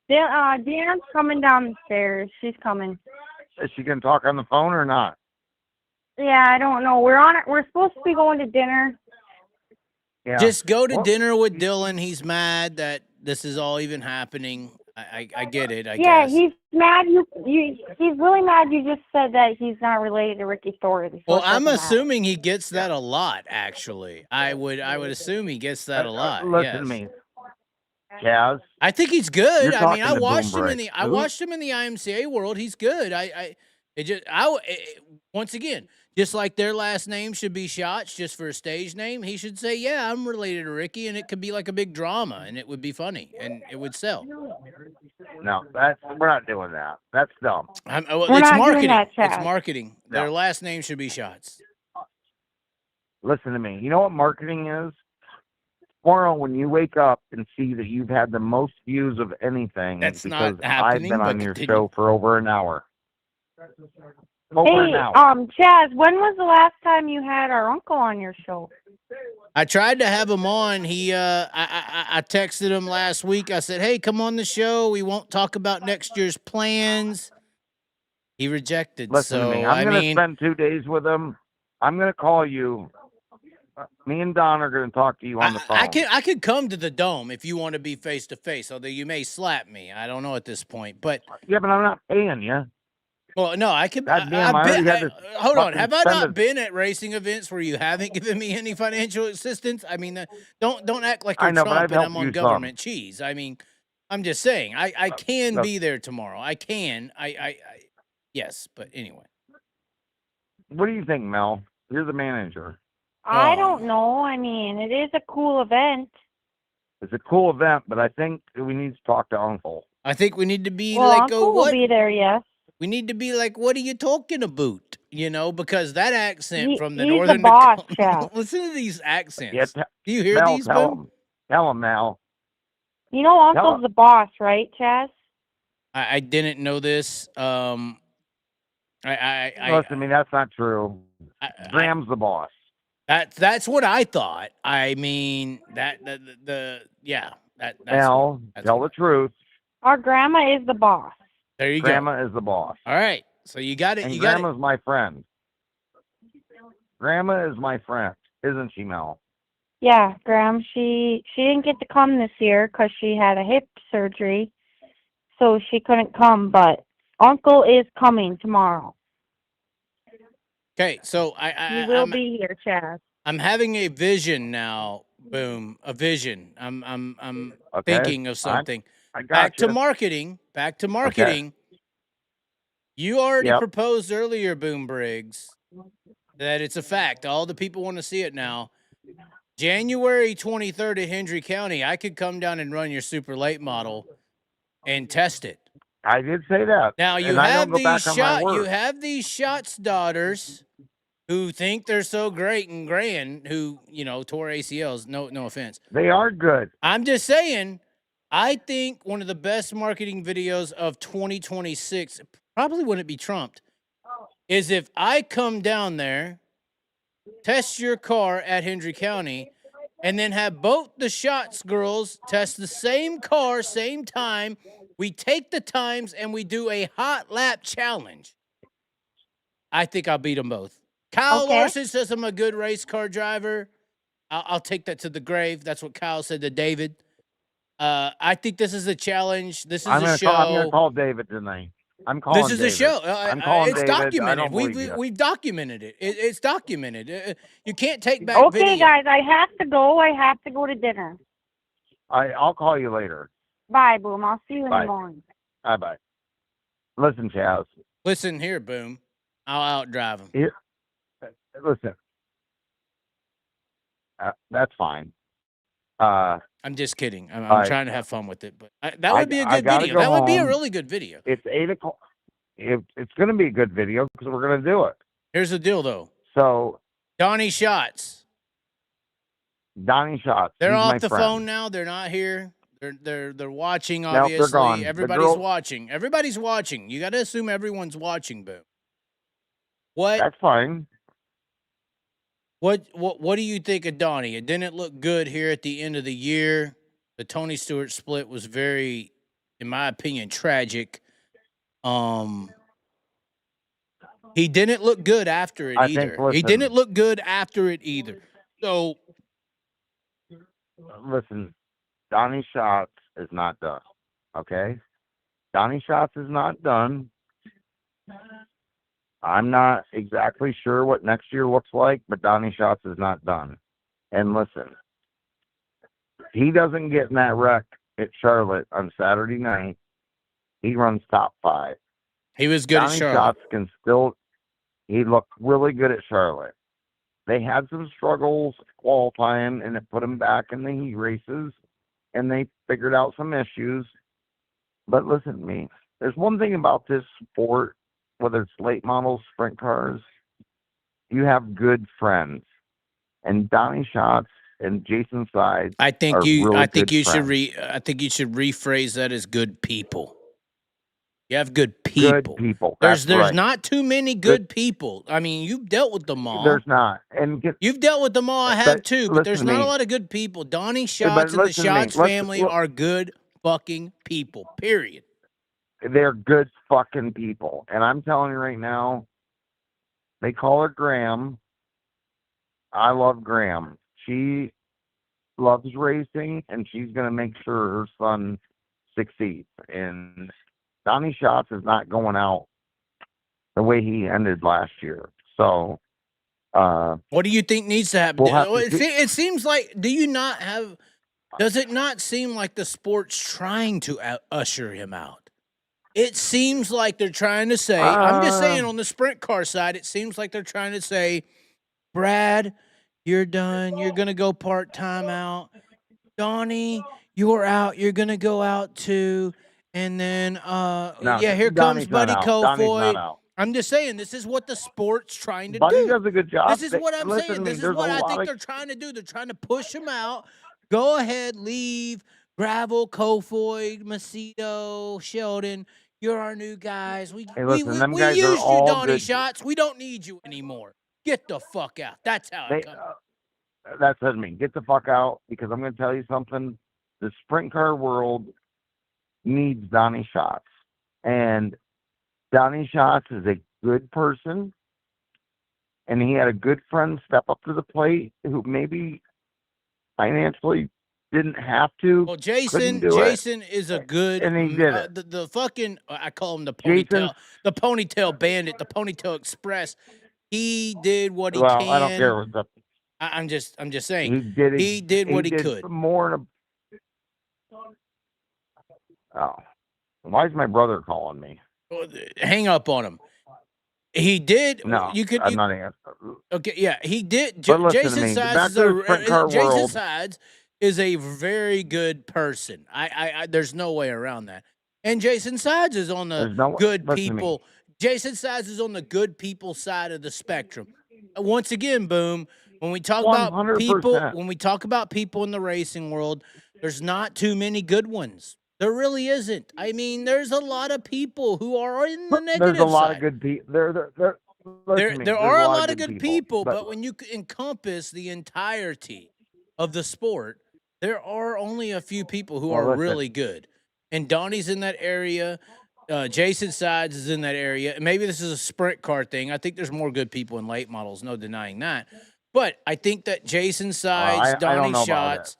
Deanna's coming down the stairs. She's coming. Is she going to talk on the phone or not? Yeah, I don't know. We're supposed to be going to dinner. Yeah. Just go to Well, dinner with Dylan. He's mad that this is all even happening. I get it. I Yeah, guess. he's mad. He's really mad. You just said that he's not related to Ricky Thornton. Well, So it I'm doesn't matter. assuming he gets that a lot. Actually, I would assume he gets that a lot. Listen yes. to me. Chaz, I think he's good. You're I mean, I talking to watched Boom him in Briggs. the watched him in the IMCA world. He's good. Once again, just like their last name should be Schatz, just for a stage name, he should say, "Yeah, I'm related to Ricky," and it could be like a big drama, and it would be funny, and it would sell. no, we're not doing that. That's dumb. We're It's not doing marketing. that, It's Chaz. marketing. No. Their last name should be Schatz. Listen to me. You know what marketing is? Tomorrow, when you wake up and see that you've had the most views of anything, That's because not happening, I've been but on your continue. show for over an hour. over Hey, and out. Chaz, when was the last time you had our uncle on your show? I tried to have him on. I texted him last week. I said, "Hey, come on the show. We won't talk about next year's plans." He rejected. Listen to me. So I'm I going to mean, spend 2 days with him. I'm going to call you. Me and Don are going to talk to you on the phone. I could come to the dome if you want to be face to face. Although you may slap me. I don't know at this point. But Yeah, but I'm not paying you. well, no, I could. Goddamn, I already had to Hold on. fucking Have I spend not a- been at racing events where you haven't given me any financial assistance? I mean, don't act like I you're know, but Trump I've and helped I'm on you government cheese. I mean, I'm just saying. I can look. be there tomorrow. I can. Yes, but anyway. What do you think, Mel? You're the manager. I don't know. I mean, it is a cool event. It's a cool event, but I think we need to talk to Uncle. I think we need to be Well, like, Uncle will what? be there, yes. We need to be like, what are you talking about? You know, because that accent from the He's northern the boss, Dakota- Chaz. Listen to these accents. Yeah, Do you hear Mel, these, tell Boom? him. Tell him, Mel. You know Uncle's the boss, right, Chaz? I didn't know this. Listen to me, that's not true. Graham's the boss. That's what I thought. I mean that's Mel, tell the truth. Our grandma is the boss. There you Grandma is the boss. All right. So you got it. And You got Grandma's my friend. Grandma is my friend, isn't she, Mel? Yeah, Graham, she didn't get to come this year because she had a hip surgery, so she couldn't come, but Uncle is coming tomorrow. Okay, so He will be here, Chaz. I'm having a vision now, Boom. A vision. I'm Okay. thinking of something. I got Back you. to marketing. Back to marketing. You already proposed earlier, Boom Briggs, that it's a fact. All the people want to see it now. January 23rd at Hendry County, I could come down and run your super late model and test it. I did say that. Now you have these Schatz daughters who think they're so great and grand, who, you know, tore ACLs. No offense. They are good. I'm just saying, I think one of the best marketing videos of 2026, probably wouldn't be trumped, is if I come down there, test your car at Hendry County, and then have both the Schatz girls test the same car, same time. We take the times and we do a hot lap challenge. I think I'll beat them both. Kyle Larson says I'm a good race car driver. I'll take that to the grave. That's what Kyle said to David. I think this is a challenge. This is a show. I'm going to call David tonight. I'm calling This is David. a show. I'm calling it's David. documented. We've documented it. It's documented. You can't take back Okay, video. guys, I have to go. I have to go to dinner. I'll call you later. Bye, Boom. I'll see you in the morning. Bye. Listen, Chaz. Listen here, Boom. I'll outdrive him. Here, listen. That's fine. I'm just kidding. I'm trying to have fun with it, but that would be a good video. That would be a really good video. It's 8 o'clock. It's going to be a good video because we're going to do it. Here's the deal, though. So, Donny Schatz. Donny Schatz. They're he's off the friend. phone now. They're not here. They're watching. Obviously, they're gone. Everybody's watching. Everybody's watching. You got to assume everyone's watching. Boom. What? That's fine. What do you think of Donny? It didn't look good here at the end of the year. The Tony Stewart split was very, in my opinion, tragic. He didn't look good after it either. He didn't look good after it either. So, listen, Donny Schatz is not done. Okay, Donny Schatz is not done. I'm not exactly sure what next year looks like, but Donny Schatz is not done. And listen, he doesn't get in that wreck at Charlotte on Saturday night. He runs top 5. He was good at Charlotte. He looked really good at Charlotte. They had some struggles qualifying, and it put him back in the heat races, and they figured out some issues. But listen to me. There's one thing about this sport, whether it's late models, sprint cars, you have good friends. And Donny Schatz and Jason Sides. I think you should friends. rephrase that as good people. You have good people. Good people. That's There's right. not too many good people. I mean, you've dealt with them all. There's not. And You've dealt with them all. I have too, but there's not a lot of good people. Donny Schatz and the Schatz family are good fucking people. Period. They're good fucking people. And I'm telling you right now, they call her Graham. I love Graham. She loves racing, and she's going to make sure her son succeeds. And Donny Schatz is not going out the way he ended last year. So, what do you think needs to happen? It seems like, does it not seem like the sport's trying to usher him out? It seems like they're trying to say, I'm just saying on the sprint car side, it seems like they're trying to say, Brad, you're done. You're going to go part-time out. Donny, you're out. You're going to go out too. And then, here comes Buddy Kofoid. I'm just saying, this is what the sport's trying to do. Buddy does a good job. This is what I'm saying. This is what I think they're trying to do. They're trying to push him out. Go ahead, leave. Gravel, Kofoid, Macedo, Sheldon. You're our new guys. We used you, Donny Schatz. We don't need you anymore. Get the fuck out. That's how it comes. That's what I mean. Get the fuck out, because I'm going to tell you something. The sprint car world needs Donny Schatz. And Donny Schatz is a good person. And he had a good friend step up to the plate who maybe financially didn't have to. Well, Jason is a good, and he did it. The fucking, I call him the ponytail bandit, the ponytail express. He did what he can. I don't care what's up. I'm just saying. He did what he could. More. Oh, why is my brother calling me? Hang up on him. He did. No, I'm not answering. Okay, yeah, he did. Jason Sides is a very good person. I there's no way around that. And Jason Sides is on the good people. Jason Sides is on the good people side of the spectrum. Once again, Boom, when we talk 100%. About people, when we talk about people in the racing world, there's not too many good ones. There really isn't. I mean, there's a lot of people who are in the negative side. There's a lot of good people. There are a lot of good people, but when you encompass the entirety of the sport, there are only a few people who are really good. And Donnie's in that area. Jason Sides is in that area. Maybe this is a sprint car thing. I think there's more good people in late models, no denying that. But I think that Jason Sides, Donny Schatz,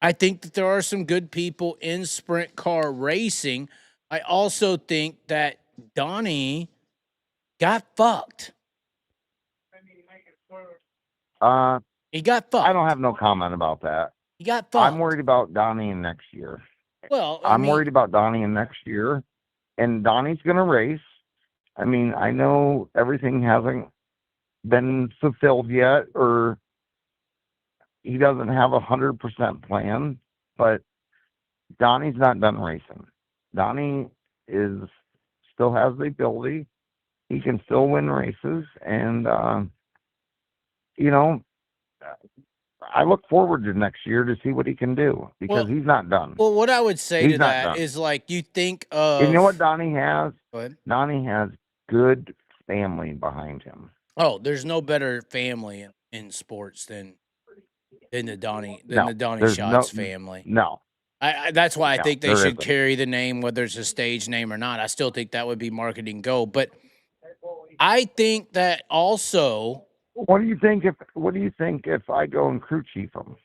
I think that there are some good people in sprint car racing. I also think that Donnie got fucked. He got fucked. I don't have no comment about that. He got fucked. I'm worried about Donnie in next year. Well, I'm worried about Donnie in next year. And Donnie's going to race. I mean, I know everything hasn't been fulfilled yet, or he doesn't have 100% plan, but Donnie's not done racing. Donnie still has the ability. He can still win races. And, I look forward to next year to see what he can do, because he's not done. Well, what I would say to that is, like, you think of... You know what Donnie has? Go ahead. Donnie has good family behind him. Oh, there's no better family in sports than the Donny Schatz family. No. That's why I think they should carry the name, whether it's a stage name or not. I still think that would be marketing gold. But I think that also... What do you think if I go and crew chief them?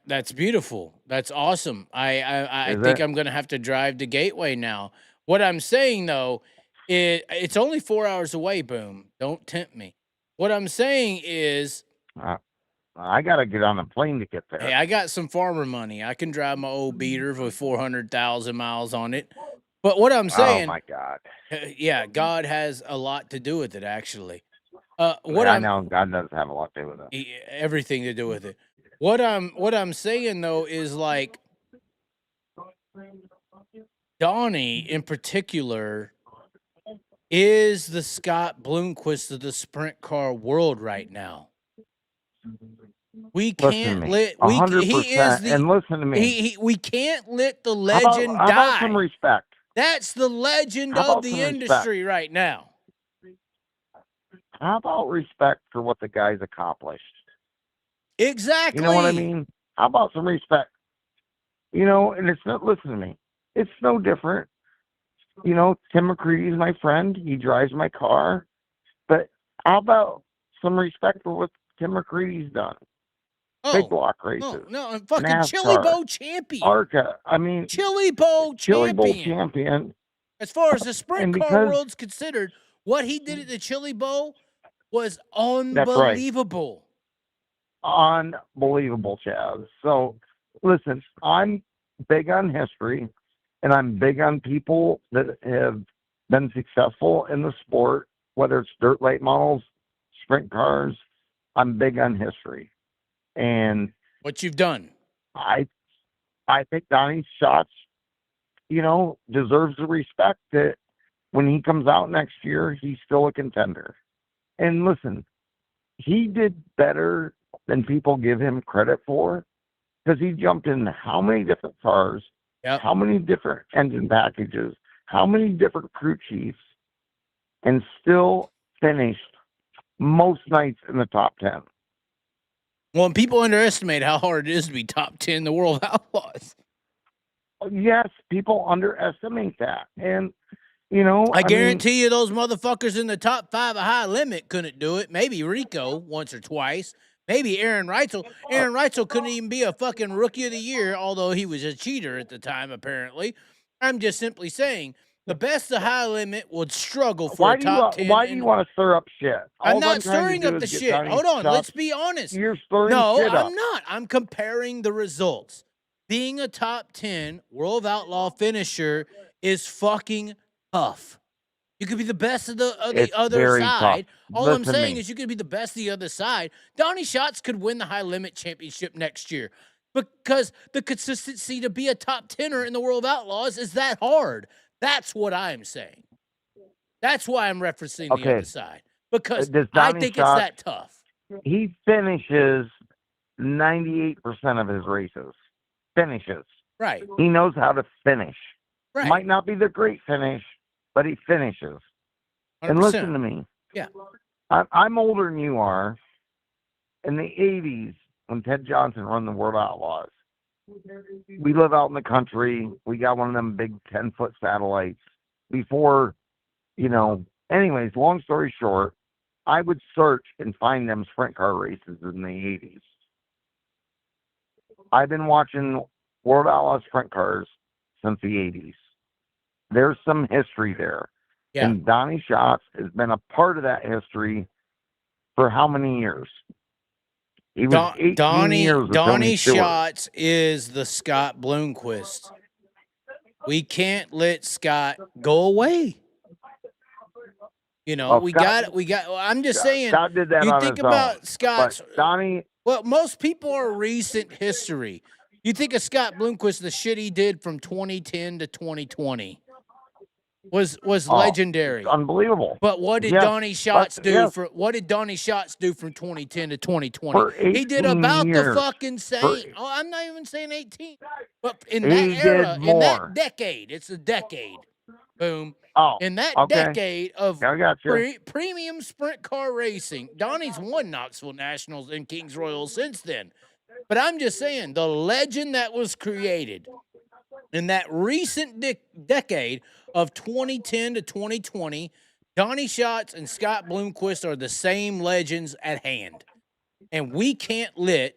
That's beautiful. That's awesome. I think I'm going to have to drive to Gateway now. What I'm saying, though, is it's only 4 hours away, Boom. Don't tempt me. What I'm saying is... I got to get on a plane to get there. Hey, I got some farmer money. I can drive my old beater with 400,000 miles on it. But what I'm saying... Oh, my God. Yeah, God has a lot to do with it, actually. I know God does have a lot to do with it. Everything to do with it. What I'm saying, though, is like Donnie in particular is the Scott Bloomquist of the sprint car world right now. We can't let 100%. And listen to me. We can't let the legend die. How about some respect? That's the legend How of about the some respect? industry right now. How about respect for what the guy's accomplished? Exactly. You know what I mean? How about some respect? You know, and it's not, listen to me, it's no different. You know, Tim McCready's my friend. He drives my car. But how about some respect for what Tim McCready's done? Big block races. No, and fucking NASCAR, Chili Bowl champion. ARCA. I mean, Chili Bowl Chili Bowl champion. champion. As far as the sprint And car because- world's considered, what he did at the Chili Bowl was That's right. unbelievable. Unbelievable, Chaz. So, listen, I'm big on history, and I'm big on people that have been successful in the sport, whether it's dirt late models, sprint cars. I'm big on history. And what you've done. I think Donny Schatz, you know, deserves the respect that when he comes out next year, he's still a contender. And listen, he did better than people give him credit for, because he jumped in how many different cars, Yep. how many different engine packages, how many different crew chiefs, and still finished most nights in the top 10. Well, and people underestimate how hard it is to be top 10 in the World of Outlaws. Yes, people underestimate that. And, you know, I guarantee you those motherfuckers in the top 5 of High Limit couldn't do it. Maybe Rico once or twice. Maybe Aaron Reitzel. Aaron Reitzel couldn't even be a fucking Rookie of the Year, although he was a cheater at the time, apparently. I'm just simply saying the best of High Limit would struggle for a top 10. Why do you want to stir up shit? I'm not stirring up the shit. Hold on, let's be honest. You're stirring shit up. I'm not. I'm comparing the results. Being a top 10 World of Outlaw finisher is fucking tough. You could be the best of the other side. All I'm saying is you could be the best of the other side. Donny Schatz could win the High Limit Championship next year because the consistency to be a top 10er in the World of Outlaws is that hard. That's what I'm saying. That's why I'm referencing the other side, because I think it's that tough. He finishes 98% of his races. Finishes. Right. He knows how to finish. Right. Might not be the great finish, but he finishes. 100%. And listen to me. Yeah. I'm older than you are. In the 80s, when Ted Johnson run the World Outlaws, we live out in the country. We got one of them big 10-foot satellites. Before, you know, anyways, long story short, I would search and find them sprint car races in the 80s. I've been watching World Outlaw sprint cars since the 80s. There's some history there. Yeah. And Donny Schatz has been a part of that history for how many years? He was 18 years with Donny Stewart. Schatz is the Scott Bloomquist. We can't let Scott go away. You know, Well, we Scott- got. I'm just saying. Scott did that You on think his about own. Scott's. But Donny, Well, most people are recent history. You think of Scott Bloomquist, the shit he did from 2010 to 2020 was legendary. unbelievable. But what did Yes, Donny Schatz but- do yes. what did Donny Schatz do from 2010 to 2020? For He did 18 about the years. fucking same. For- I'm not even saying 18. But in He that did era, in more. that decade, it's a decade. Boom. Oh, In that okay. decade of I got you. premium sprint car racing, Donnie's won Knoxville Nationals and Kings Royal since then. But I'm just saying, the legend that was created in that recent decade of 2010 to 2020, Donny Schatz and Scott Bloomquist are the same legends at hand. And we can't let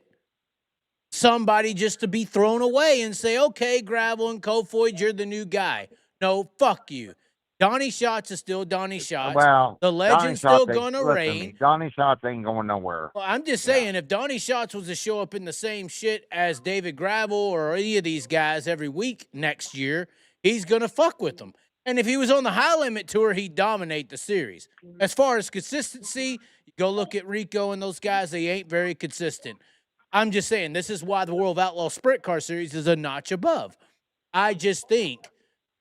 somebody just to be thrown away and say, okay, Gravel and Kofoid, you're the new guy. No, fuck you. Donny Schatz is still Donny Schatz. Well, The Donny legend's still Schatz ain't- going to listen to me, reign. Donny Schatz ain't going nowhere. Well, I'm just saying, if Donny Schatz was to show up in the same shit as David Gravel or any of these guys every week next year, he's going to fuck with them. And if he was on the High Limit Tour, he'd dominate the series. As far as consistency, you go look at Rico and those guys, they ain't very consistent. I'm just saying, this is why the World of Outlaw Sprint Car Series is a notch above. I just think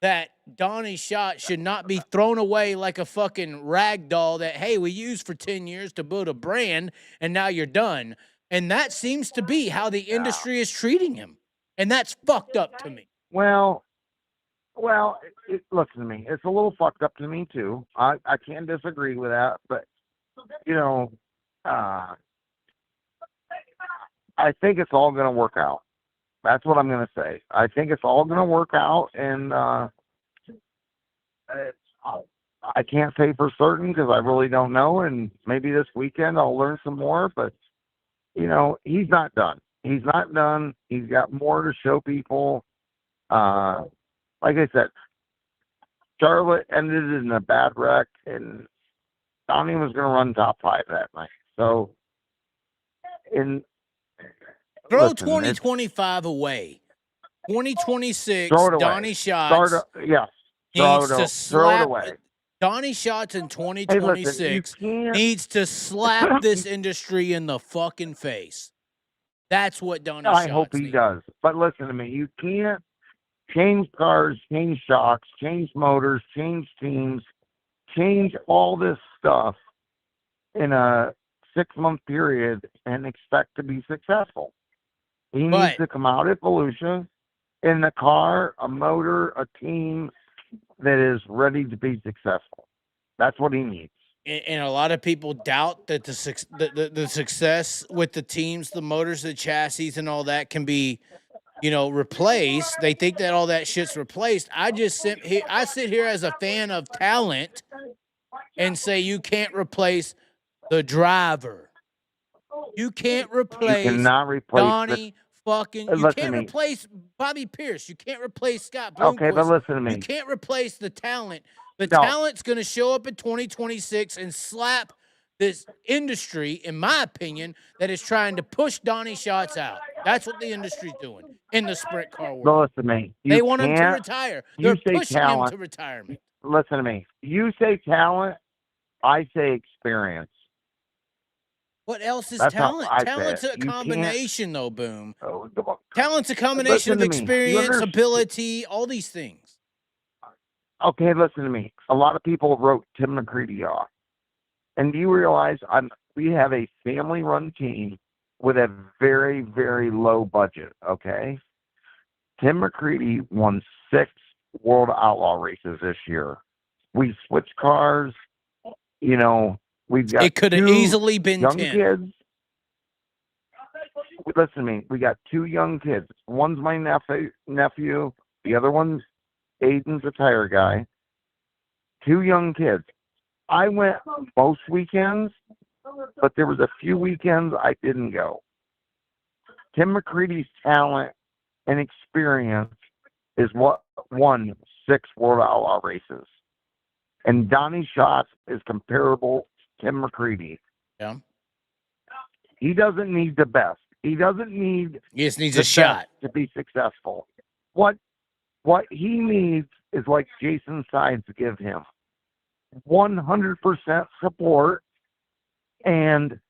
that Donny Schatz should not be thrown away like a fucking rag doll that, hey, we used for 10 years to build a brand, and now you're done. And that seems to be how the industry is treating him. And that's fucked up to me. Well, Well, listen to me. It's a little fucked up to me too. I can't disagree with that, but you know, uh, I think it's all going to work out. That's what I'm going to say. I think it's all going to work out, and I can't say for certain because I really don't know. And maybe this weekend I'll learn some more. But you know, he's not done. He's not done. He's got more to show people. Like I said, Charlotte ended in a bad wreck, and Donny was going to run top 5 that night. So, throw listen, 2025 away. 2026, throw it away. Donny Schatz Yes, needs to throw it slap. away. Donny Schatz in Hey, 2026 listen, needs to slap this industry in the fucking face. That's what Donny Schatz I hope he needs. does. But listen to me. You can't change cars, change shocks, change motors, change teams, change all this stuff in a 6-month period and expect to be successful. He needs to come out at Volusia in a car, a motor, a team that is ready to be successful. That's what he needs. And a lot of people doubt that the success with the teams, the motors, the chassis, and all that can be, replaced. They think that all that shit's replaced. I sit here as a fan of talent and say you can't replace the driver. You can't replace. You cannot replace Donny fucking. You can't replace Bobby Pierce. You can't replace Scott Bloomquist. Okay, but listen to me. You can't replace the talent. The talent's going to show up in 2026 and slap this industry, in my opinion, that is trying to push Donny Schatz out. That's what the industry's doing in the sprint car world. But listen to me. They want him to retire. They're pushing him to retirement. Listen to me. You say talent, I say experience. What else is That's talent? Talent's a combination, though, Boom. Talent's a combination of experience, ability, all these things. Okay, listen to me. A lot of people wrote Tim McCready off. And do you realize we have a family-run team with a very, very low budget, okay? Tim McCready won 6 World Outlaw races this year. We switched cars. We've got it could have easily been young 10. kids. Listen to me. We got 2 young kids. One's my nephew. The other one's Aiden's a tire guy. 2 young kids. I went most weekends, but there was a few weekends I didn't go. Tim McCready's talent and experience is what won 6 World Outlaw races. And Donny Schatz is comparable to Tim McCready. Yeah. He doesn't need the best. He doesn't need he just needs a shot to be successful. What he needs is like Jason Sides give him. 100% support, and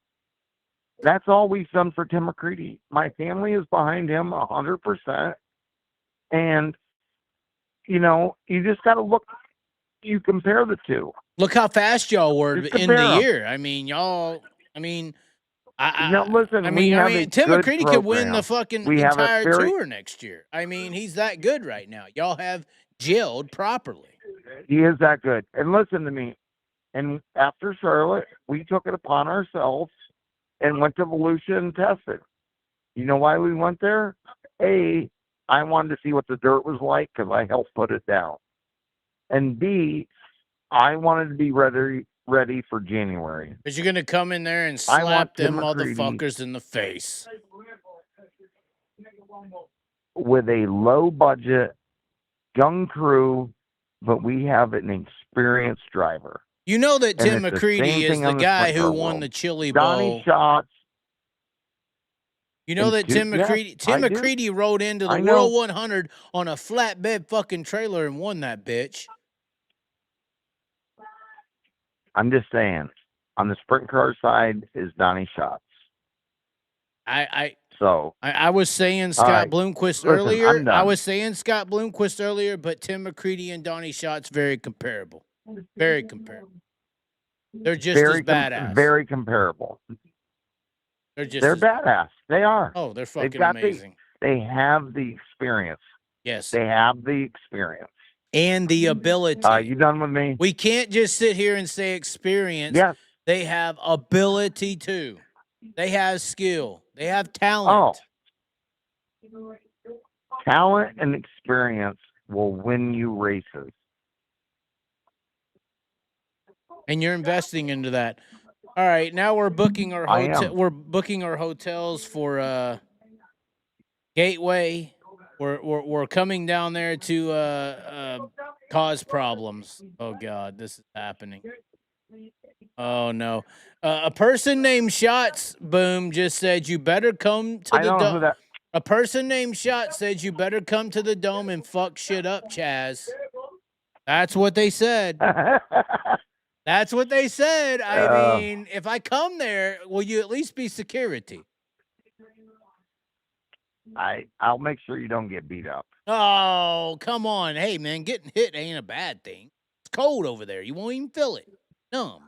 that's all we've done for Tim McCready. My family is behind him 100%, and you just got to look. You compare the two. Look how fast y'all were in the year. I mean, y'all. I mean, listen. Tim McCready could win the fucking entire tour next year. I mean, he's that good right now. Y'all have gelled properly. He is that good. And listen to me. And after Charlotte, we took it upon ourselves and went to Volusia and tested. You know why we went there? A, I wanted to see what the dirt was like because I helped put it down. And B, I wanted to be ready for January. Because you're going to come in there and slap them motherfuckers in the face. With a low budget, young crew, but we have an experienced driver. You know that Tim McCready is the guy who won the Chili Bowl. Donny Schatz. You know that Tim McCready rode into the World 100 on a flatbed fucking trailer and won that bitch. I'm just saying, on the sprint car side is Donny Schatz. I was saying Scott Bloomquist earlier. I was saying Scott Bloomquist earlier, but Tim McCready and Donny Schatz very comparable. Very comparable. They're just as badass. Very comparable. They're badass. They are. Oh, they're fucking amazing. They have the experience. Yes. They have the experience. and the ability. You done with me? We can't just sit here and say experience. Yes. They have ability too. They have skill. They have Oh. talent. Talent and experience will win you races. And you're investing into that. All right, now we're booking our I hotel. am. We're booking our hotels for Gateway. We're coming down there to cause problems. Oh God, this is happening. Oh no. A person named Schatz, Boom, just said you better come to I the don't know who dome. that. A person named Schatz said you better come to the dome and fuck shit up, Chaz. That's what they said. That's what they said. I mean, if I come there, will you at least be security? I'll make sure you don't get beat up. Oh, come on. Hey, man, getting hit ain't a bad thing. It's cold over there. You won't even feel it. Numb.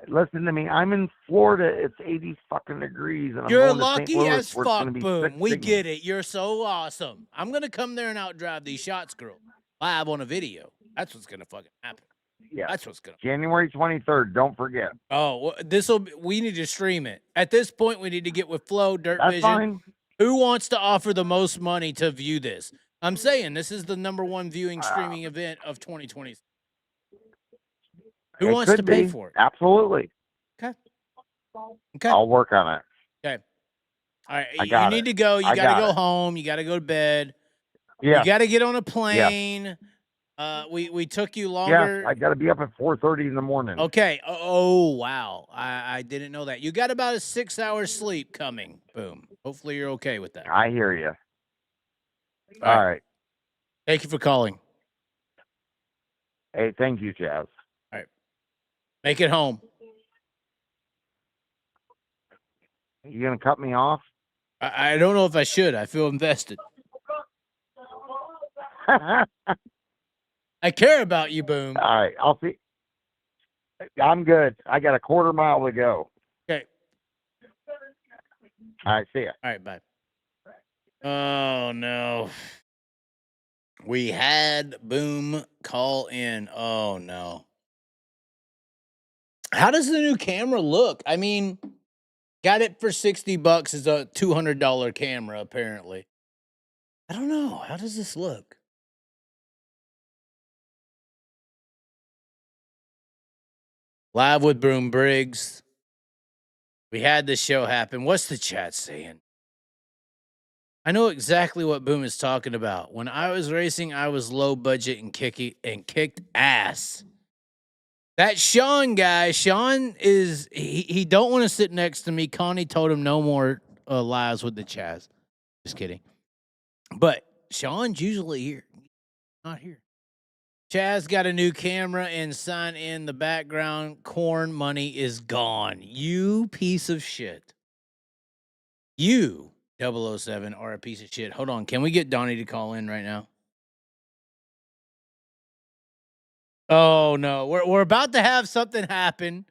Listen to me. I'm in Florida. It's 80 fucking degrees, and I'm You're going to St. lucky Louis as where it's going fuck, to be Boom. We 60. get it. You're so awesome. I'm going to come there and outdrive these shots, girl, live on a video. That's what's going to fucking happen. Yeah. That's what's going to January 23rd. Don't forget. Oh, we need to stream it. At this point, we need to get with Flow, Dirt That's Vision. fine. Who wants to offer the most money to view this? I'm saying this is the #1 viewing streaming event of 2020. Who wants to pay for it? Absolutely. Okay. I'll work on it. Okay. All right. I got you need to go. You I got to got go it. home. You got to go to bed. Yeah. You got to get on a plane. We took you longer. Yeah. I got to be up at 4:30 in the morning. Okay. Oh, wow. I didn't know that. You got about a 6-hour sleep coming. Boom. Hopefully you're okay with that. I hear you. All All right. Thank you for calling. Hey, thank you, Chaz. All right. Make it home. You gonna cut me off? I don't know if I should. I feel invested. I care about you, Boom. All right. I'll see. I'm good. I got a quarter mile to go. Okay. All right. See ya. All right. Bye. Oh, no. We had Boom call in. Oh, no. How does the new camera look? I mean, got it for $60. Is a $200 camera, apparently. I don't know. How does this look? Live with Boom Briggs. We had this show happen. What's the chat saying? I know exactly what Boom is talking about. When I was racing, I was low budget and kicked ass. That Sean guy, Sean is he don't want to sit next to me. Connie told him no more lives with the Chaz. Just kidding. But Sean's usually here. Not here. Chaz got a new camera and sign in the background. Corn money is gone. You piece of shit. You 007 are a piece of shit. Hold on. Can we get Donnie to call in right now? Oh no. We're about to have something happen.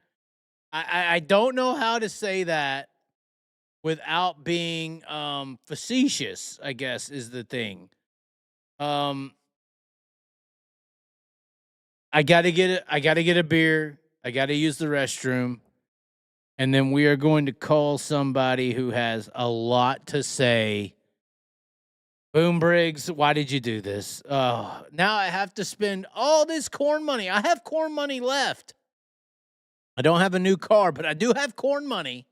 I don't know how to say that without being facetious, I guess is the thing. I gotta get a beer. I gotta use the restroom. And then we are going to call somebody who has a lot to say. Boom Briggs, why did you do this? Oh, now I have to spend all this corn money. I have corn money left. I don't have a new car, but I do have corn money.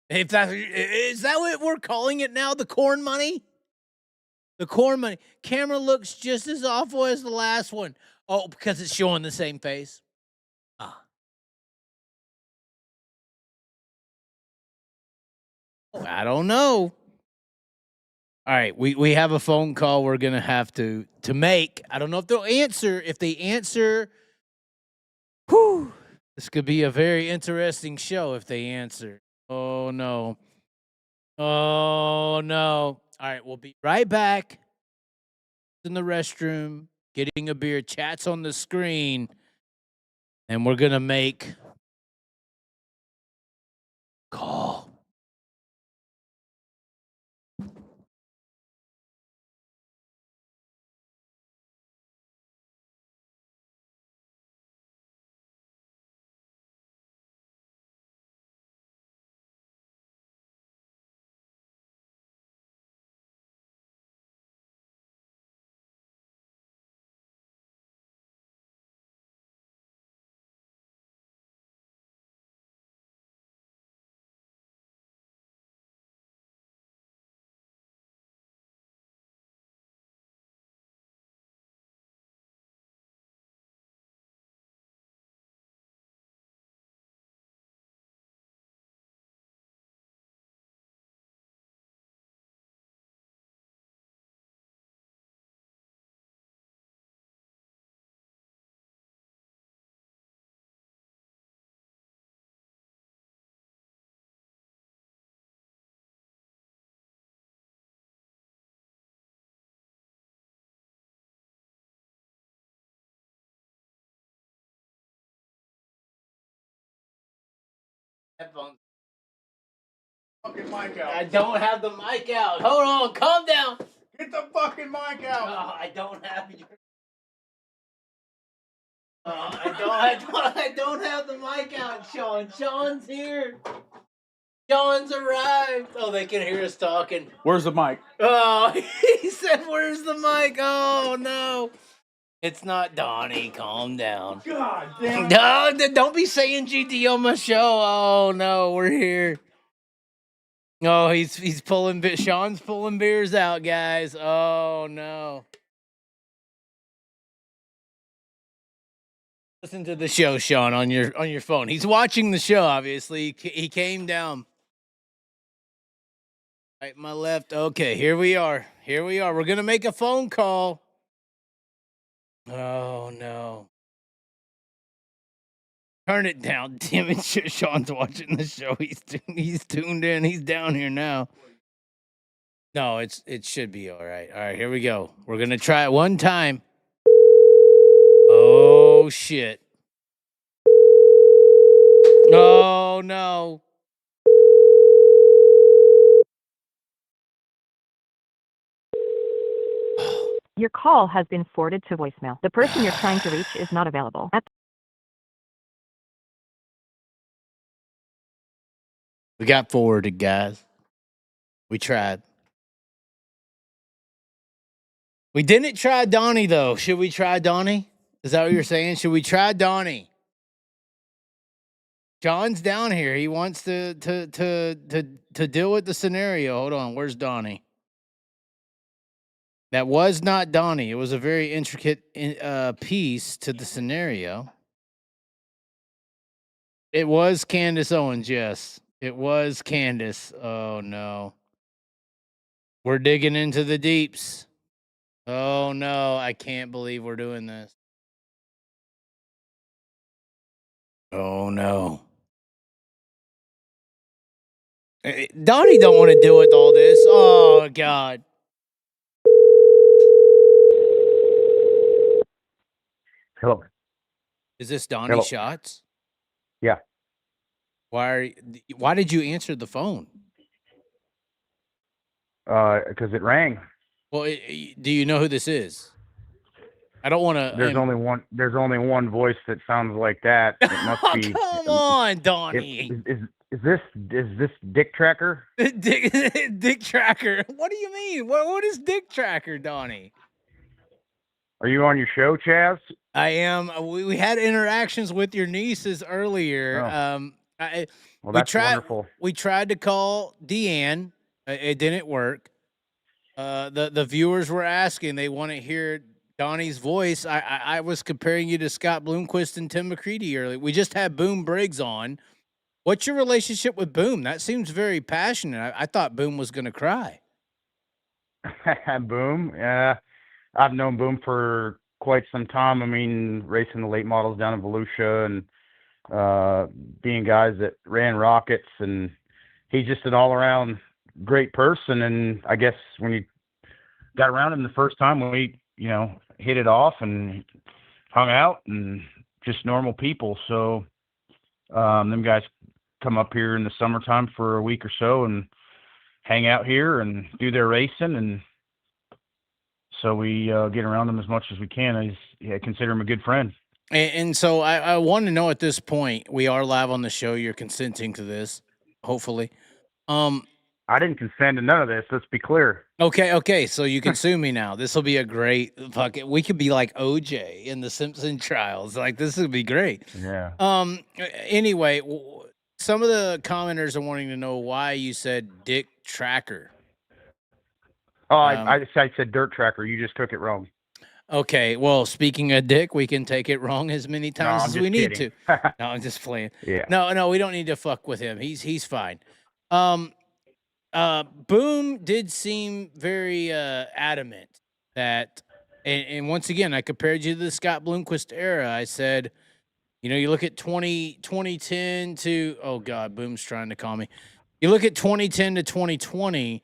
If that is that what we're calling it now, the corn money? The corn money. Camera looks just as awful as the last one. Oh, because it's showing the same face. I don't know. All right, we have a phone call we're gonna have to make. I don't know if they'll answer. If they answer, whew, this could be a very interesting show if they answer. Oh no. Oh no. All right, we'll be right back in the restroom, getting a beer, chats on the screen, and we're gonna make call. Headphones. Fucking mic out. I don't have the mic out. Hold on, calm down. Get the fucking mic out. I don't have your. I don't have the mic out, Sean. Sean's here. Sean's arrived. Oh, they can hear us talking. Where's the mic? Oh, he said, "Where's the mic?" Oh no, it's not Donnie. Calm down. God damn. No, don't be saying GD on my show. Oh no, we're here. Oh, he's pulling. Sean's pulling beers out, guys. Oh no. Listen to the show, Sean, on your phone. He's watching the show. Obviously, he came down. Right, my left. Okay, here we are. We're gonna make a phone call. Oh no. Turn it down, damn it. Sean's watching the show. He's tuned in. He's down here now. No, it should be all right. All right, here we go. We're gonna try it one time. Oh shit. Oh no. Your call has been forwarded to voicemail. The person you're trying to reach is not available. We got forwarded, guys. We tried. We didn't try Donnie though. Should we try Donnie? Is that what you're saying? Should we try Donnie? John's down here. He wants to deal with the scenario. Hold on. Where's Donnie? That was not Donnie. It was a very intricate piece to the scenario. It was Candace Owens, yes. It was Candace. Oh, no. We're digging into the deeps. Oh, no. I can't believe we're doing this. Oh, no. Donnie don't want to deal with all this. Oh, God. Hello. Is this Donny Hello. Schatz? Yeah. Why did you answer the phone? Because it rang. Well, do you know who this is? I don't want to. There's only one. There's only one voice that sounds like that. It must be. Come on, Donnie. Is this Dick Tracker? Dick Tracker. What do you mean? What is Dick Tracker, Donnie? Are you on your show, Chaz? I am. We had interactions with your nieces earlier. Oh. Well, That's wonderful. We tried to call Deanne. It didn't work. The viewers were asking. They want to hear Donnie's voice. I was comparing you to Scott Bloomquist and Tim McCready earlier. We just had Boom Briggs on. What's your relationship with Boom? That seems very passionate. I thought Boom was going to cry. Boom. I've known Boom for quite some time. I mean, racing the late models down in Volusia and being guys that ran rockets, and he's just an all-around great person. And I guess when you got around him the first time, we, hit it off and hung out and just normal people. So them guys come up here in the summertime for a week or so and hang out here and do their racing, and so we get around them as much as we can. I consider him a good friend. And so I want to know at this point, we are live on the show. You're consenting to this, hopefully. I didn't consent to none of this. Let's be clear. Okay. So you can sue me now. This will be a great fucking. We could be like OJ in the Simpson trials. Like, this would be great. Yeah. Anyway, some of the commenters are wanting to know why you said Dick Tracker. Oh, I said Dirt Tracker. You just took it wrong. Okay, well, speaking of Dick, we can take it wrong as many times as we need to. No, I'm just playing. Yeah. No, we don't need to fuck with him. He's fine. Boom did seem very adamant that, and once again, I compared you to the Scott Bloomquist era. I said, you look at 2010 to, oh God, Boom's trying to call me. You look at 2010 to 2020,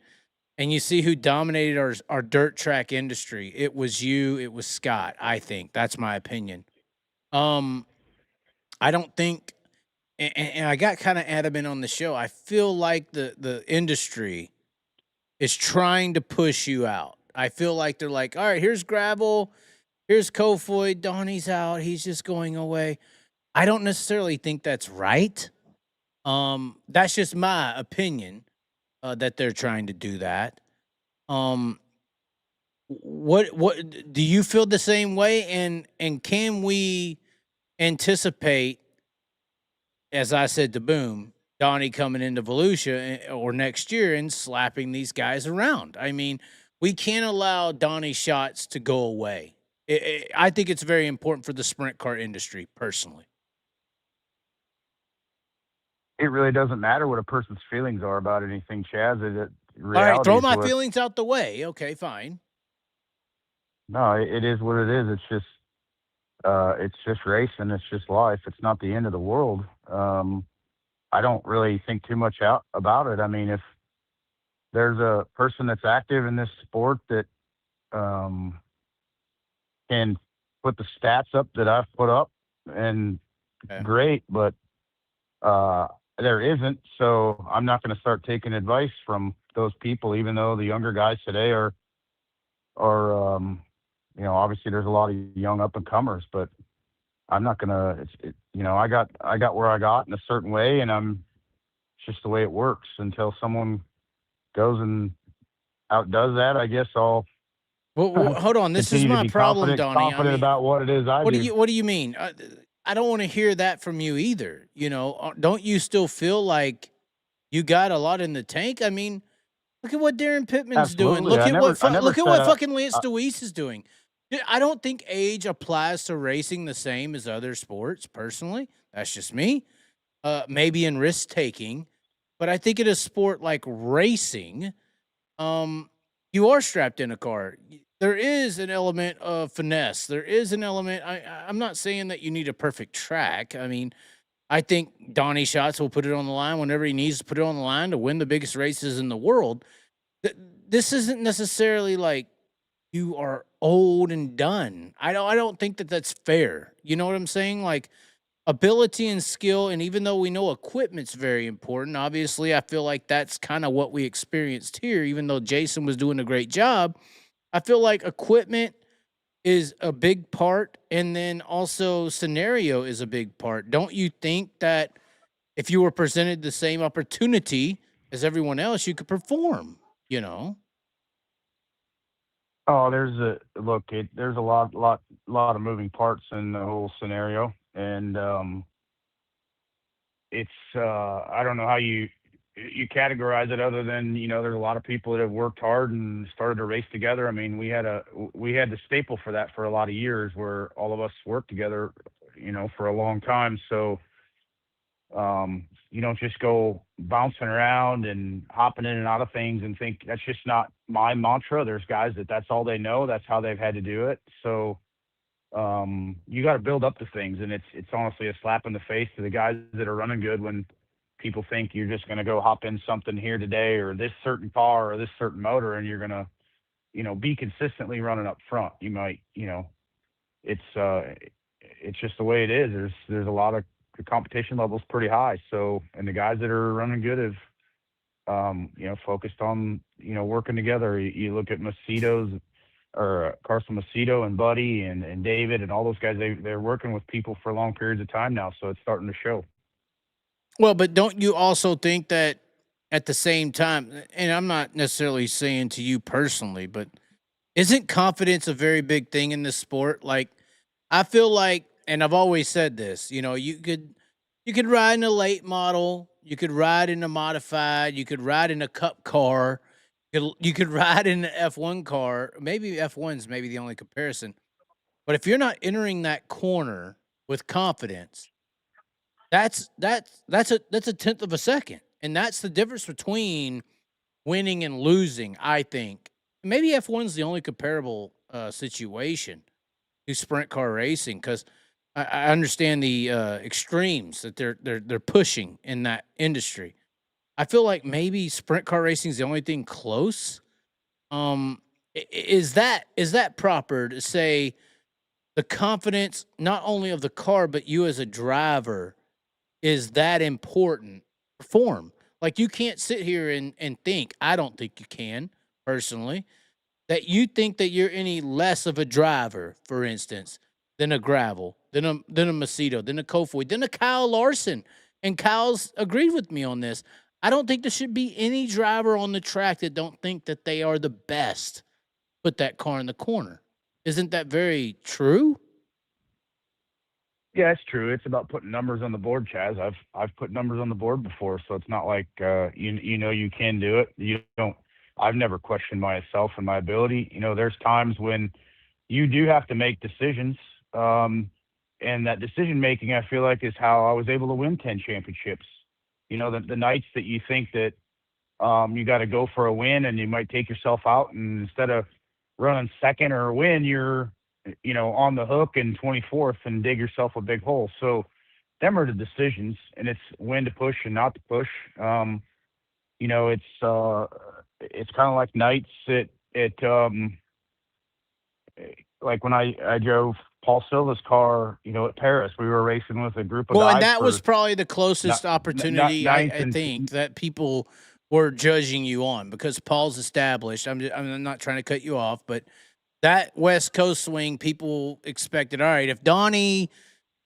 and you see who dominated our dirt track industry. It was you. It was Scott, I think. That's my opinion. I don't think and I got kind of adamant on the show. I feel like the industry is trying to push you out. I feel like they're like, all right, here's Gravel, here's Kofoid, Donnie's out, he's just going away. I don't necessarily think that's right. That's just my opinion, that they're trying to do that. Um, what do you feel the same way? And can we anticipate, as I said to Boom, Donnie coming into Volusia or next year and slapping these guys around? I mean, we can't allow Donny Schatz to go away. I think it's very important for the sprint car industry, personally. It really doesn't matter what a person's feelings are about anything, Chaz. All right, throw my what, feelings out the way. Okay, fine. no, it is what it is. It's just racing. It's just life. It's not the end of the world. I don't really think too much out about it. I mean, if there's a person that's active in this sport that can put the stats up that I've put up, and Okay. great, but there isn't. So I'm not going to start taking advice from those people, even though the younger guys today are obviously there's a lot of young up and comers, but I'm not gonna. I got where I got in a certain way, and it's just the way it works. Until someone goes and outdoes that, I guess I'll Well, hold on. This is continue to my be problem, Donnie. confident about what it is I do. What do you mean? I don't want to hear that from you either. Don't you still feel like you got a lot in the tank? I mean, look at what Darren Pittman's doing. Absolutely. Look at what fucking Lance DeWeese is doing. I don't think age applies to racing the same as other sports. Personally, that's just me. Maybe in risk taking, but I think in a sport like racing, you are strapped in a car. There is an element of finesse. There is an element. I'm not saying that you need a perfect track. I mean, I think Donny Schatz will put it on the line whenever he needs to put it on the line to win the biggest races in the world. This isn't necessarily like you are old and done. I don't think that that's fair. You know what I'm saying? Like, ability and skill, and even though we know equipment's very important, obviously I feel like that's kind of what we experienced here. Even though Jason was doing a great job, I feel like equipment is a big part, and then also scenario is a big part. Don't you think that if you were presented the same opportunity as everyone else, you could perform? Oh, there's a lot of moving parts in the whole scenario, and it's I don't know how you categorize it other than there's a lot of people that have worked hard and started to race together. I mean, we had the staple for that for a lot of years, where all of us worked together, for a long time. So you don't just go bouncing around and hopping in and out of things and think. That's just not my mantra. There's guys that's all they know. That's how they've had to do it. So you got to build up to things, and it's honestly a slap in the face to the guys that are running good when people think you're just going to go hop in something here today, or this certain car or this certain motor, and you're going to be consistently running up front. You might it's just the way it is. There's a lot of, the competition level's pretty high. So, and the guys that are running good have focused on working together. You look at Macedo's, or Carson Macedo and Buddy and David and all those guys. They're working with people for long periods of time now, so it's starting to show. Well, but don't you also think that at the same time, and I'm not necessarily saying to you personally, but isn't confidence a very big thing in this sport? Like, I feel like, and I've always said this, you could ride in a late model, you could ride in a modified, you could ride in a cup car, you could ride in an F1 car. Maybe F1's maybe the only comparison. But if you're not entering that corner with confidence, that's a tenth of a second. And that's the difference between winning and losing, I think. Maybe F1's the only comparable situation to sprint car racing, because I understand the extremes that they're pushing in that industry. I feel like maybe sprint car racing is the only thing close. Is that proper to say the confidence not only of the car but you as a driver is that important for form. Like, you can't sit here and think, I don't think you can, personally, that you think that you're any less of a driver, for instance, than a Gravel, than a Macedo, than a Kofoid, than a Kyle Larson. And Kyle's agreed with me on this. I don't think there should be any driver on the track that don't think that they are the best. Put that car in the corner. Isn't that very true? Yeah, it's true. It's about putting numbers on the board, Chaz. I've put numbers on the board before, so it's not like you can do it. You don't. I've never questioned myself and my ability. There's times when you do have to make decisions, and that decision making, I feel like, is how I was able to win 10 championships. The nights that you think that you got to go for a win, and you might take yourself out, and instead of running second or a win, you're on the hook in 24th and dig yourself a big hole. So them are the decisions, and it's when to push and not to push. It's kind of like nights like when I drove Paul Silva's car, at Paris. We were racing with a group of guys. And that was probably the closest opportunity, I think, that people were judging you on, because Paul's established. I'm not trying to cut you off, but that West Coast swing, people expected, all right, if Donny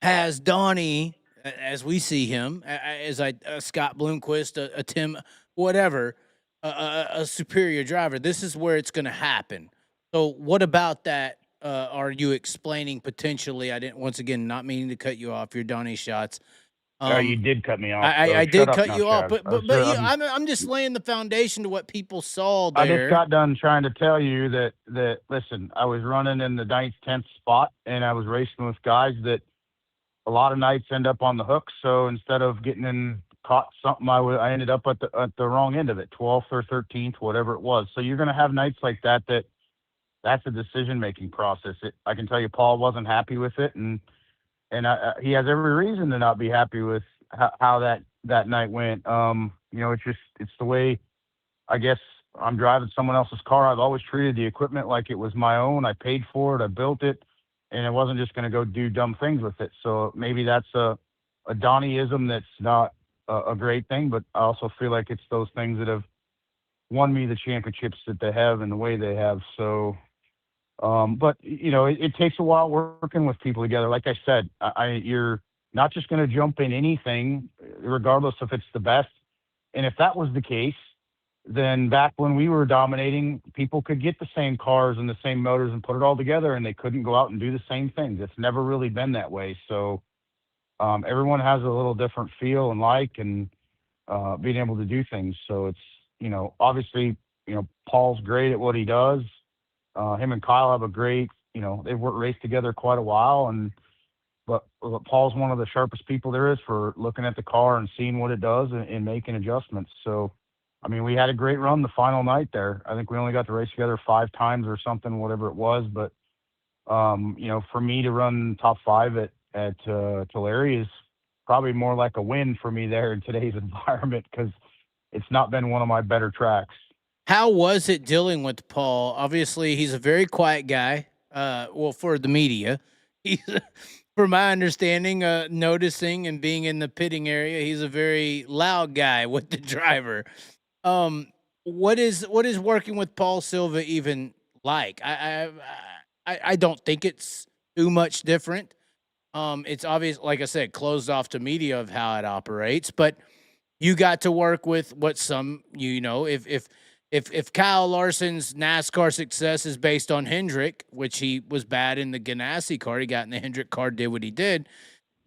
has Donny, as we see him, as a Scott Bloomquist, a Tim, whatever, a superior driver, this is where it's going to happen. So what about that are you explaining potentially? I didn't, once again, not meaning to cut you off. You're Donny Schatz. You did cut me off. I did cut you off, Chaz. but I'm just laying the foundation to what people saw there. I just got done trying to tell you that listen, I was running in the 9th, 10th spot, and I was racing with guys that a lot of nights end up on the hook. So instead of getting caught something, I ended up at the wrong end of it, 12th or 13th, whatever it was. So you're going to have nights like that. That's a decision making process. I can tell you, Paul wasn't happy with it, and he has every reason to not be happy with how that night went. It's the way, I guess, I'm driving someone else's car. I've always treated the equipment like it was my own. I paid for it. I built it, and I wasn't just going to go do dumb things with it. So maybe that's a Donnyism that's not a great thing, but I also feel like it's those things that have won me the championships that they have and the way they have. So, but it takes a while working with people together. Like I said, you're not just going to jump in anything, regardless if it's the best. And if that was the case, then back when we were dominating, people could get the same cars and the same motors and put it all together, and they couldn't go out and do the same things. It's never really been that way. So everyone has a little different feel and being able to do things. So it's, obviously, Paul's great at what he does. Him and Kyle have a great, they've raced together quite a while, but Paul's one of the sharpest people there is for looking at the car and seeing what it does and making adjustments. So, I mean, we had a great run the final night there. I think we only got to race together 5 times or something, whatever it was. But, for me to run top 5 at Tulare is probably more like a win for me there in today's environment, because it's not been one of my better tracks. How was it dealing with Paul? Obviously, he's a very quiet guy. For the media, he's, from my understanding, noticing and being in the pitting area, he's a very loud guy with the driver. What is working with Paul Silva even like? I don't think it's too much different. It's obvious, like I said, closed off to media of how it operates, but you got to work with what some, if Kyle Larson's NASCAR success is based on Hendrick, which he was bad in the Ganassi car, he got in the Hendrick car, did what he did,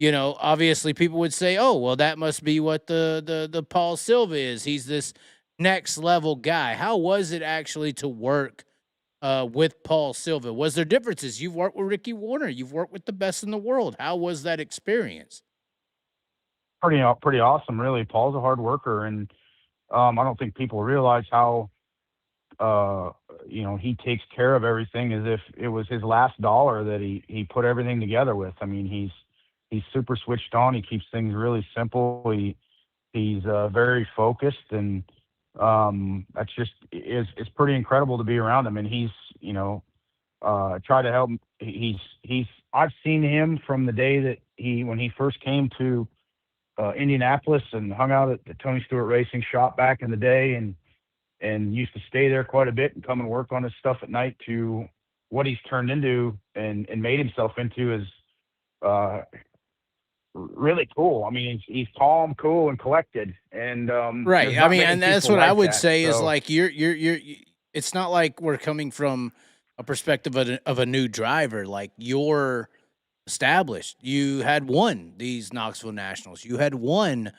obviously people would say, oh, well, that must be what the Paul Silva is. He's this next level guy. How was it actually to work with Paul Silva? Was there differences? You've worked with Ricky Warner. You've worked with the best in the world. How was that experience? Pretty awesome, really. Paul's a hard worker, and I don't think people realize how, he takes care of everything as if it was his last dollar that he put everything together with. I mean, he's super switched on. He keeps things really simple. He's very focused, and that's just it's pretty incredible to be around him. And he's try to help. I've seen him from the day that when he first came to Indianapolis and hung out at the Tony Stewart Racing shop back in the day, and used to stay there quite a bit and come and work on his stuff at night, to what he's turned into and made himself into is really cool. I mean, he's calm, cool, and collected. And Right. I mean, and that's what I would say is so, like it's not like we're coming from a perspective of a new driver. Like, you're established. You had won these Knoxville Nationals. You had won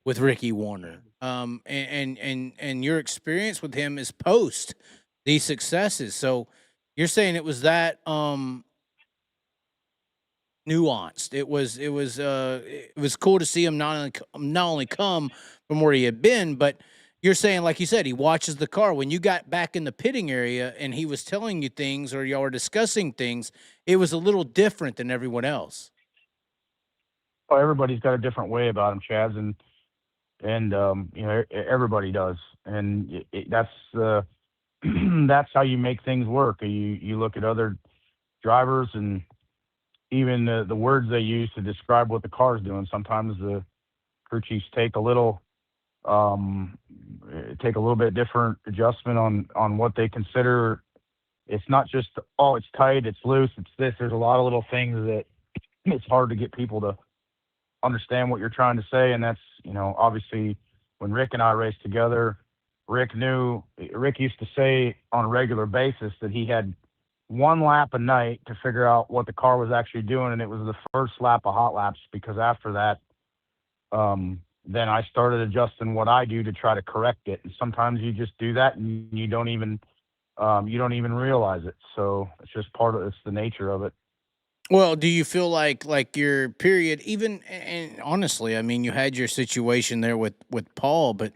with Ricky Warner. And your experience with him is post these successes. So you're saying it was that nuanced. It was cool to see him not only come from where he had been, but you're saying, like you said, he watches the car. When you got back in the pitting area and he was telling you things, or y'all were discussing things, it was a little different than everyone else. well, everybody's got a different way about him, Chaz, and you know, everybody does, and that's that's how you make things work. You look at other drivers, and even the words they use to describe what the car is doing. Sometimes the crew chiefs take a little bit different adjustment on what they consider. It's not just, oh, it's tight, it's loose, it's this. There's a lot of little things that it's hard to get people to understand what you're trying to say. And that's, you know, obviously when Rick and I raced together, Rick used to say on a regular basis that he had one lap a night to figure out what the car was actually doing, and it was the first lap of hot laps, because after that, then I started adjusting what I do to try to correct it. And sometimes you just do that and you don't even realize it. So it's the nature of it. Well, do you feel like your period, even, and honestly, I mean, you had your situation there with Paul, but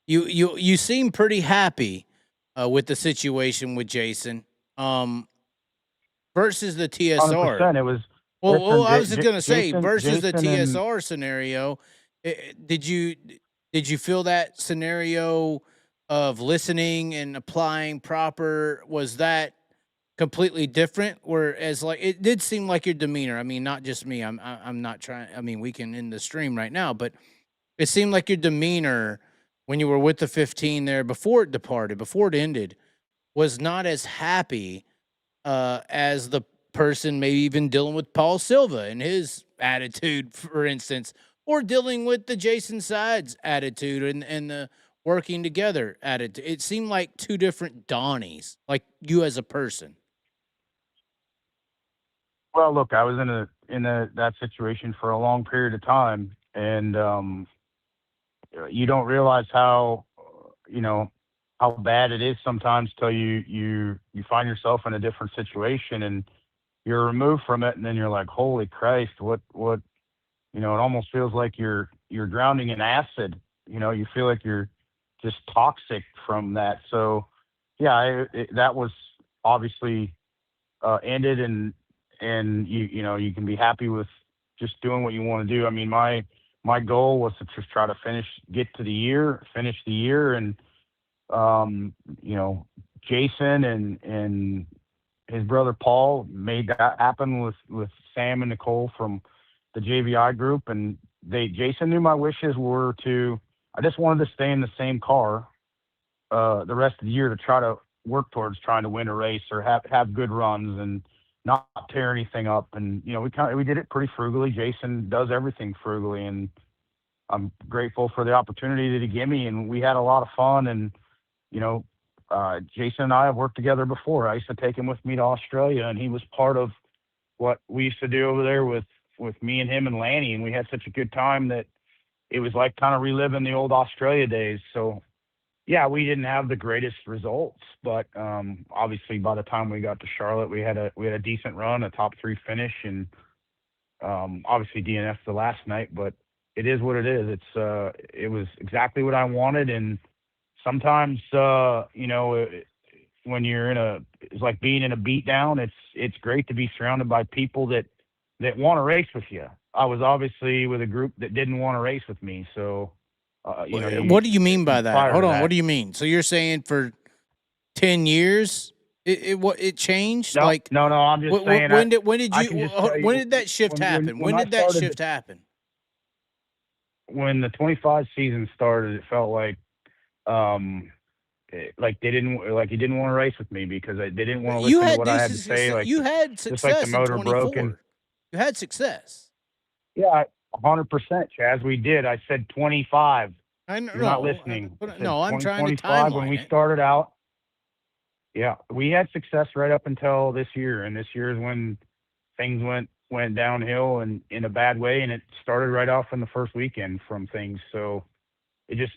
you seem pretty happy with the situation with Jason. Versus the TSR. 100%. It was. Well, I was just gonna say, Jason, versus the Jason TSR scenario, did you feel that scenario of listening and applying proper, was that completely different? Whereas, like, it did seem like your demeanor. I mean, not just me. I'm not trying. I mean, we can end the stream right now, but it seemed like your demeanor when you were with the 15 there before it ended, was not as happy as the person maybe even dealing with Paul Silva and his attitude, for instance, or dealing with the Jason Sides attitude and the working together attitude. It seemed like two different Donnies, like you as a person. Well, look, I was in that situation for a long period of time, and you don't realize how bad it is sometimes till you find yourself in a different situation and you're removed from it, and then you're like, holy Christ, what it almost feels like you're drowning in acid. You feel like you're just toxic from that. So yeah, that was obviously ended, and you can be happy with just doing what you want to do. I mean, my goal was to just try to finish the year, and Jason and his brother Paul made that happen with Sam and Nicole from the JVI group, and Jason knew my wishes were I just wanted to stay in the same car the rest of the year to try to work towards trying to win a race or have good runs and not tear anything up. And we did it pretty frugally. Jason does everything frugally, and I'm grateful for the opportunity that he gave me, and we had a lot of fun. And Jason and I have worked together before. I used to take him with me to Australia, and he was part of what we used to do over there with me and him and Lanny, and we had such a good time that it was like kind of reliving the old Australia days. So yeah, we didn't have the greatest results, but obviously by the time we got to Charlotte, we had a decent run, a top 3 finish, and obviously DNF the last night, but it is what it is. It was exactly what I wanted. And sometimes, when you're it's like being in a beatdown. It's great to be surrounded by people that want to race with you. I was obviously with a group that didn't want to race with me. So, what do you mean by that? Hold on. What do you mean? So you're saying for 10 years, it changed? No, like, no, I'm just saying. When did that shift happen? When did that shift happen? when the 25 season started, it felt like like he didn't want to race with me because they didn't want to You listen to had what I had to say. Like you had just like the success in motor broke and 24. You had success. yeah, 100%, Chaz. We did. I said 25. I You're not know. listening. I said No, I'm trying to 2025 when timeline we it. started out. Yeah, we had success right up until this year, and this year is when things went downhill and in a bad way, and it started right off in the first weekend from things. So it just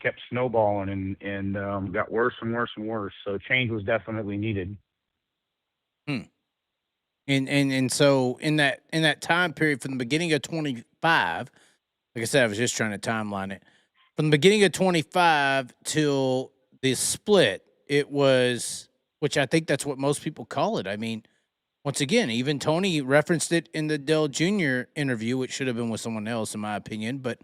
kept snowballing and got worse and worse and worse. So change was definitely needed. And so in that time period from the beginning of 25, like I said, I was just trying to timeline it. From the beginning of 25 till the split, it was, which I think that's what most people call it. I mean, once again, even Tony referenced it in the Dell Jr. interview, which should have been with someone else, in my opinion, but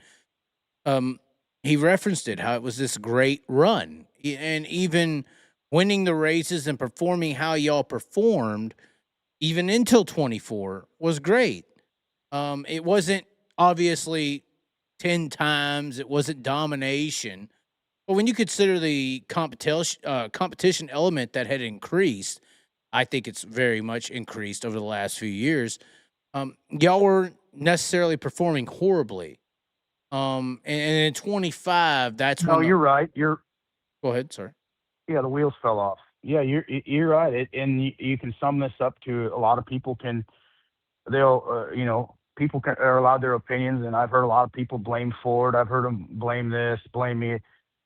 he referenced it, how it was this great run. And even winning the races and performing how y'all performed, even until 24, was great. It wasn't obviously 10 times, it wasn't domination. But when you consider the competition element that had increased, I think it's very much increased over the last few years. Y'all weren't necessarily performing horribly. And in 25, that's No, when you're right. go ahead, sorry. Yeah, the wheels fell off. Yeah, you're right. And you can sum this up to a lot of people people are allowed their opinions, and I've heard a lot of people blame Ford. I've heard them blame this, blame me.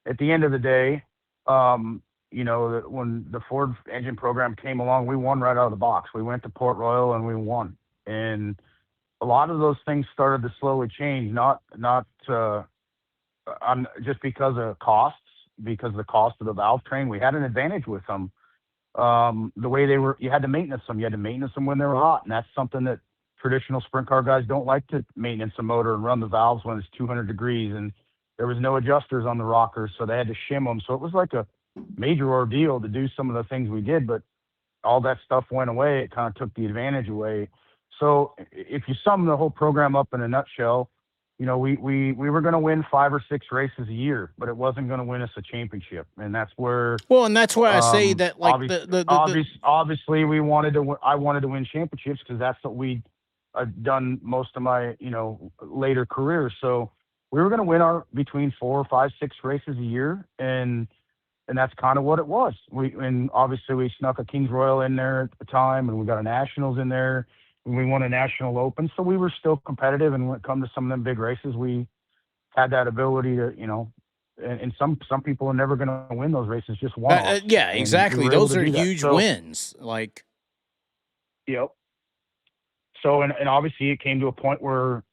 At the end of the day, when the Ford engine program came along, we won right out of the box. We went to Port Royal and we won. And a lot of those things started to slowly change, not just because of costs, because of the cost of the valve train. We had an advantage with them. The way they were, you had to maintenance them. You had to maintenance them when they were hot, and that's something that traditional sprint car guys don't like, to maintenance a motor and run the valves when it's 200 degrees, and there was no adjusters on the rockers, so they had to shim them. So it was like a major ordeal to do some of the things we did, but all that stuff went away. It kind of took the advantage away. So if you sum the whole program up in a nutshell, we were going to win 5 or 6 races a year, but it wasn't going to win us a championship. And that's where, and that's why I say that, like, obviously I wanted to win championships because that's what we'd done most of my, later career. So we were going to win between 4, 5, 6 races a year. And that's kind of what it was. And obviously we snuck a Kings Royal in there at the time, and we got a Nationals in there, and we won a National Open. So we were still competitive. And when it comes to some of them big races, we had that ability to, and some people are never going to win those races, just one. Yeah, exactly. Those are huge wins. Like, yep. So, and obviously it came to a point where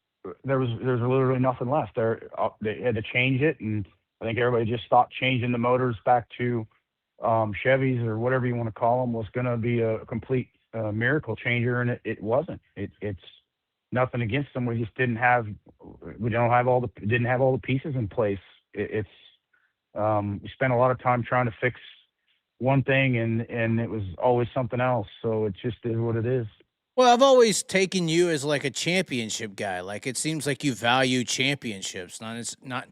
there's literally nothing left there. They had to change it. And I think everybody just thought changing the motors back to Chevys or whatever you want to call them was going to be a complete miracle changer, and it wasn't. It's nothing against them. We just didn't have all the pieces in place. We spent a lot of time trying to fix one thing, and it was always something else. So it just is what it is. Well, I've always taken you as like a championship guy. Like, it seems like you value championships, not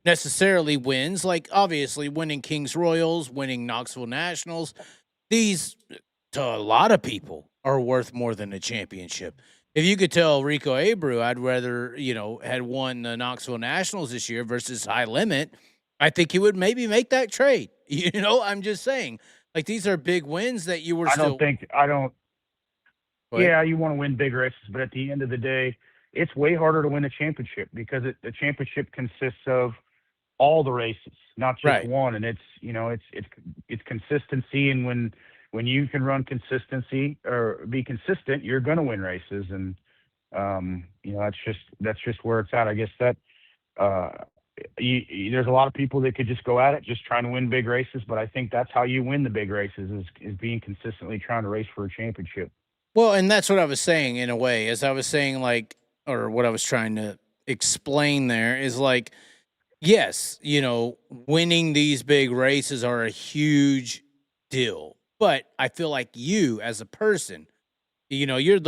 necessarily wins. Like, obviously winning Kings Royals, winning Knoxville Nationals, these to a lot of people are worth more than a championship. If you could tell Rico Abreu, I'd rather, had won the Knoxville Nationals this year versus High Limit, I think he would maybe make that trade. I'm just saying, like, these are big wins that you were Yeah, you want to win big races, but at the end of the day, it's way harder to win a championship because the championship consists of all the races, not just one. And it's consistency. And when you can run consistency or be consistent, you're going to win races. And that's just where it's at. I guess that there's a lot of people that could just go at it, just trying to win big races. But I think that's how you win the big races is being consistently trying to race for a championship. Well, and that's what I was saying in a way, as I was saying, like, or what I was trying to explain there is like, yes, winning these big races are a huge deal, but I feel like you as a person, you're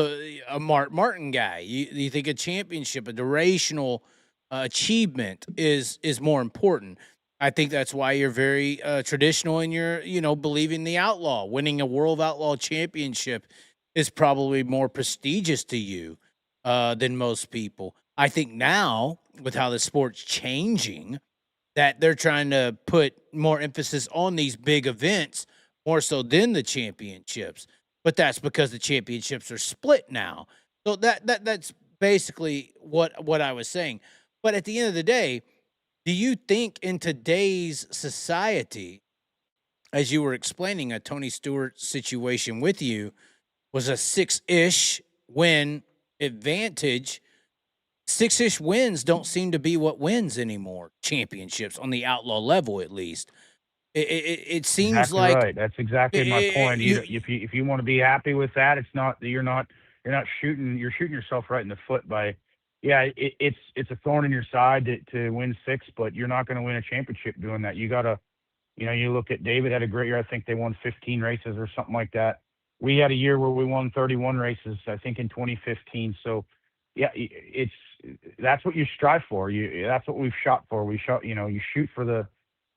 a Martin guy. You think a championship, a durational achievement is more important. I think that's why you're very traditional in your, believing the outlaw. Winning a World Outlaw Championship is probably more prestigious to you than most people. I think now, with how the sport's changing, that they're trying to put more emphasis on these big events more so than the championships. But that's because the championships are split now. So that's basically what I was saying. But at the end of the day, do you think in today's society, as you were explaining, a Tony Stewart situation with you was a 6-ish win advantage? 6-ish wins don't seem to be what wins anymore. Championships on the outlaw level, at least. It seems Exactly like right. That's exactly my point. you, If you want to be happy with that, it's not you're not shooting yourself right in the foot by it's a thorn in your side to win 6, but you're not going to win a championship doing that. You gotta you look at David had a great year. I think they won 15 races or something like that. We had a year where we won 31 races, I think in 2015. So that's what you strive for. That's what we've shot for. We shot you shoot for the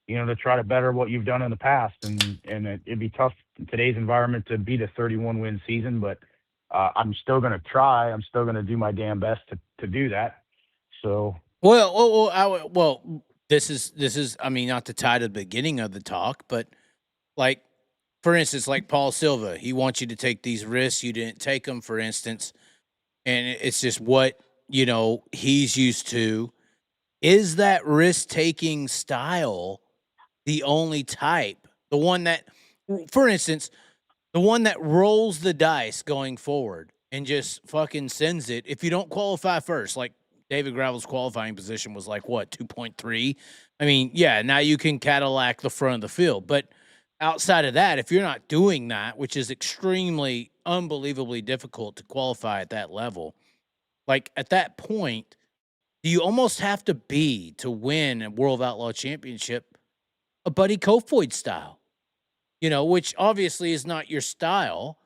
to try to better what you've done in the past. And it'd be tough in today's environment to beat a 31 win season, but I'm still going to try. I'm still going to do my damn best to do that. So, this is, I mean, not to tie to the beginning of the talk, but like, for instance, like Paul Silva, he wants you to take these risks. You didn't take them, for instance. And it's just what, he's used to. Is that risk-taking style the only type? The one that, for instance, the one that rolls the dice going forward and just fucking sends it. If you don't qualify first, like David Gravel's qualifying position was like, what, 2.3? I mean, yeah, now you can Cadillac the front of the field. But outside of that, if you're not doing that, which is extremely, unbelievably difficult to qualify at that level, like at that point, do you almost have to be to win a World Outlaw Championship a Buddy Kofoid style? Which obviously is not your style,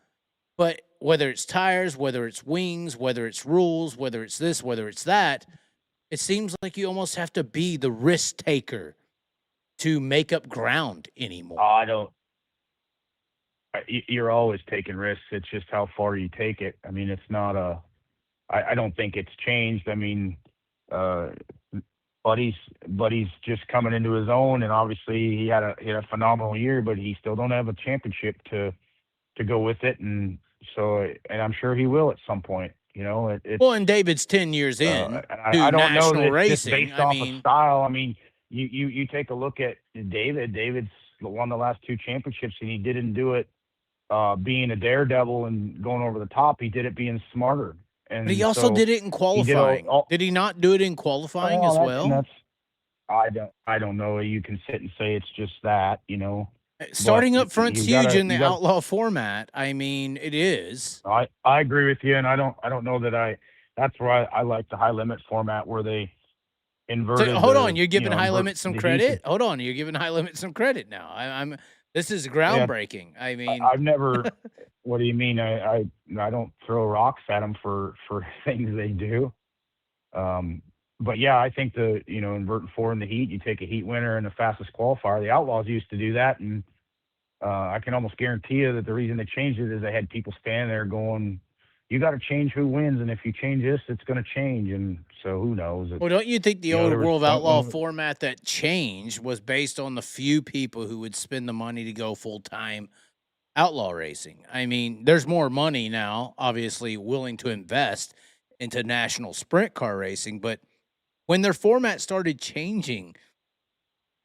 but whether it's tires, whether it's wings, whether it's rules, whether it's this, whether it's that, it seems like you almost have to be the risk taker to make up ground anymore. You're always taking risks. It's just how far you take it. I mean, it's not I don't think it's changed. I mean, Buddy's just coming into his own, and obviously he had a phenomenal year, but he still don't have a championship to go with it, and I'm sure he will at some point. And David's 10 years in to I don't national know racing. Based off of style. I mean, you take a look at David. David's won the last 2 championships, and he didn't do it being a daredevil and going over the top. He did it being smarter. But he also did it in qualifying. Did he not do it in qualifying as well? I don't know. You can sit and say it's just that, Starting up front's huge in the outlaw format. I mean, it is. I agree with you, and I don't know that that's where I like the high limit format where they inverted. So, hold on, you're giving high limit some credit? Hold on, you're giving high limit some credit now. This is groundbreaking. I mean, I've never. What do you mean? I don't throw rocks at them for things they do. But yeah, I think inverting 4 in the heat, you take a heat winner and the fastest qualifier. The Outlaws used to do that, and I can almost guarantee you that the reason they changed it is they had people standing there going, "You got to change who wins, and if you change this, it's going to change." And so who knows? Well, don't you think the old World Outlaw format that changed was based on the few people who would spend the money to go full-time outlaw racing? I mean, there's more money now, obviously willing to invest into national sprint car racing, but when their format started changing,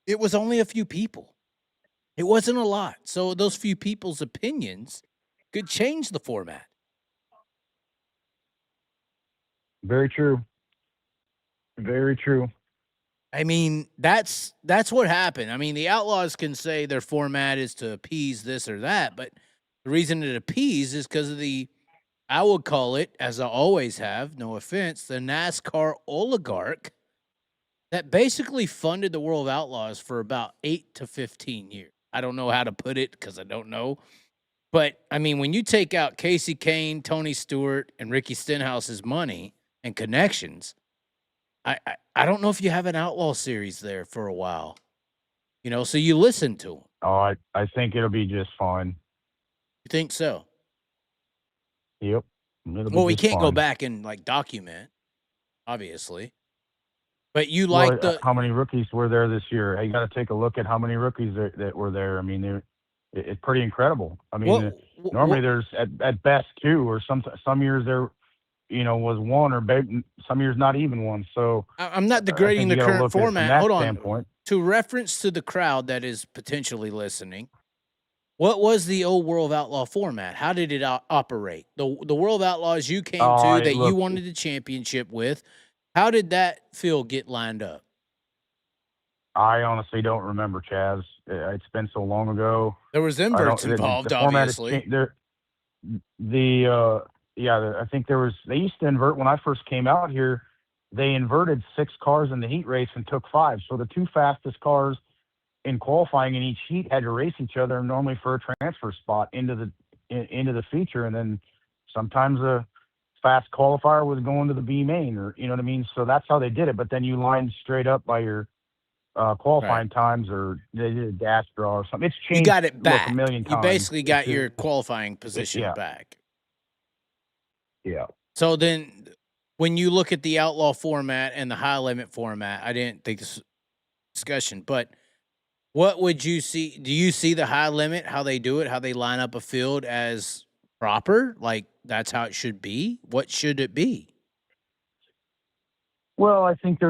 it was only a few people. It wasn't a lot. So those few people's opinions could change the format. Very true. Very true. I mean, that's what happened. I mean, the Outlaws can say their format is to appease this or that, but the reason it appease is because of I would call it, as I always have, no offense, the NASCAR oligarch that basically funded the World Outlaws for about 8 to 15 years. I don't know how to put it because I don't know. But, I mean, when you take out Casey Kane, Tony Stewart, and Ricky Stenhouse's money and connections, I don't know if you have an outlaw series there for a while, you know, so you listen to them. Oh, I think it'll be just fine. You think so? Yep. It'll be Well, we just can't go fine. back and like document, obviously. But you Well, like the how many rookies were there this year? You got to take a look at how many rookies that were there. I mean, it's pretty incredible. I mean, normally there's at best 2, or some years there, you know, was 1, or some years not even 1. So I'm not I degrading think the you gotta current look at it from format. that Hold on. standpoint. To reference to the crowd that is potentially listening, what was the old World of Outlaw format? How did it operate? The World of Outlaws you came to that you wanted the championship with, how did that field get lined up? I honestly don't remember, Chaz. It's been so long ago. There was inverts involved, the format obviously. I think there was. They used to invert when I first came out here. They inverted 6 cars in the heat race and took 5. So the 2 fastest cars in qualifying in each heat had to race each other, normally for a transfer spot into the feature, and then sometimes a fast qualifier was going to the B main, or you know what I mean. So that's how they did it. But then you lined straight up by your qualifying times, or they did a dash draw or something. It's changed. You got it back. A million times. You basically got your qualifying position back. Yeah. So then, when you look at the outlaw format and the high limit format, I didn't think this discussion, but what would you see? Do you see the high limit, how they do it, how they line up a field as proper? Like that's how it should be? What should it be? Well, I think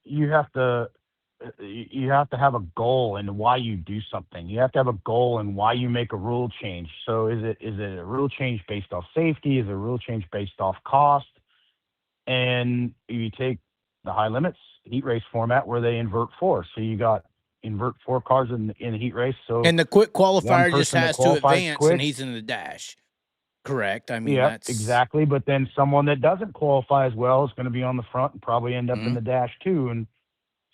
you have to have a goal and why you do something. You have to have a goal and why you make a rule change. So is it a rule change based off safety? Is it a rule change based off cost? And you take the high limits heat race format where they invert 4. So you got invert 4 cars in the heat race. So and the quick qualifier just has to advance and he's in the dash. Correct. I mean, that's exactly. But then someone that doesn't qualify as well is going to be on the front and probably end up in the dash too. And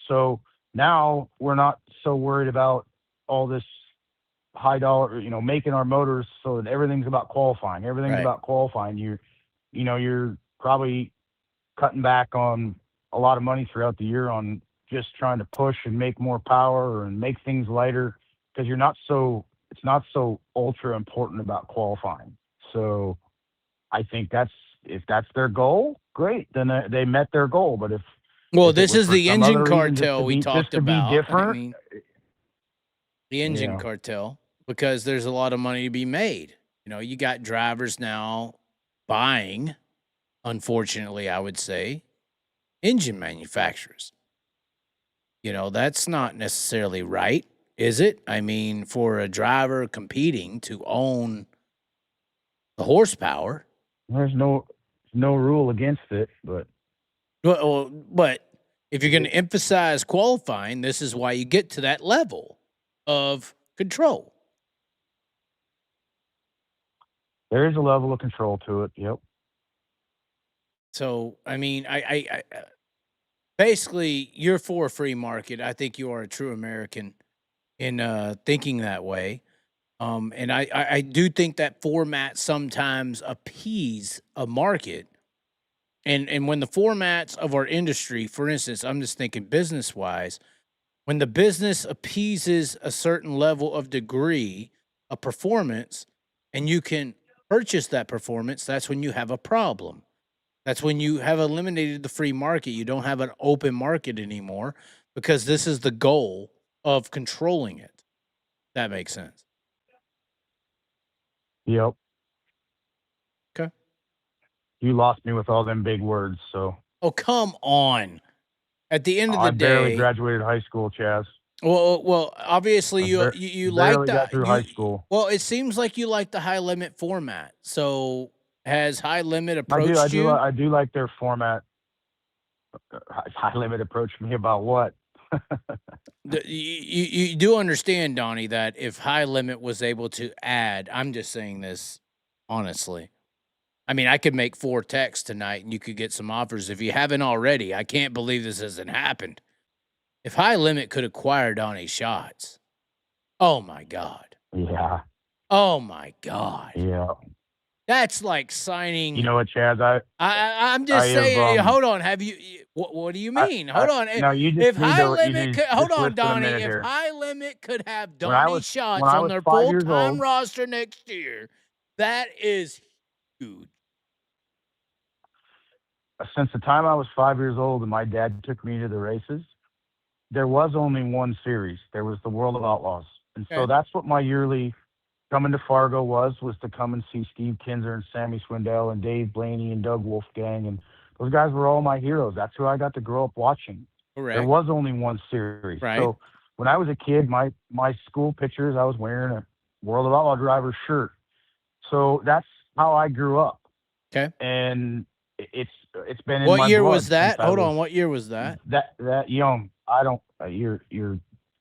so now we're not so worried about all this high dollar, you know, making our motors so that everything's about qualifying. Everything's about qualifying. You're probably cutting back on a lot of money throughout the year on just trying to push and make more power and make things lighter, because it's not so ultra important about qualifying. So I think if that's their goal, great, then they met their goal. But if this is the engine cartel we talked about. Different, I mean, the engine cartel, because there's a lot of money to be made. You know, you got drivers now buying, unfortunately, I would say, engine manufacturers. You know, that's not necessarily right, is it? I mean, for a driver competing to own the horsepower, there's no rule against it, but if you're going to emphasize qualifying, this is why you get to that level of control. There is a level of control to it. Yep. So, I mean, I basically, you're for a free market. I think you are a true American in thinking that way. And I do think that format sometimes appease a market. And when the formats of our industry, for instance, I'm just thinking business-wise, when the business appeases a certain level of degree of performance and you can purchase that performance, that's when you have a problem. That's when you have eliminated the free market. You don't have an open market anymore because this is the goal of controlling it. That makes sense. Yep. Okay. You lost me with all them big words, so. Oh, come on. At the end of the day, I barely graduated high school, Chaz. Well, obviously you like that. Got through high school. Well, it seems like you like the high limit format. So has high limit approached you? I do like their format. High limit approached me about what? You do understand, Donnie, that if high limit was able to add, I'm just saying this honestly. I mean, I could make 4 texts tonight and you could get some offers. If you haven't already, I can't believe this hasn't happened. If high limit could acquire Donny Schatz, oh my God. Yeah. Oh my God. Yeah. That's like signing. You know what, Chaz? I'm just saying. Hold on. Have you? What do you mean? Hold on. No, you just If need High to Limit could, hold just on, listen a Donnie. minute If here. High Limit could have When I Donny was Schatz on their 5 years full-time old, roster next year, that is huge. since the time I was 5 years old and my dad took me to the races, there was only one series. There was the World of Outlaws. And so Okay. that's what my yearly coming to Fargo was to come and see Steve Kinzer and Sammy Swindell and Dave Blaney and Doug Wolfgang. And those guys were all my heroes. That's who I got to grow up watching. There Correct. was only one series. Right. So when I was a kid, my school pictures, I was wearing a World of Outlaw driver shirt. So that's how I grew up. Okay. And it's been in What my year blood was that? since I Hold on. What year was that? That young. I don't. You're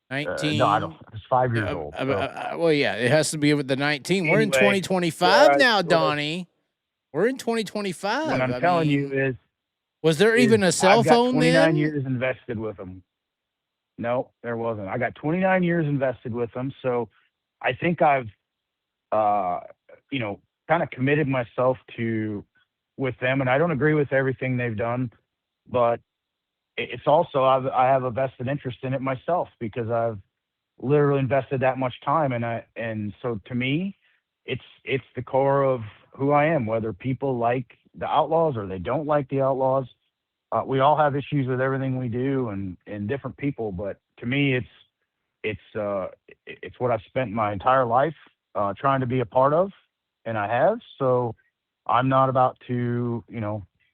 19. no, I don't. I was 5 years old. So. Well, yeah, it has to be with the 19. We're in Anyway, 2025 now, Donnie. We're in 2025. What I'm telling you is, was there even a cell I've got phone 29 then? years invested with them. No, there wasn't. I got 29 years invested with them, so I think I've, kind of committed myself with them, and I don't agree with everything they've done, but it's also I have a vested interest in it myself because I've literally invested that much time, and so to me, it's the core of who I am. Whether people like the Outlaws or they don't like the Outlaws, we all have issues with everything we do and different people. But to me, it's what I've spent my entire life trying to be a part of, and I have. So I'm not about to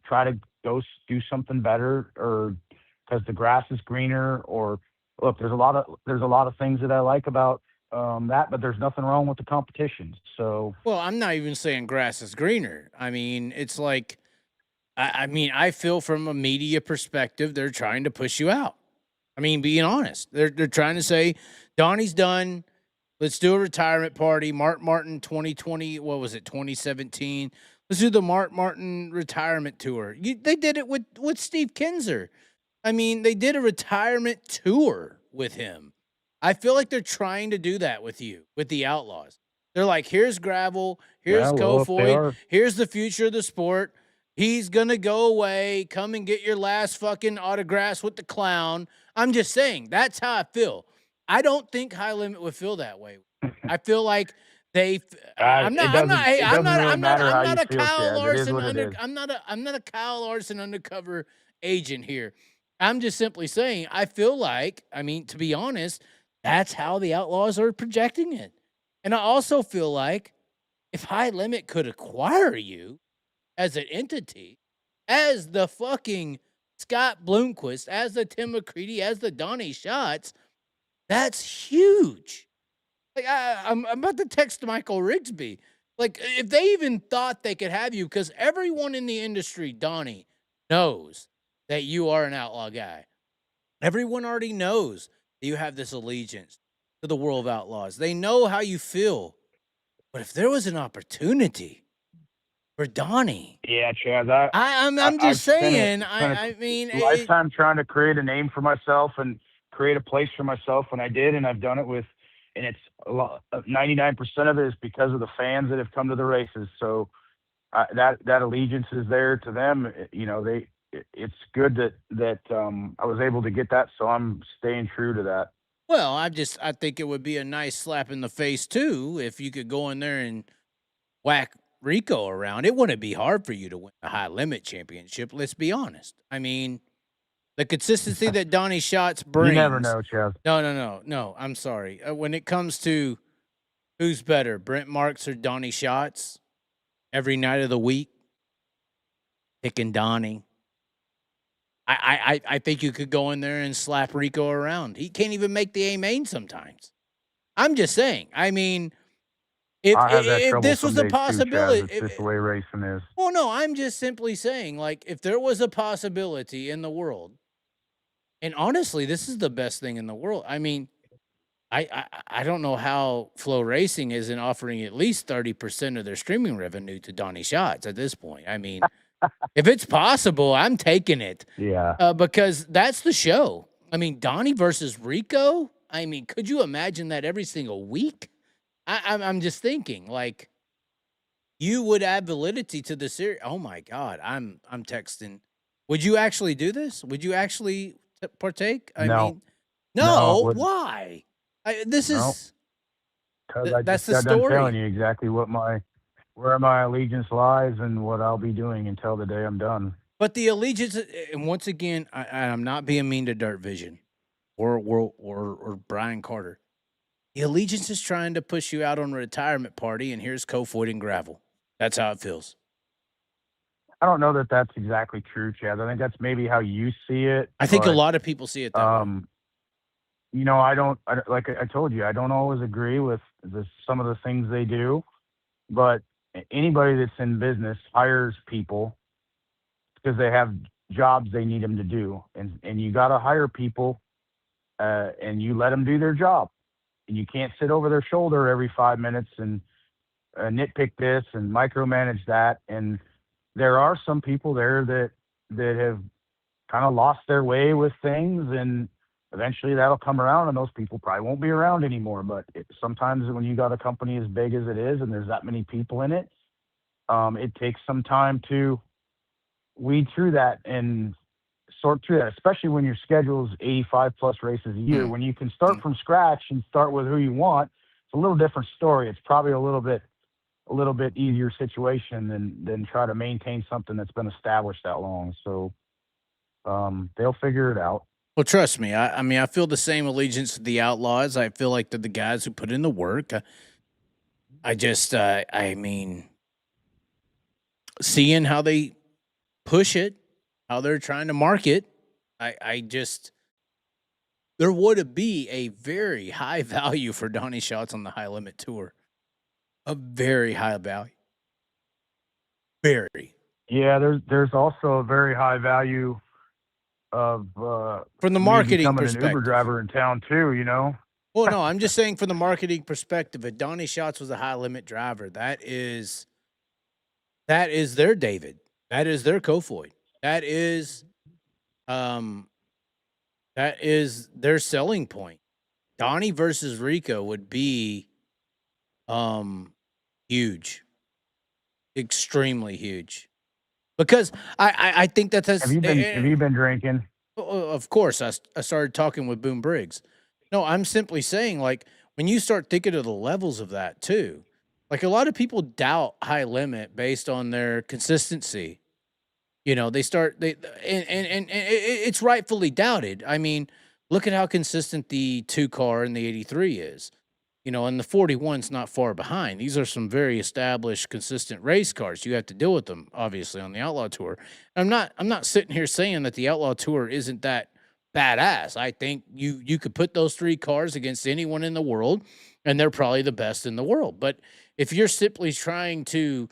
try to go do something better or because the grass is greener, or look, there's a lot of things that I like about that, but there's nothing wrong with the competition. So, well, I'm not even saying grass is greener. I mean, it's like, I feel from a media perspective, they're trying to push you out. I mean, being honest, they're trying to say, Donnie's done. Let's do a retirement party. Mark Martin 2020, what was it, 2017? Let's do the Mark Martin retirement tour. They did it with Steve Kinzer. I mean, they did a retirement tour with him. I feel like they're trying to do that with you, with the Outlaws. They're like, here's Gravel, here's Kofoid, here's the future of the sport. He's going to go away. Come and get your last fucking autographs with the clown. I'm just saying, that's how I feel. I don't think High Limit would feel that way. I feel like I'm not a Kyle Larson undercover agent here. I'm just simply saying, I feel like, to be honest, that's how the Outlaws are projecting it. And I also feel like if High Limit could acquire you as an entity, as the fucking Scott Bloomquist, as the Tim McCready, as the Donny Schatz, that's huge. Like I'm about to text Michael Rigsby. Like if they even thought they could have you, because everyone in the industry, Donnie, knows that you are an outlaw guy. Everyone already knows that you have this allegiance to the World of Outlaws. They know how you feel. But if there was an opportunity for Donnie, yeah, Chaz, I'm just saying. I mean, lifetime trying to create a name for myself and create a place for myself when I did, and I've done it with, and it's 99% of it is because of the fans that have come to the races. So that allegiance is there to them. It's good that I was able to get that, so I'm staying true to that. Well, I think it would be a nice slap in the face too if you could go in there and whack Rico around. It wouldn't be hard for you to win a High Limit championship. Let's be honest. I mean, the consistency that Donny Schatz brings. You never know, Chaz. No. I'm sorry. When it comes to who's better, Brent Marks or Donny Schatz, every night of the week, picking Donnie. I think you could go in there and slap Rico around. He can't even make the A-main sometimes. I'm just saying. I mean, if this was a possibility, it's just the way racing is. Well, no, I'm just simply saying, like, if there was a possibility in the world, and honestly, this is the best thing in the world. I mean, I don't know how Flow Racing isn't offering at least 30% of their streaming revenue to Donny Schatz at this point. I mean, if it's possible, I'm taking it. Yeah. Because that's the show. I mean, Donnie versus Rico. I mean, could you imagine that every single week? I'm just thinking, like, you would add validity to the series. Oh my God, I'm texting Would you actually do this? Would you actually partake? I No. mean, No, I no. wouldn't. Why? This No, is because I that's just the got done telling story. you exactly where my allegiance lies and what I'll be doing until the day I'm done. But the allegiance, and once again, I'm not being mean to Dirt Vision or Brian Carter. The allegiance is trying to push you out on a retirement party, and here's Kofoid and gravel. That's how it feels. I don't know that that's exactly true, Chaz. I think that's maybe how you see it. I think a but, lot of people see it that way. You know, like I told you, I don't always agree with some of the things they do, but anybody that's in business hires people because they have jobs they need them to do, and you got to hire people, and you let them do their job, and you can't sit over their shoulder every 5 minutes and nitpick this and micromanage that. And there are some people there that have kind of lost their way with things, and eventually that'll come around, and those people probably won't be around anymore. But sometimes when you got a company as big as it is and there's that many people in it, it takes some time to weed through that and sort through that, especially when your schedule is 85 plus races a year. When you can start from scratch and start with who you want, it's a little different story. It's probably a little bit easier situation than try to maintain something that's been established that long. So they'll figure it out. Well, trust me. I mean, I feel the same allegiance to the Outlaws. I feel like they're the guys who put in the work. I mean, seeing how they push it, how they're trying to market, there would be a very high value for Donny Schatz on the High Limit Tour. A very high value. Very. Yeah, there's also a very high value of from the me marketing becoming an Uber perspective. driver in town too, you know. Well, no, I'm just saying from the marketing perspective, if Donny Schatz was a high limit driver, that is their David. That is their Kofoid. That is their selling point. Donnie versus Rico would be huge. Extremely huge. Because I think that's Have you been drinking? Of course, I started talking with Boom Briggs. No, I'm simply saying, like, when you start thinking of the levels of that too, like a lot of people doubt High Limit based on their consistency. You know, and it's rightfully doubted. I mean, look at how consistent the 2-car and the 83 is. You know, and the 41's not far behind. These are some very established, consistent race cars. You have to deal with them, obviously, on the Outlaw Tour. I'm not sitting here saying that the Outlaw Tour isn't that badass. I think you could put those 3 cars against anyone in the world, and they're probably the best in the world. But if you're simply trying to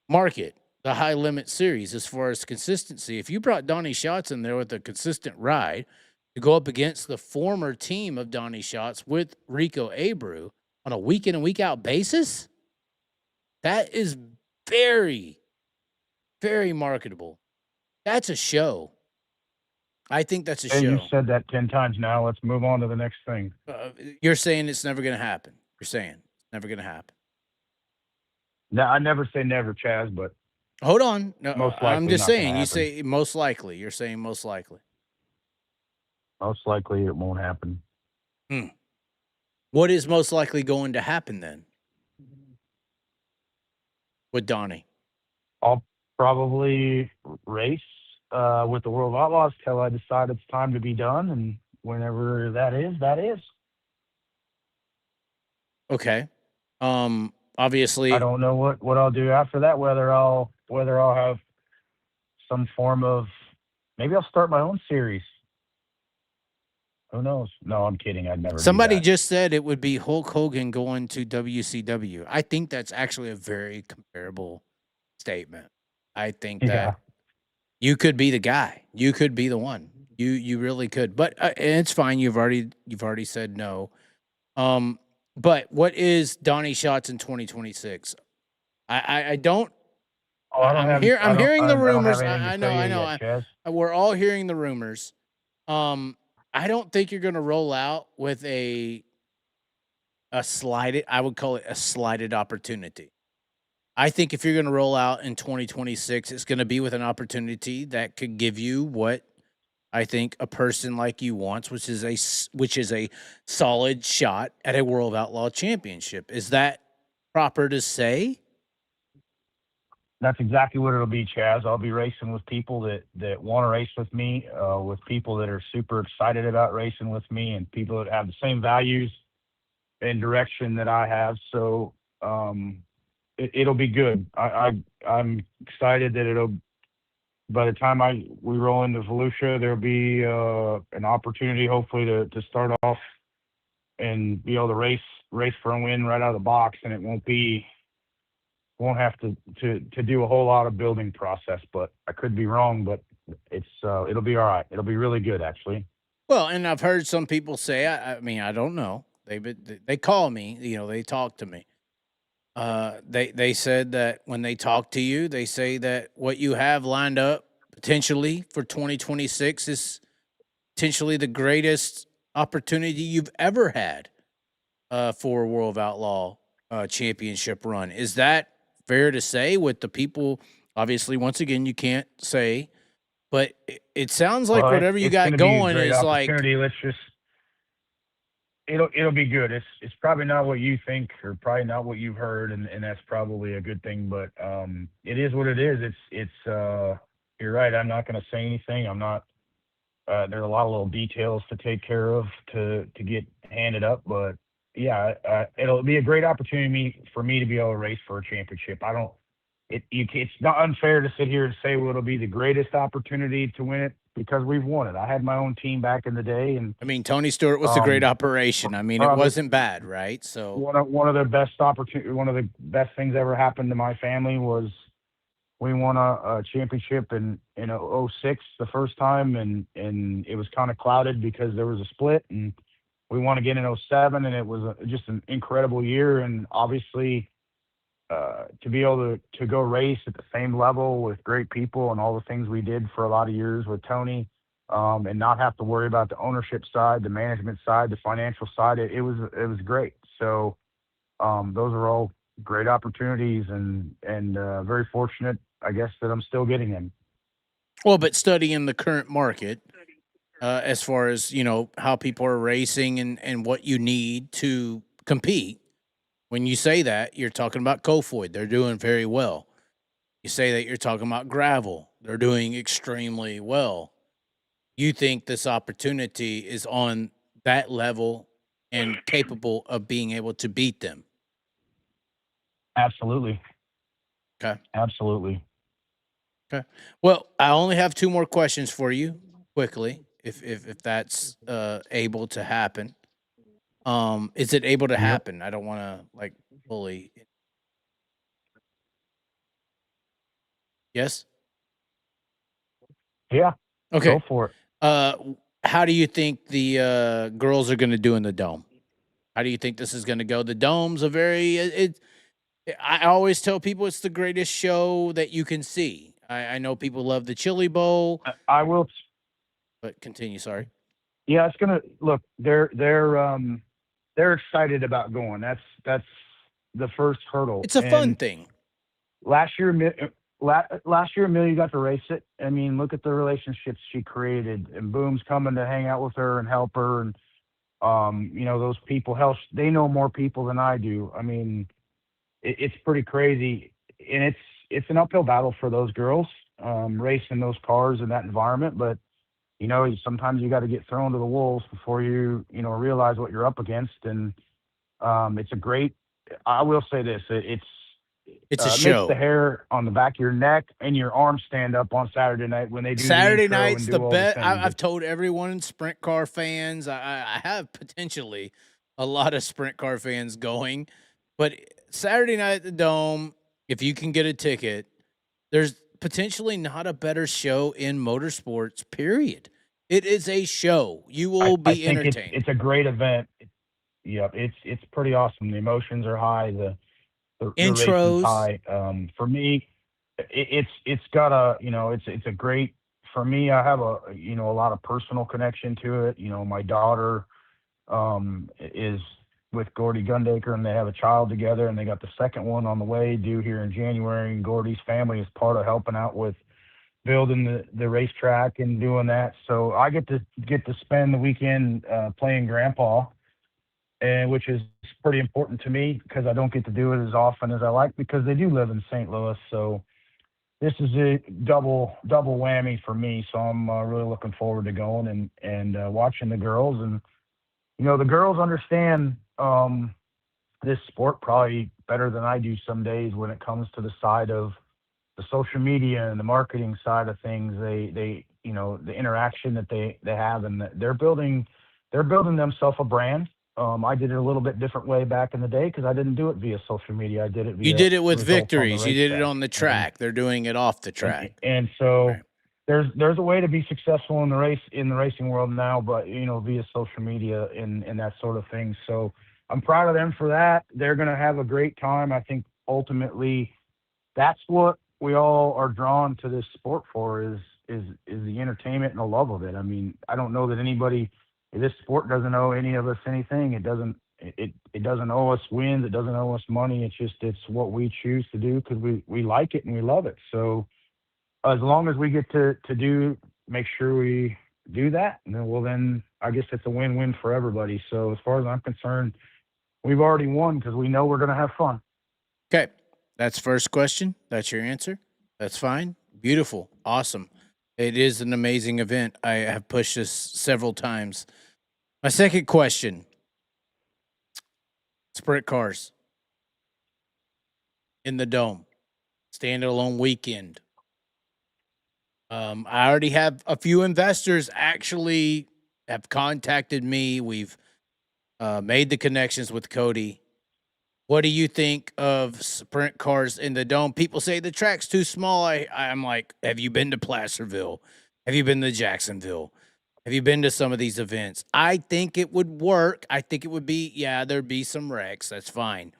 market the High Limit Series as far as consistency, if you brought Donny Schatz in there with a consistent ride to go up against the former team of Donny Schatz with Rico Abreu on a week in and week out basis, that is very, very marketable. That's a show. I think that's a show. You've said that 10 times now. Let's move on to the next thing. You're saying it's never going to happen. You're saying it's never going to happen. No, I never say never, Chaz, but hold on. No, most likely I'm just not saying. gonna You happen. say most likely. You're saying most likely. Most likely it won't happen. What is most likely going to happen then with Donnie? I'll probably race with the World of Outlaws till I decide it's time to be done, and whenever that is, that is. Okay. Obviously, I don't know what I'll do after that. Whether I'll have some form of, maybe I'll start my own series. Who knows? No, I'm kidding. I'd never. Somebody do that. just said it would be Hulk Hogan going to WCW. I think that's actually a very comparable statement. I think that you could be the guy. You could be the one. You really could. But and it's fine. You've already said no. But what is Donny Schatz in 2026? I don't. Oh, I'm hearing the rumors. I know. Yet, We're all hearing the rumors. I don't think you're going to roll out with a slighted. I would call it a slighted opportunity. I think if you're going to roll out in 2026, it's going to be with an opportunity that could give you what I think a person like you wants, which is a solid shot at a World Outlaw Championship. Is that proper to say? That's exactly what it'll be, Chaz. I'll be racing with people that want to race with me, with people that are super excited about racing with me, and people that have the same values and direction that I have. So it'll be good. I'm excited that it'll. By the time we roll into Volusia, there'll be an opportunity, hopefully, to start off and be able to race for a win right out of the box, and it won't have to do a whole lot of building process. But I could be wrong, but it'll be all right. It'll be really good, actually. Well, and I've heard some people say, I mean, I don't know. They call me, they talk to me. They said that when they talk to you, they say that what you have lined up potentially for 2026 is potentially the greatest opportunity you've ever had for a World of Outlaw championship run. Is that fair to say with the people? Obviously, once again, you can't say, but it sounds like whatever you got going is like. Let's just. It'll be good. It's probably not what you think, or probably not what you've heard, and that's probably a good thing. But it is what it is. You're right. I'm not going to say anything. I'm not. There's a lot of little details to take care of to get handed up, but yeah, it'll be a great opportunity for me to be able to race for a championship. It's not unfair to sit here and say, well, it'll be the greatest opportunity to win it, because we've won it. I had my own team back in the day, and I mean, Tony Stewart was a great operation. I mean, it wasn't bad, right? So one of the best things ever happened to my family was we won a championship in 06 the first time, and it was kind of clouded because there was a split, and we won again in 07, and it was just an incredible year. And obviously, to be able to go race at the same level with great people and all the things we did for a lot of years with Tony, and not have to worry about the ownership side, the management side, the financial side, it was great. So those are all great opportunities, and very fortunate, I guess, that I'm still getting them. Well, but studying the current market, as far as how people are racing and what you need to compete. When you say that, you're talking about Kofoid. They're doing very well. You say that, you're talking about gravel. They're doing extremely well. You think this opportunity is on that level and capable of being able to beat them? Absolutely. Okay. Absolutely. Okay. Well, I only have 2 more questions for you quickly, if that's able to happen. Is it able to happen? I don't want to fully. Yes. Yeah. Okay. Go for it. How do you think the girls are going to do in the dome? How do you think this is going to go? The dome's a very. I always tell people it's the greatest show that you can see. I know people love the Chili Bowl. I will. But continue. Sorry. Yeah, it's gonna look. They're excited about going. That's the first hurdle. It's a fun thing. Last year, Amelia got to race it. I mean, look at the relationships she created, and Boom's coming to hang out with her and help her, and those people. Hell, they know more people than I do. I mean, it's pretty crazy, and it's an uphill battle for those girls racing those cars in that environment, but. Sometimes you got to get thrown to the wolves before you realize what you're up against. And it's a great. I will say this: it's a show. Makes the hair on the back of your neck and your arms stand up on Saturday night when they do Saturday night's the best. I've told everyone, sprint car fans. I have potentially a lot of sprint car fans going, but Saturday night at the Dome, if you can get a ticket, there's potentially not a better show in motorsports, period. It is a show. You will be entertained. It's a great event. Yeah, it's pretty awesome. The emotions are high. The intros high. For me, it's got a it's a great. For me, I have a a lot of personal connection to it. My daughter is with Gordy Gundaker, and they have a child together, and they got the second one on the way due here in January. And Gordy's family is part of helping out with building the racetrack and doing that. So I get to spend the weekend playing grandpa, and which is pretty important to me because I don't get to do it as often as I like because they do live in St. Louis. So this is a double whammy for me. So I'm really looking forward to going and watching the girls. And the girls understand this sport probably better than I do some days when it comes to the side of the social media and the marketing side of things. They the interaction that they have, and they're building themselves a brand. I did it a little bit different way back in the day because I didn't do it via social media. I did it via You did it with results on the victories. You did it racetrack. on the track. They're doing it off the track. And so Right. there's a way to be successful in the racing world now, but via social media and that sort of thing. So I'm proud of them for that. They're going to have a great time. I think ultimately that's what we all are drawn to this sport for is the entertainment and the love of it. I mean, I don't know that this sport doesn't owe any of us anything. It doesn't owe us wins. It doesn't owe us money. It's what we choose to do because we like it and we love it. So as long as we get to make sure we do that, then I guess it's a win-win for everybody. So as far as I'm concerned, we've already won because we know we're going to have fun. Okay. That's first question. That's your answer. That's fine. Beautiful. Awesome. It is an amazing event. I have pushed this several times. My second question. Sprint cars in the Dome. Standalone weekend. I already have a few investors actually have contacted me. We've made the connections with Cody. What do you think of sprint cars in the Dome? People say the track's too small. I'm like, have you been to Placerville? Have you been to Jacksonville? Have you been to some of these events? I think it would work. I think it would be, there'd be some wrecks. That's fine.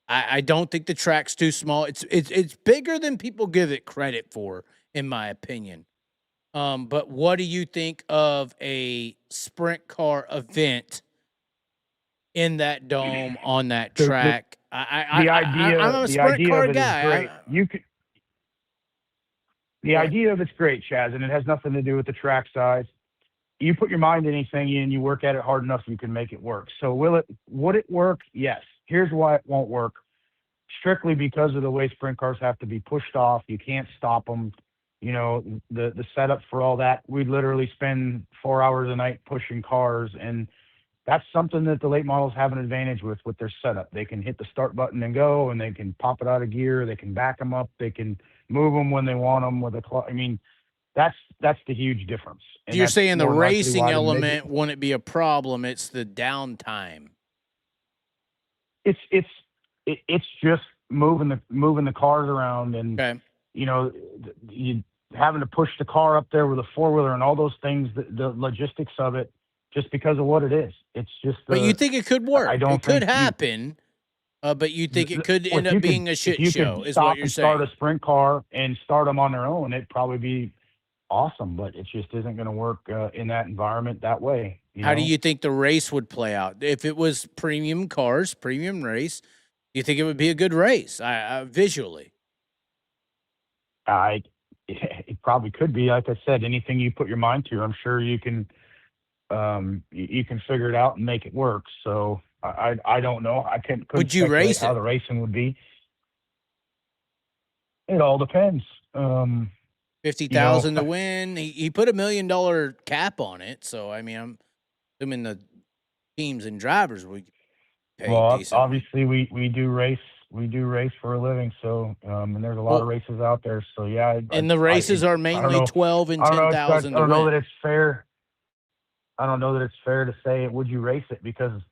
I don't think the track's too small. It's bigger than people give it credit for, in my opinion. But what do you think of a sprint car event in that dome on that track? I'm a sprint car guy. The idea of it's great, Chaz, and it has nothing to do with the track size. You put your mind to anything and you work at it hard enough, you can make it work. So would it work? Yes. Here's why it won't work. Strictly because of the way sprint cars have to be pushed off. You can't stop them. The setup for all that. We literally spend 4 hours a night pushing cars, and that's something that the late models have an advantage with their setup. They can hit the start button and go, and they can pop it out of gear. They can back them up. They can move them when they want them with a clutch. I mean, that's the huge difference. And You're that's saying the more likely racing why element wouldn't be a problem. It's the downtime. It's just moving the cars around, and Okay. you having to push the car up there with a four-wheeler and all those things, the logistics of it, just because of what it is. It's just. But you think it could work? I don't it could think happen. But you think it could end up being a shit show? Is what you're saying? Start a sprint car and start them on their own. It'd probably be awesome, but it just isn't going to work in that environment that way. How do you think the race would play out if it was premium cars, premium race? Do you think it would be a good race visually? It probably could be. Like I said, anything you put your mind to, I'm sure you can figure it out and make it work. So I don't know. I couldn't Would you speculate race how it? the racing would be. It all depends. 50,000 to win. He put $1 million cap on it. So I mean, I'm assuming the teams and drivers would pay decent. Obviously we do race. We do race for a living, so and there's a lot of races out there. So yeah, and the races are mainly 12 and 10,000 to win. I don't know that it's fair. I don't know that it's fair to say would you race it because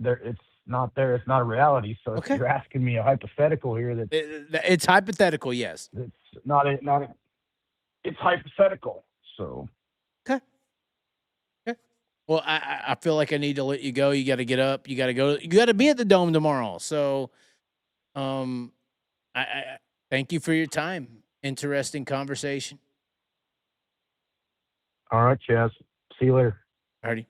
it's not there. It's not a reality. So if you're asking me a hypothetical here, it's hypothetical. Yes, it's not. It's hypothetical. So okay. Well, I feel like I need to let you go. You got to get up. You got to go. You got to be at the Dome tomorrow. So, I thank you for your time. Interesting conversation. All right, Chaz. See you later. Alrighty.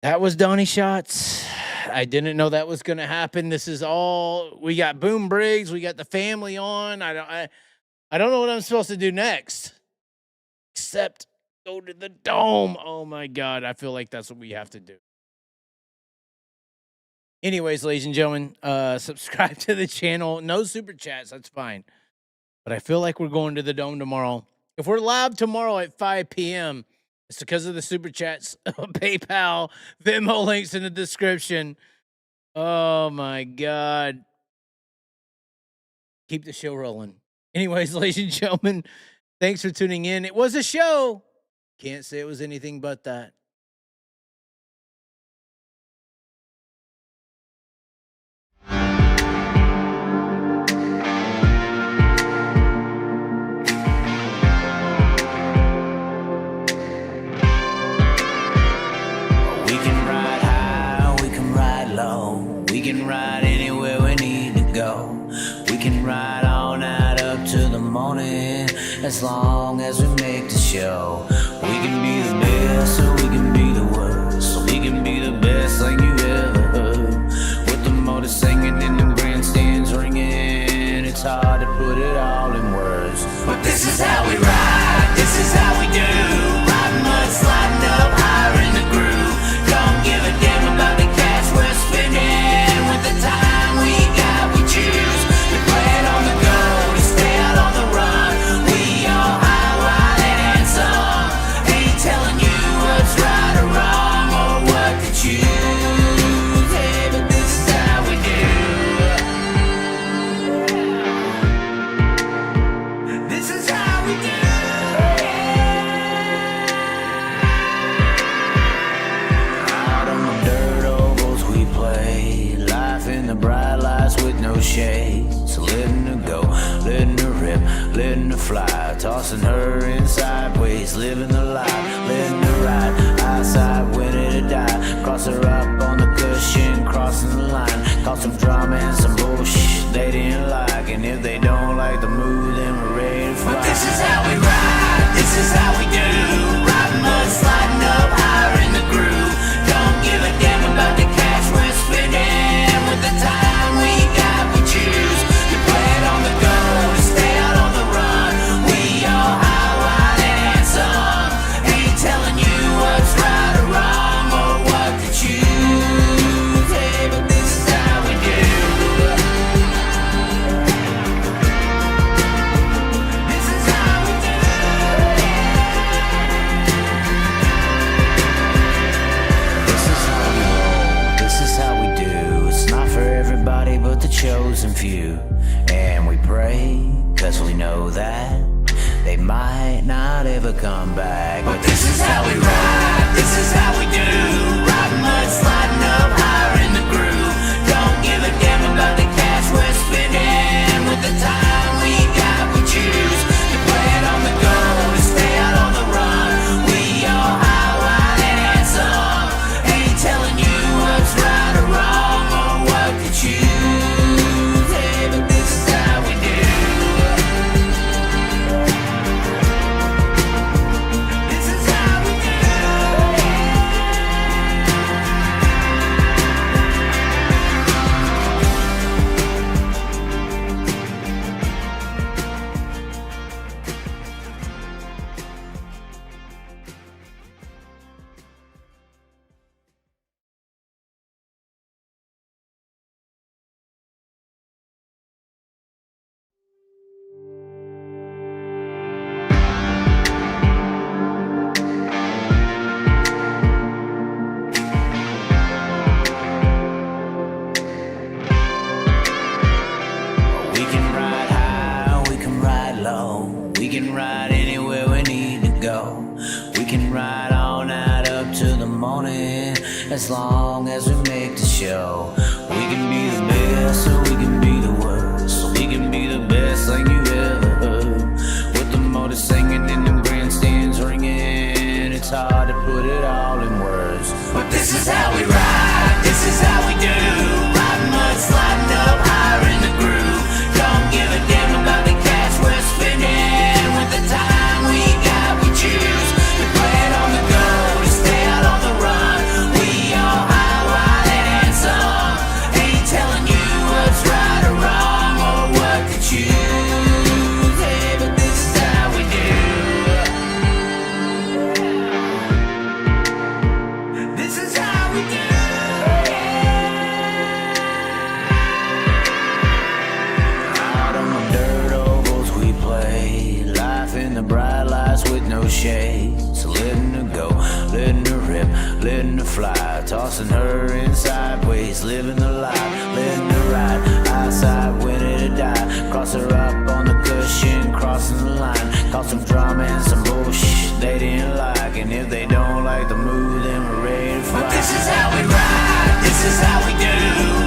That was Donny Schatz. I didn't know that was going to happen. This is all we got. Boom Briggs. We got the family on. I don't know what I'm supposed to do next, except go to the dome. Oh my God. I feel like that's what we have to do. Anyways, ladies and gentlemen, subscribe to the channel. No super chats. That's fine. But I feel like we're going to the dome tomorrow. If we're live tomorrow at 5 p.m., it's because of the super chats, PayPal, Venmo links in the description. Oh my God. Keep the show rolling. Anyways, ladies and gentlemen, thanks for tuning in. It was a show. Can't say it was anything but that. We can ride high, we can ride low. We can ride anywhere we need to go. We can ride all night up to the morning, as long as we make the show. We can be the best or we can be the worst. So we can be the best thing you ever heard. With the motor singing and the grandstands ringing, it's hard to put it all in words. But this is how we ride, this is how we do. Riding mud, sliding up higher in the groove. Don't give a damn about the cash we're spending. With the time we got, we choose to play it on the go, to stay out on the run. We all high, wild, and handsome. Ain't telling you what's right or wrong or what to choose. Hey, but this is how we do. This is how we do. Out on the dirt ovals we play, life in the bright lights with no shade. So letting her go, letting her rip, letting her fly, tossing her in sideways, living the life, letting her ride, outside winning to die. Cross her up on the cushion, crossing the line, cause some drama and some bullshit they didn't like. And if they don't like the mood, then we're ready to fly. But this is how we ride, this is how we do. Riding mud, sliding up higher in the groove. Don't give a damn about the cash we're spending. With the time we got, we choose to play it on the go, to stay out on the run. We all high, wild, and handsome. Ain't telling you what's right or wrong or what to choose. Hey, but this is how we do. This is how we do. This is how we roll, this is how we do. It's not for everybody but the chosen few. And we pray, cause we know that they might not ever come back. But this is how we ride, this is how we do. Riding mud, sliding up higher in the groove. Don't give a damn about the cash we're spending. With the time we got, we choose to play it on the go, to stay out on the run. We all high, wild, and handsome. Ain't telling you what's right or wrong or what to choose. Hey, but this is how we do. This is how we do. We can ride high, we can ride low. We can ride anywhere we need to go. We can ride all night up to the morning, as long as we make the show. We can be the best or we can be the worst. So we can be the best thing you ever heard. With the motor singing and the grandstands ringing, it's hard to put it all in words. But this is how we ride, this is how we do. Riding mud, sliding up higher in the groove. Don't give a damn about the cash we're spending. With the time we got, we choose to play it on the go, to stay out on the run. We letting her fly, tossing her in sideways, living the life, letting her ride, eyesight, winning to die, cross her up on the cushion, crossing the line, cause some drama and some bullshit they didn't like, and if they don't like the move, then we're ready to fly. But this is how we ride, this is how we do,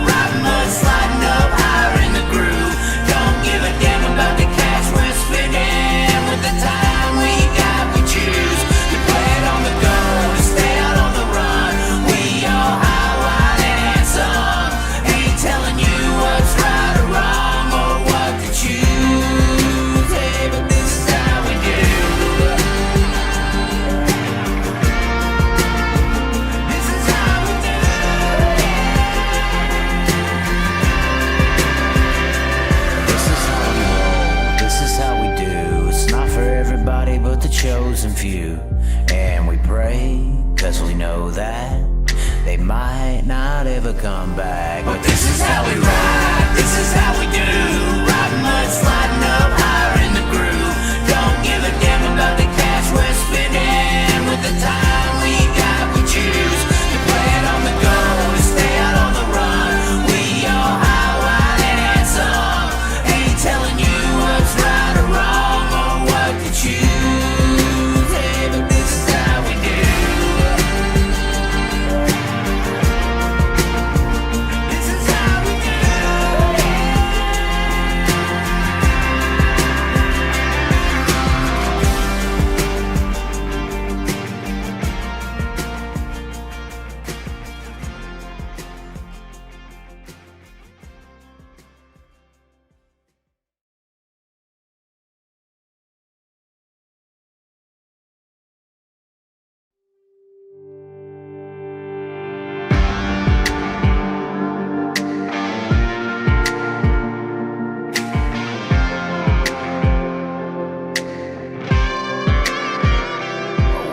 riding mud, sliding up higher in the groove, don't give a damn about the cash we're spending, with the time we got we choose, to play it on the go, to stay out on the run, we all high, wide and handsome, ain't telling you what's right or wrong, or what to choose, hey, but this is how we do. This is how we do, This is how we roll, this is how we do. It's not for everybody but the chosen few. And we pray, cause we know that they might not ever come back. But this is how we ride, this is how we do. Riding mud, sliding up higher in the groove. Don't give a damn about the cash we're spending, with the time we got we choose, to play it on the go, to stay out on the run. We all high, wide and handsome, ain't telling you what's right or wrong, or what to choose, hey, but this is how we do. This is how we do.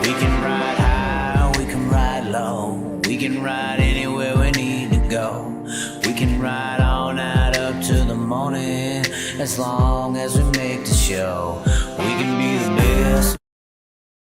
We can ride high, we can ride low, we can ride anywhere we need to go. We can ride all night up to the morning, as long as we make the show. We can be the best.